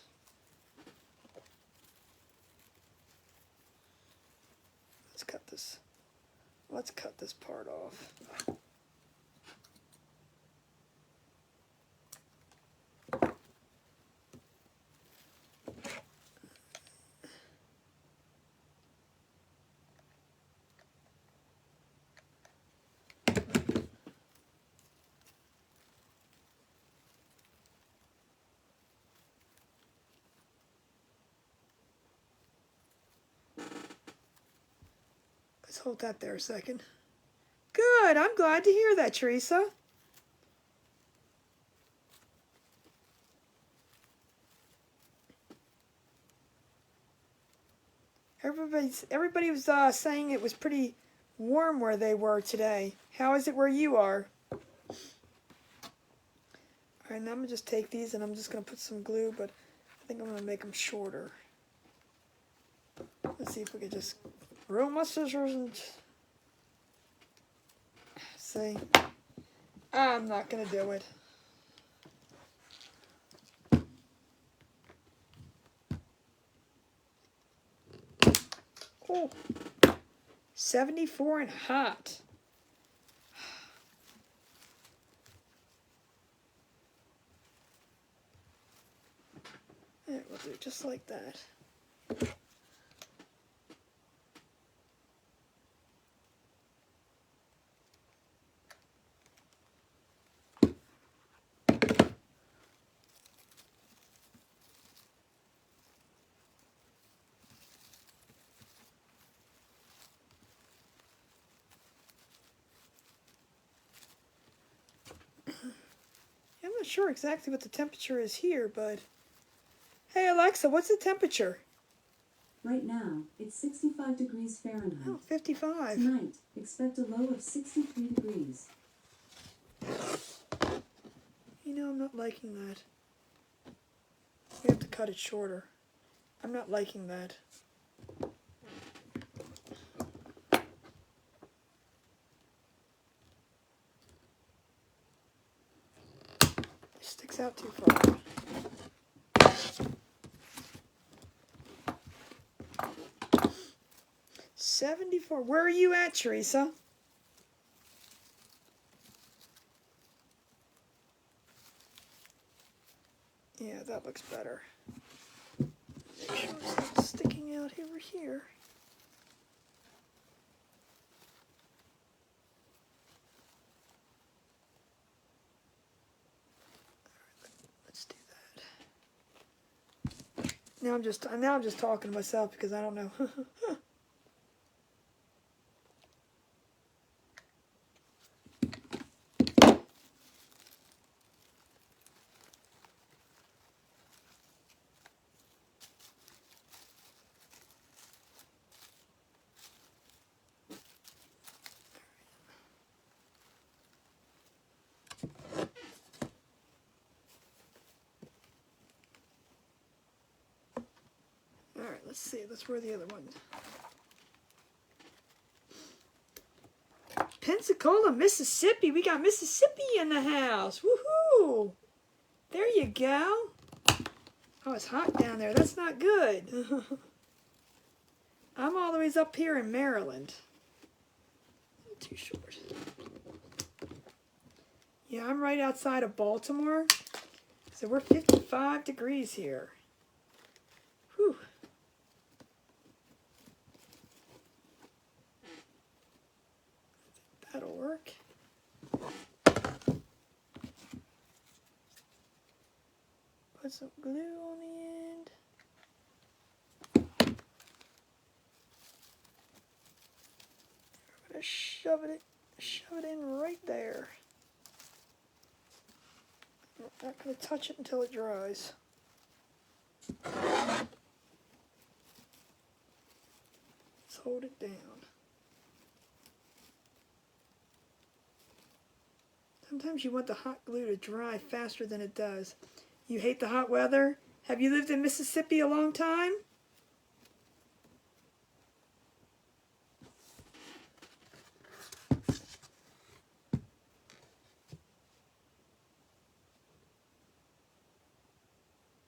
[SPEAKER 1] Let's cut this part off. Let's hold that there a second. Good, I'm glad to hear that, Teresa. Everybody was saying it was pretty warm where they were today. How is it where you are? Alright, now I'm going to just take these and I'm just going to put some glue, but I think I'm going to make them shorter. Let's see if we can just roll my scissors and... See? I'm not going to do it. Oh, 74 and hot. Yeah, we'll do it just like that. I'm not sure exactly what the temperature is here, but... Hey Alexa, what's the temperature?
[SPEAKER 2] Right now, it's 65 degrees Fahrenheit.
[SPEAKER 1] Oh, 55.
[SPEAKER 2] Tonight, expect a low of 63 degrees.
[SPEAKER 1] You know, I'm not liking that. We have to cut it shorter. I'm not liking that. It sticks out too far. $74. Where are you at, Teresa? Yeah, that looks better. Make sure it's not sticking out over here. Let's do that. Now I'm just talking to myself because I don't know. Alright, let's see. Let's wear the other one. Pensacola, Mississippi. We got Mississippi in the house. Woohoo! There you go. Oh, it's hot down there. That's not good. I'm all the way up here in Maryland. Too short. Yeah, I'm right outside of Baltimore. So we're 55 degrees here. Whew. That'll work. some glue on the end. I'm going to shove it in right there. I'm not going to touch it until it dries. Let's hold it down. Sometimes you want the hot glue to dry faster than it does. You hate the hot weather? Have you lived in Mississippi a long time?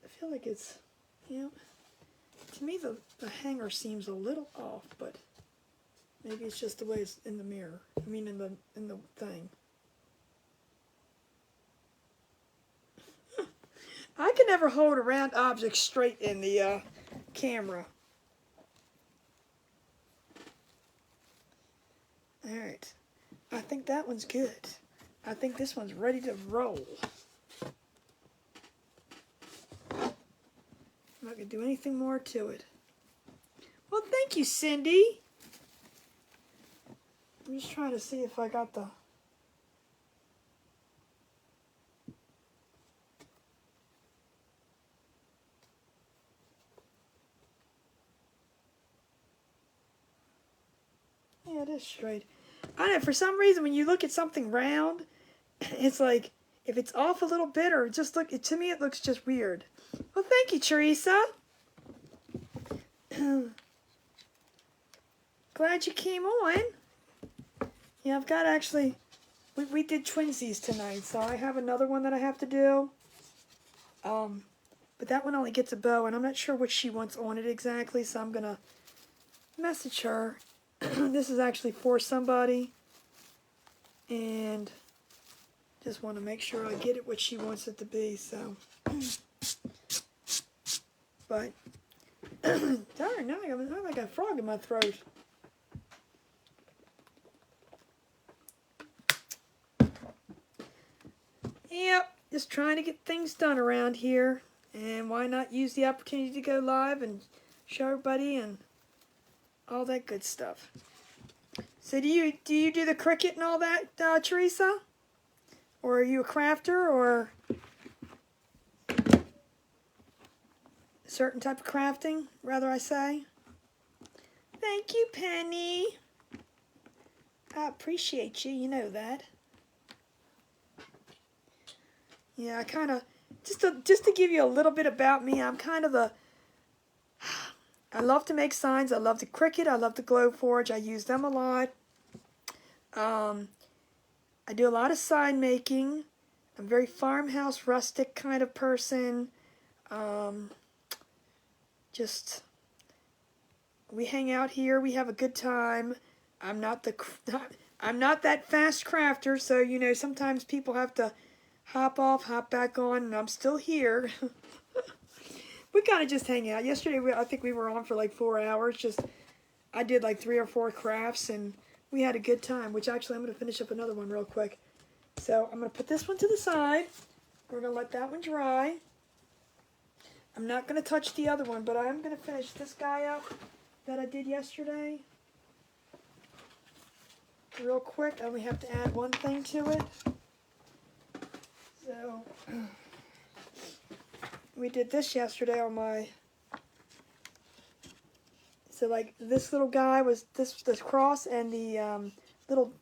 [SPEAKER 1] I feel like it's, to me the hanger seems a little off, but maybe it's just the way it's in the mirror. I mean in the thing. I can never hold a round object straight in the camera. Alright, I think that one's good. I think this one's ready to roll. I'm not going to do anything more to it. Well, thank you, Cindy. I'm just trying to see if I got the... Yeah, it is straight. I don't know, for some reason when you look at something round, it's like, if it's off a little bit or just look, to me it looks just weird. Well, thank you, Teresa. Glad you came on. Yeah, I've got actually, we did twinsies tonight, so I have another one that I have to do. But that one only gets a bow, and I'm not sure what she wants on it exactly, so I'm going to message her. This is actually for somebody, and just want to make sure I get it what she wants it to be, so. But, darn, now I got like a frog in my throat. Yep, just trying to get things done around here, and why not use the opportunity to go live and show everybody and all that good stuff. So do you do the Cricut and all that, Teresa? Or are you a crafter, or a certain type of crafting, rather I say? Thank you, Penny. I appreciate you, you know that. Yeah, I kind of, just to give you a little bit about me, I'm kind of I love to make signs. I love the Cricut. I love the Glowforge. I use them a lot. I do a lot of sign making. I'm a very farmhouse, rustic kind of person. Just, we hang out here. We have a good time. I'm not that fast crafter, so, you know, sometimes people have to hop off, hop back on, and I'm still here. We kind of just hang out. Yesterday, I think we were on for like 4 hours. I did like 3 or 4 crafts, and we had a good time, which actually I'm going to finish up another one real quick. So I'm going to put this one to the side. We're going to let that one dry. I'm not going to touch the other one, but I am going to finish this guy up that I did yesterday. Real quick, I only have to add one thing to it. So... we did this yesterday on my, so like this little guy was this cross, and the little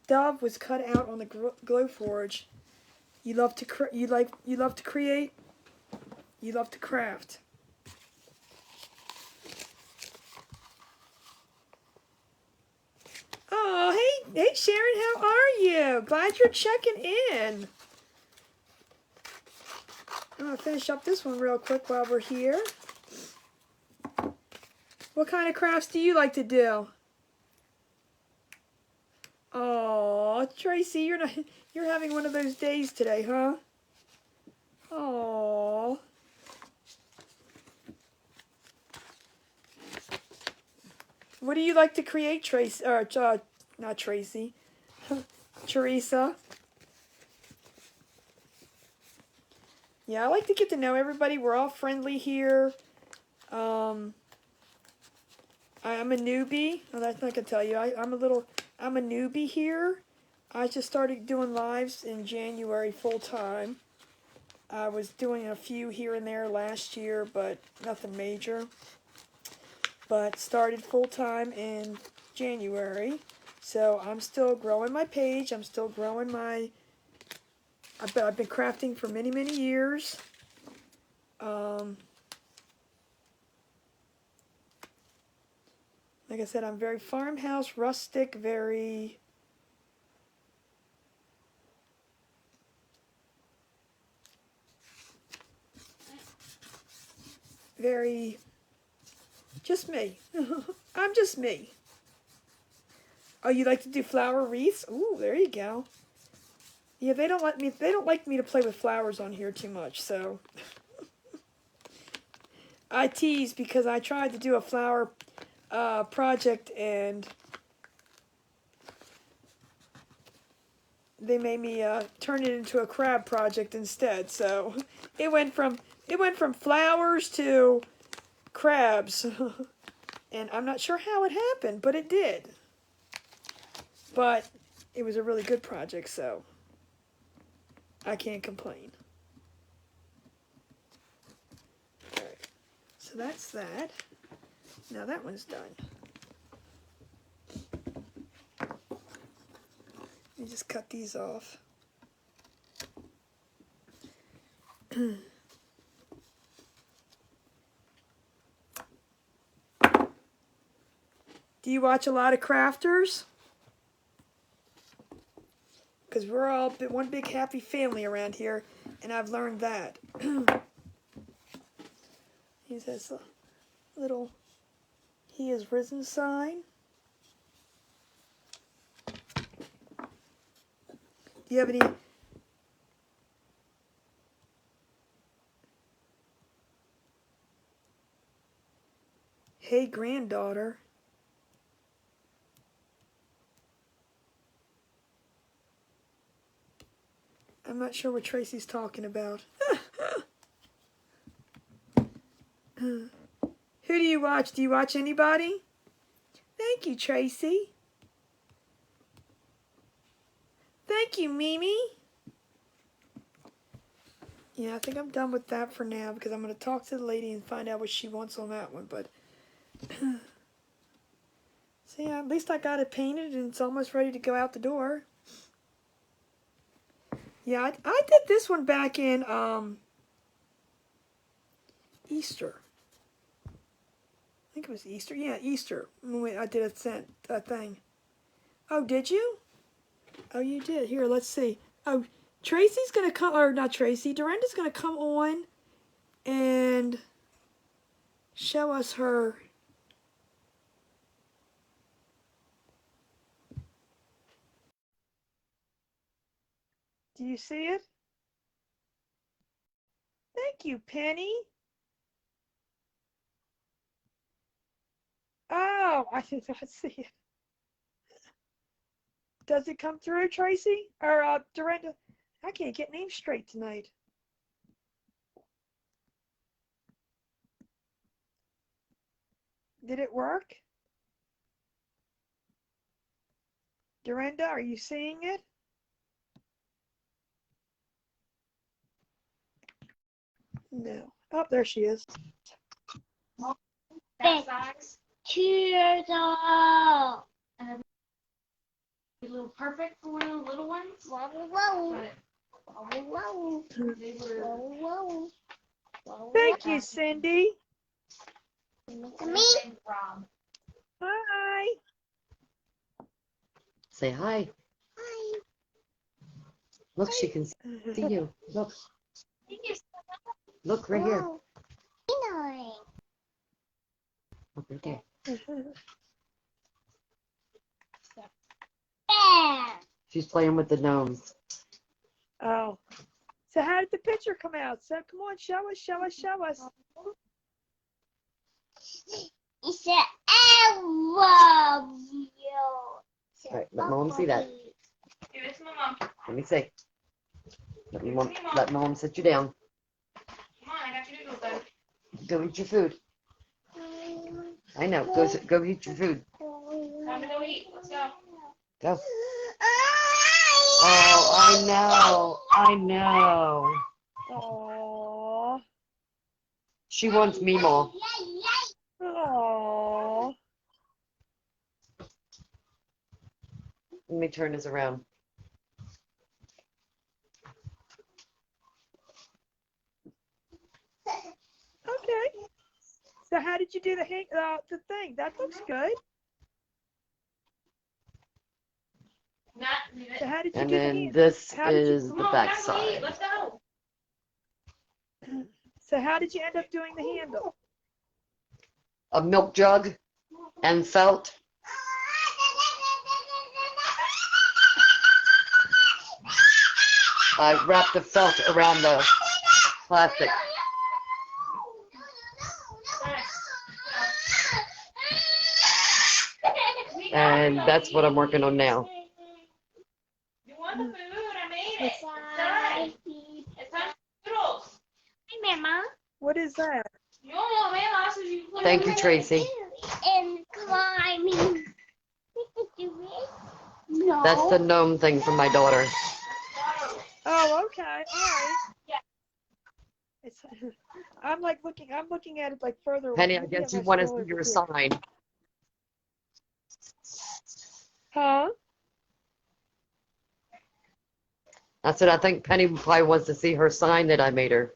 [SPEAKER 1] dove was cut out on the Glowforge. You love to create, you love to craft. Oh, hey Sharon, how are you? Glad you're checking in. I'm going to finish up this one real quick while we're here. What kind of crafts do you like to do? Oh, Tracy, you're having one of those days today, huh? Oh. What do you like to create, Tracy? Or not Tracy. Teresa. Yeah, I like to get to know everybody. We're all friendly here. I'm a newbie. Well, that's not gonna tell you. I'm a newbie here. I just started doing lives in January full time. I was doing a few here and there last year, but nothing major. But started full time in January. So I'm still growing my page. I'm still growing my. I've been crafting for many, many years. Like I said, I'm very farmhouse, rustic, very just me. I'm just me. Oh, you like to do flower wreaths? Ooh, there you go. Yeah, they don't like me to play with flowers on here too much, so I tease because I tried to do a flower project and they made me turn it into a crab project instead. So it went from flowers to crabs. And I'm not sure how it happened, but it did. But it was a really good project, so I can't complain. Alright, so that's that. Now that one's done. Let me just cut these off. Do you watch a lot of crafters? Because we're all one big happy family around here, and I've learned that. Here's this little "He is risen" sign. Do you have any? Hey, granddaughter. I'm not sure what Tracy's talking about. Who do you watch? Do you watch anybody? Thank you, Tracy. Thank you, Mimi. Yeah, I think I'm done with that for now because I'm going to talk to the lady and find out what she wants on that one. But so yeah, at least I got it painted and it's almost ready to go out the door. Yeah, I did this one back in Easter. I think it was Easter. Yeah, Easter. When I did a thing. Oh, did you? Oh, you did. Here, let's see. Oh, Tracy's going to come, or not Tracy, Dorinda's going to come on and show us her. Do you see it? Thank you, Penny. Oh, I did not see it. Does it come through, Tracy? Or Dorinda? I can't get names straight tonight. Did it work? Dorinda, are you seeing it? No. Oh, there she is.
[SPEAKER 3] That size. Cheers all. And a little perfect for one of the little ones. Whoa, whoa. Whoa, whoa. They were. Whoa, whoa.
[SPEAKER 1] Thank you, Cindy.
[SPEAKER 3] Me.
[SPEAKER 1] Hi.
[SPEAKER 4] Say hi.
[SPEAKER 3] Hi.
[SPEAKER 4] Look, she can see you. Look. Look right here. Look right there. She's playing with the gnomes.
[SPEAKER 1] Oh. So how did the picture come out? So come on, show us, show us, show us.
[SPEAKER 3] It's an I love you.
[SPEAKER 4] All right, let Mom see that.
[SPEAKER 3] Give it to my mom.
[SPEAKER 4] Let me see. Let Mom sit you down. Go eat your food. I know. Go eat your food.
[SPEAKER 3] Time to go eat. Let's go.
[SPEAKER 4] Go. Oh, I know. I know.
[SPEAKER 1] Aww.
[SPEAKER 4] She wants me more.
[SPEAKER 1] Aww.
[SPEAKER 4] Let me turn this around.
[SPEAKER 1] Okay. So how did you do the thing? That looks good. So how did you
[SPEAKER 4] And
[SPEAKER 1] do the
[SPEAKER 4] then
[SPEAKER 1] handle?
[SPEAKER 4] this
[SPEAKER 1] How did you?
[SPEAKER 4] is
[SPEAKER 3] Come
[SPEAKER 4] the
[SPEAKER 3] on,
[SPEAKER 4] back
[SPEAKER 3] time to eat.
[SPEAKER 4] side.
[SPEAKER 3] Let's go.
[SPEAKER 1] So how did you end up doing the handle?
[SPEAKER 4] A milk jug and felt. I wrapped the felt around the plastic. And that's what I'm working on now.
[SPEAKER 3] You want the food? I made it. It's time. It's time for noodles. Hey, Mama.
[SPEAKER 1] What is that?
[SPEAKER 3] You only know Mama, so you put
[SPEAKER 4] Thank
[SPEAKER 3] it
[SPEAKER 4] you, Tracy.
[SPEAKER 3] and climbing. No.
[SPEAKER 4] That's the gnome thing from my daughter.
[SPEAKER 1] Oh, okay. All right.
[SPEAKER 3] Yeah.
[SPEAKER 1] It's, I'm looking at it like further.
[SPEAKER 4] Penny, I
[SPEAKER 1] looking at
[SPEAKER 4] guess you
[SPEAKER 1] my
[SPEAKER 4] want to
[SPEAKER 1] stroller
[SPEAKER 4] see your
[SPEAKER 1] here.
[SPEAKER 4] sign.
[SPEAKER 1] Huh?
[SPEAKER 4] I said, I think Penny probably wants to see her sign that I made her.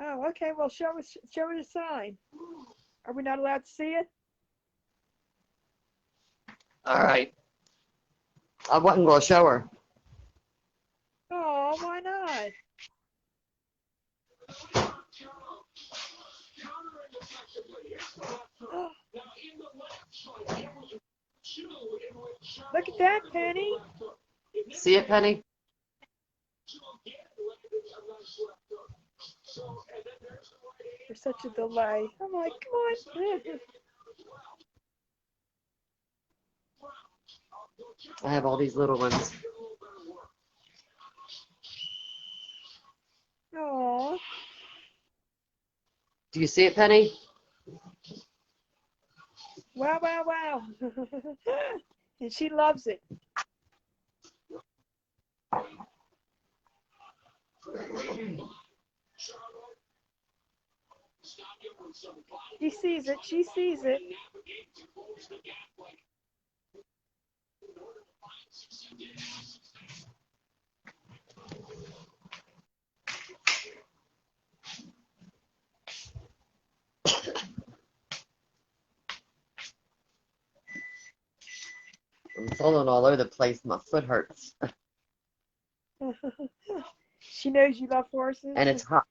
[SPEAKER 1] Oh, okay. Well, show her the sign. Are we not allowed to see it?
[SPEAKER 4] All right. I wasn't going to show her.
[SPEAKER 1] Oh, why not? Oh, look at that, Penny.
[SPEAKER 4] See it, Penny?
[SPEAKER 1] There's such a delay. I'm like, come on.
[SPEAKER 4] I have all these little ones.
[SPEAKER 1] Oh,
[SPEAKER 4] Do you see it, Penny?
[SPEAKER 1] wow, wow, wow. And she loves it. She sees it. She sees it.
[SPEAKER 4] I'm falling all over the place. My foot hurts.
[SPEAKER 1] She knows you love horses.
[SPEAKER 4] And it's hot.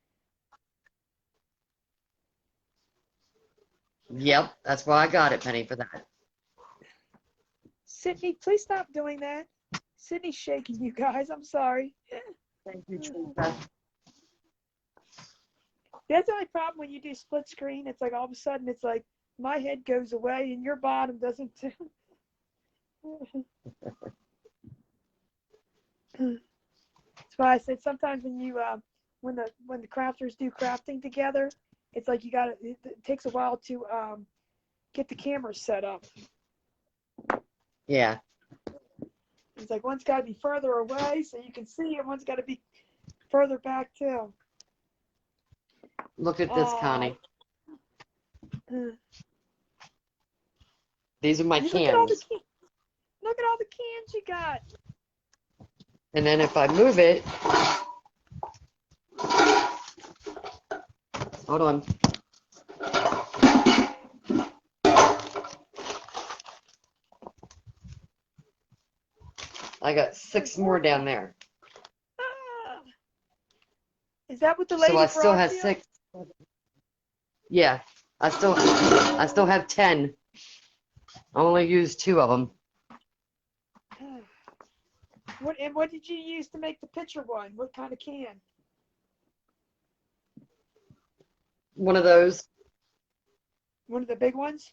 [SPEAKER 4] Yep, that's why I got it, Penny, for that.
[SPEAKER 1] Sydney, please stop doing that. Sydney's shaking you guys. I'm sorry.
[SPEAKER 4] Thank you, Teresa.
[SPEAKER 1] That's the only problem when you do split screen. It's like all of a sudden it's like my head goes away and your bottom doesn't too. That's why I said sometimes when you when the crafters do crafting together, it's like it takes a while to get the cameras set up.
[SPEAKER 4] Yeah.
[SPEAKER 1] It's like one's got to be further away so you can see, and one's got to be further back too.
[SPEAKER 4] Look at this, Connie.
[SPEAKER 1] Uh,
[SPEAKER 4] These are my
[SPEAKER 1] Look at all the
[SPEAKER 4] cans.
[SPEAKER 1] look at all the cans you got.
[SPEAKER 4] And then if I move it, hold on. I got 6 more down there.
[SPEAKER 1] Ah. Is that what the lady
[SPEAKER 4] So I still have
[SPEAKER 1] Raffia?
[SPEAKER 4] 6. Yeah, I still have 10. I only used 2 of them.
[SPEAKER 1] What did you use to make the picture one? What kind of can?
[SPEAKER 4] One of those.
[SPEAKER 1] One of the big ones?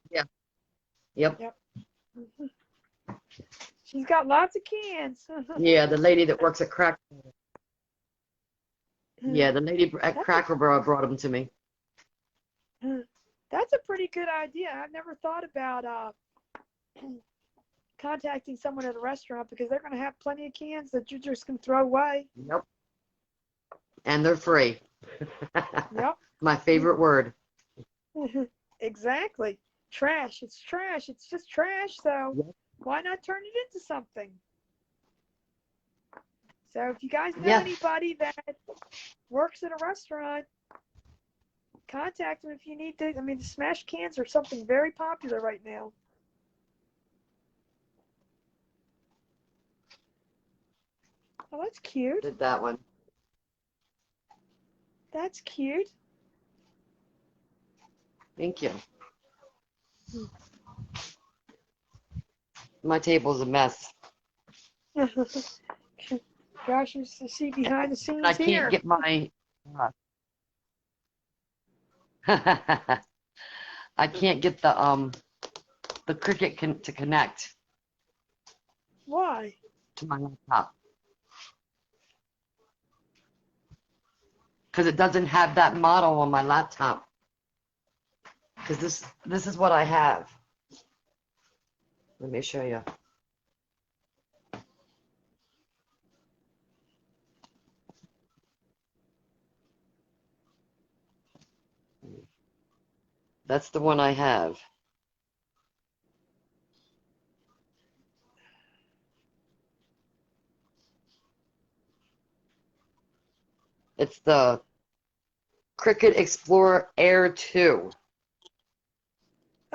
[SPEAKER 4] Yeah. Yep.
[SPEAKER 1] Yep. She's got lots of cans.
[SPEAKER 4] Yeah, the lady that works at Crack. Yeah, the lady at
[SPEAKER 1] That's
[SPEAKER 4] Cracker Barrel brought them to me.
[SPEAKER 1] that's a pretty good idea. I've never thought about contacting someone at a restaurant because they're going to have plenty of cans that you just can throw away.
[SPEAKER 4] Yep. And they're free.
[SPEAKER 1] Yep.
[SPEAKER 4] My favorite word.
[SPEAKER 1] Exactly. Trash. It's trash. It's just trash. So
[SPEAKER 4] Yep.
[SPEAKER 1] why not turn it into something? So if you guys know
[SPEAKER 4] Yeah.
[SPEAKER 1] anybody that works at a restaurant, contact them if you need to. I mean, the smash cans are something very popular right now. Oh, that's cute.
[SPEAKER 4] Did that one.
[SPEAKER 1] That's cute.
[SPEAKER 4] Thank you. My table's a mess.
[SPEAKER 1] Gosh, you see behind the
[SPEAKER 4] And I
[SPEAKER 1] scenes
[SPEAKER 4] can't
[SPEAKER 1] here.
[SPEAKER 4] get my. I can't get the Cricut to connect
[SPEAKER 1] Why?
[SPEAKER 4] to my laptop because it doesn't have that model on my laptop. Because this is what I have. Let me show you. That's the one I have. It's the Cricut Explorer Air 2.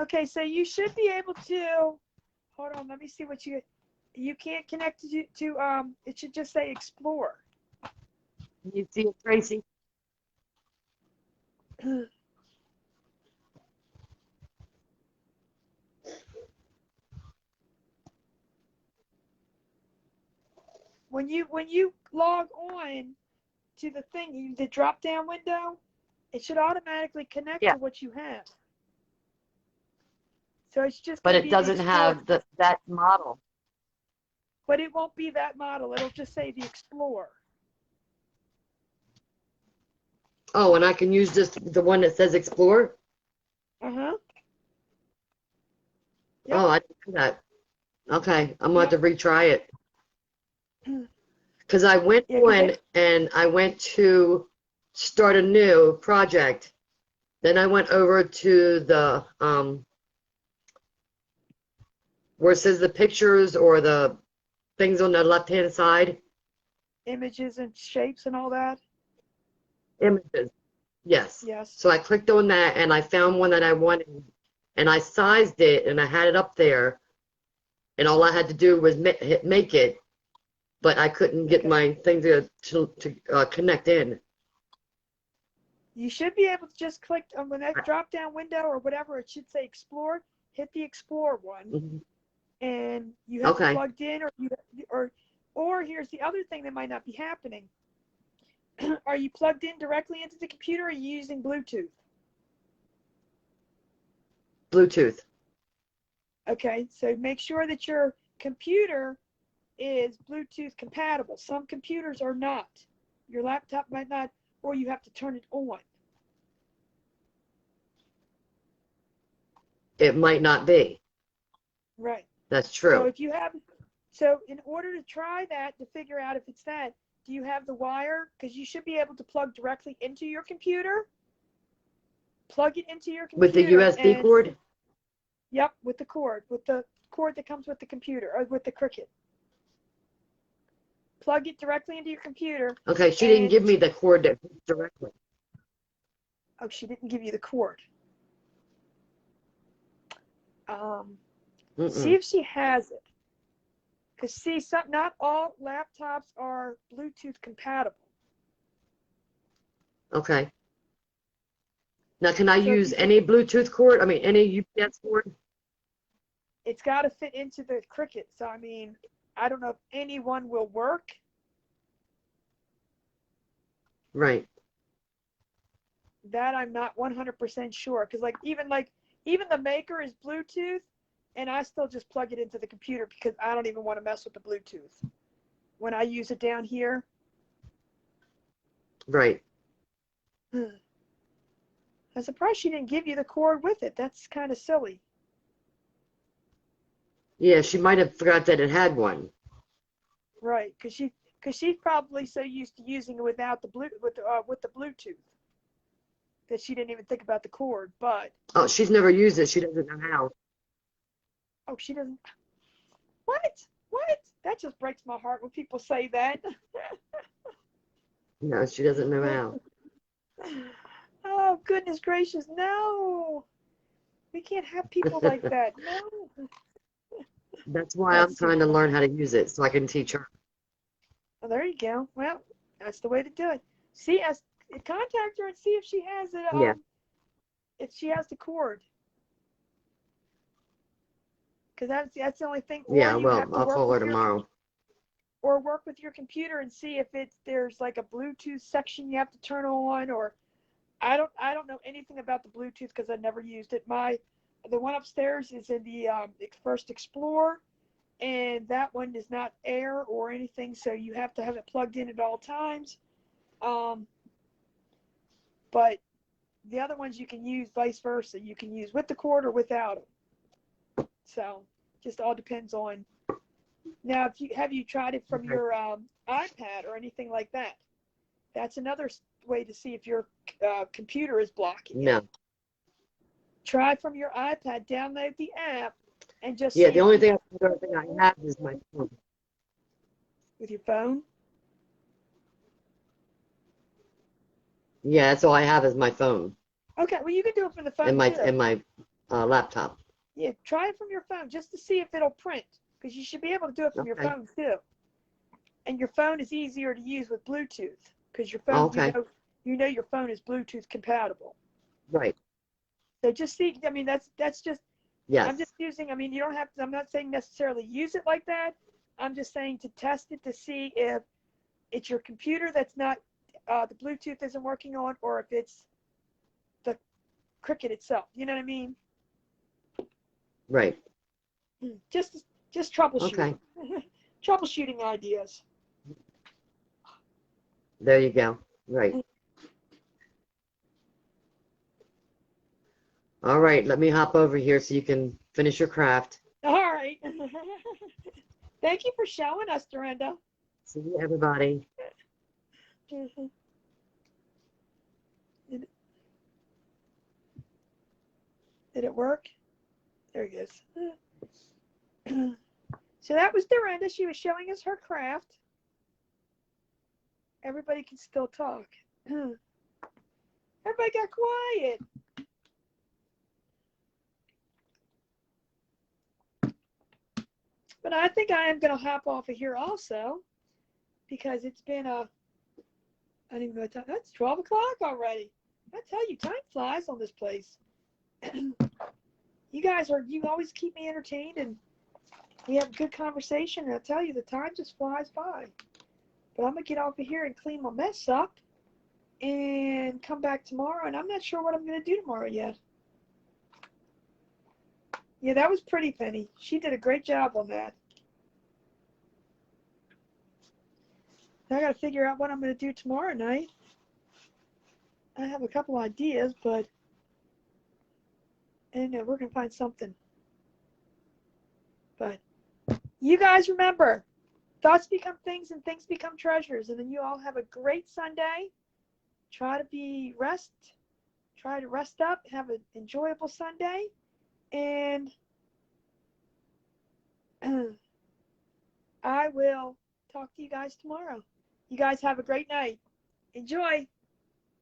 [SPEAKER 1] Okay, so you should be able to. Hold on, let me see what you can't connect to it should just say explore.
[SPEAKER 4] Can you see it, Tracy?
[SPEAKER 1] When you log on to the thing, the drop down window, it should automatically connect
[SPEAKER 4] Yeah.
[SPEAKER 1] to what you have. So it's just
[SPEAKER 4] But
[SPEAKER 1] going to
[SPEAKER 4] it
[SPEAKER 1] be
[SPEAKER 4] doesn't have that model.
[SPEAKER 1] but it won't be that model. It'll just say the Explorer.
[SPEAKER 4] Oh, and I can use just the one that says Explore?
[SPEAKER 1] Uh-huh. Yep.
[SPEAKER 4] Oh, I didn't do that. Okay, I'm going to have to retry it. Because I went on and I went to start a new project. Then I went over to the where it says the pictures or the things on the left-hand side.
[SPEAKER 1] Images and shapes and all that.
[SPEAKER 4] Images. Yes.
[SPEAKER 1] Yes.
[SPEAKER 4] So I clicked on that and I found one that I wanted and I sized it and I had it up there and all I had to do was make it, but I couldn't get my thing to connect in.
[SPEAKER 1] You should be able to just click on when that drop down window or whatever, it should say Explore. Hit the Explore one,
[SPEAKER 4] Mhm.
[SPEAKER 1] and you have
[SPEAKER 4] Okay.
[SPEAKER 1] it plugged in, or here's the other thing that might not be happening. Are you plugged in directly into the computer, or are you using Bluetooth?
[SPEAKER 4] Bluetooth.
[SPEAKER 1] Okay, so make sure that your computer is Bluetooth compatible. Some computers are not. Your laptop might not, or you have to turn it on.
[SPEAKER 4] It might not be.
[SPEAKER 1] Right.
[SPEAKER 4] That's
[SPEAKER 1] So
[SPEAKER 4] true.
[SPEAKER 1] if you have, so in order to try that, to figure out if it's that, do you have the wire? Because you should be able to plug directly into your computer. Plug it into your computer.
[SPEAKER 4] With the USB cord?
[SPEAKER 1] Yep, with the cord that comes with the computer, or with the Cricut. Plug it directly into your computer.
[SPEAKER 4] Okay, she didn't give me the cord that directly.
[SPEAKER 1] Oh, she didn't give you the cord. See if she has it. Because see, not all laptops are Bluetooth compatible.
[SPEAKER 4] Okay. Now, can I use any Bluetooth cord? I mean, any UPS cord?
[SPEAKER 1] It's got to fit into the Cricut. So, I mean, I don't know if any one will work.
[SPEAKER 4] Right.
[SPEAKER 1] That I'm not 100% sure. Because, even the Maker is Bluetooth, and I still just plug it into the computer because I don't even want to mess with the Bluetooth when I use it down here.
[SPEAKER 4] Right.
[SPEAKER 1] I'm surprised she didn't give you the cord with it. That's kind of silly.
[SPEAKER 4] Yeah, she might have forgot that it had one.
[SPEAKER 1] Right, because she's probably so used to using it without the with the Bluetooth that she didn't even think about the cord. But
[SPEAKER 4] Oh, she's never used it. She doesn't know how.
[SPEAKER 1] oh, she doesn't. What? What? That just breaks my heart when people say that.
[SPEAKER 4] No, she doesn't know how.
[SPEAKER 1] Oh, goodness gracious, no. We can't have people like that. No.
[SPEAKER 4] That's why I'm
[SPEAKER 1] That's too
[SPEAKER 4] trying to
[SPEAKER 1] funny.
[SPEAKER 4] learn how to use it so I can teach her.
[SPEAKER 1] Well, there you go. Well, that's the way to do it. See, contact her and see if she has it.
[SPEAKER 4] Yeah.
[SPEAKER 1] If she has the cord, because that's the only thing. Or
[SPEAKER 4] Yeah,
[SPEAKER 1] you
[SPEAKER 4] well,
[SPEAKER 1] have to
[SPEAKER 4] I'll
[SPEAKER 1] work
[SPEAKER 4] call her
[SPEAKER 1] with your
[SPEAKER 4] tomorrow.
[SPEAKER 1] work with your computer and see if there's like a Bluetooth section you have to turn on. Or I don't know anything about the Bluetooth because I never used it. The one upstairs is in the first Explorer, and that one is not air or anything, so you have to have it plugged in at all times. But the other ones you can use vice versa. You can use with the cord or without them. So just all depends on. Now, have you tried it from
[SPEAKER 4] Okay.
[SPEAKER 1] your iPad or anything like that? That's another way to see if your computer is blocking
[SPEAKER 4] No.
[SPEAKER 1] it. Try from your iPad, download the app, and just
[SPEAKER 4] Yeah,
[SPEAKER 1] see
[SPEAKER 4] the only thing I have is my phone.
[SPEAKER 1] with your phone.
[SPEAKER 4] Yeah, that's all I have is my phone
[SPEAKER 1] Okay, well, you can do it from the phone
[SPEAKER 4] and my
[SPEAKER 1] too.
[SPEAKER 4] laptop.
[SPEAKER 1] Yeah, try it from your phone just to see if it'll print, because you should be able to do it from your
[SPEAKER 4] Okay.
[SPEAKER 1] phone too. And your phone is easier to use with Bluetooth because your
[SPEAKER 4] Oh,
[SPEAKER 1] phone,
[SPEAKER 4] okay.
[SPEAKER 1] you know your phone is Bluetooth compatible.
[SPEAKER 4] Right.
[SPEAKER 1] So just see. I mean, that's just. I'm
[SPEAKER 4] Yes.
[SPEAKER 1] just using. I mean, you don't have to. I'm not saying necessarily use it like that. I'm just saying to test it to see if it's your computer that's not the Bluetooth isn't working on, or if it's the Cricket itself. You know what I mean?
[SPEAKER 4] Right.
[SPEAKER 1] Just troubleshooting.
[SPEAKER 4] Okay.
[SPEAKER 1] Troubleshooting ideas.
[SPEAKER 4] There you go. Right. All right. Let me hop over here so you can finish your craft.
[SPEAKER 1] All right. Thank you for showing us, Dorinda.
[SPEAKER 4] See you, everybody.
[SPEAKER 1] Did it work? There it goes. So that was Dorinda. She was showing us her craft. Everybody can still talk. Everybody got quiet. But I think I am going to hop off of here also because it's been I don't even know what time. That's 12 o'clock already. I tell you, time flies on this place. You always keep me entertained and we have a good conversation. And I tell you, the time just flies by. But I'm going to get off of here and clean my mess up and come back tomorrow. And I'm not sure what I'm going to do tomorrow yet. Yeah, that was pretty, Penny. She did a great job on that. I got to figure out what I'm going to do tomorrow night. I have a couple ideas, but and we're going to find something. But you guys remember, thoughts become things and things become treasures. And then you all have a great Sunday. Try to rest up, have an enjoyable Sunday. And I will talk to you guys tomorrow. You guys have a great night. Enjoy.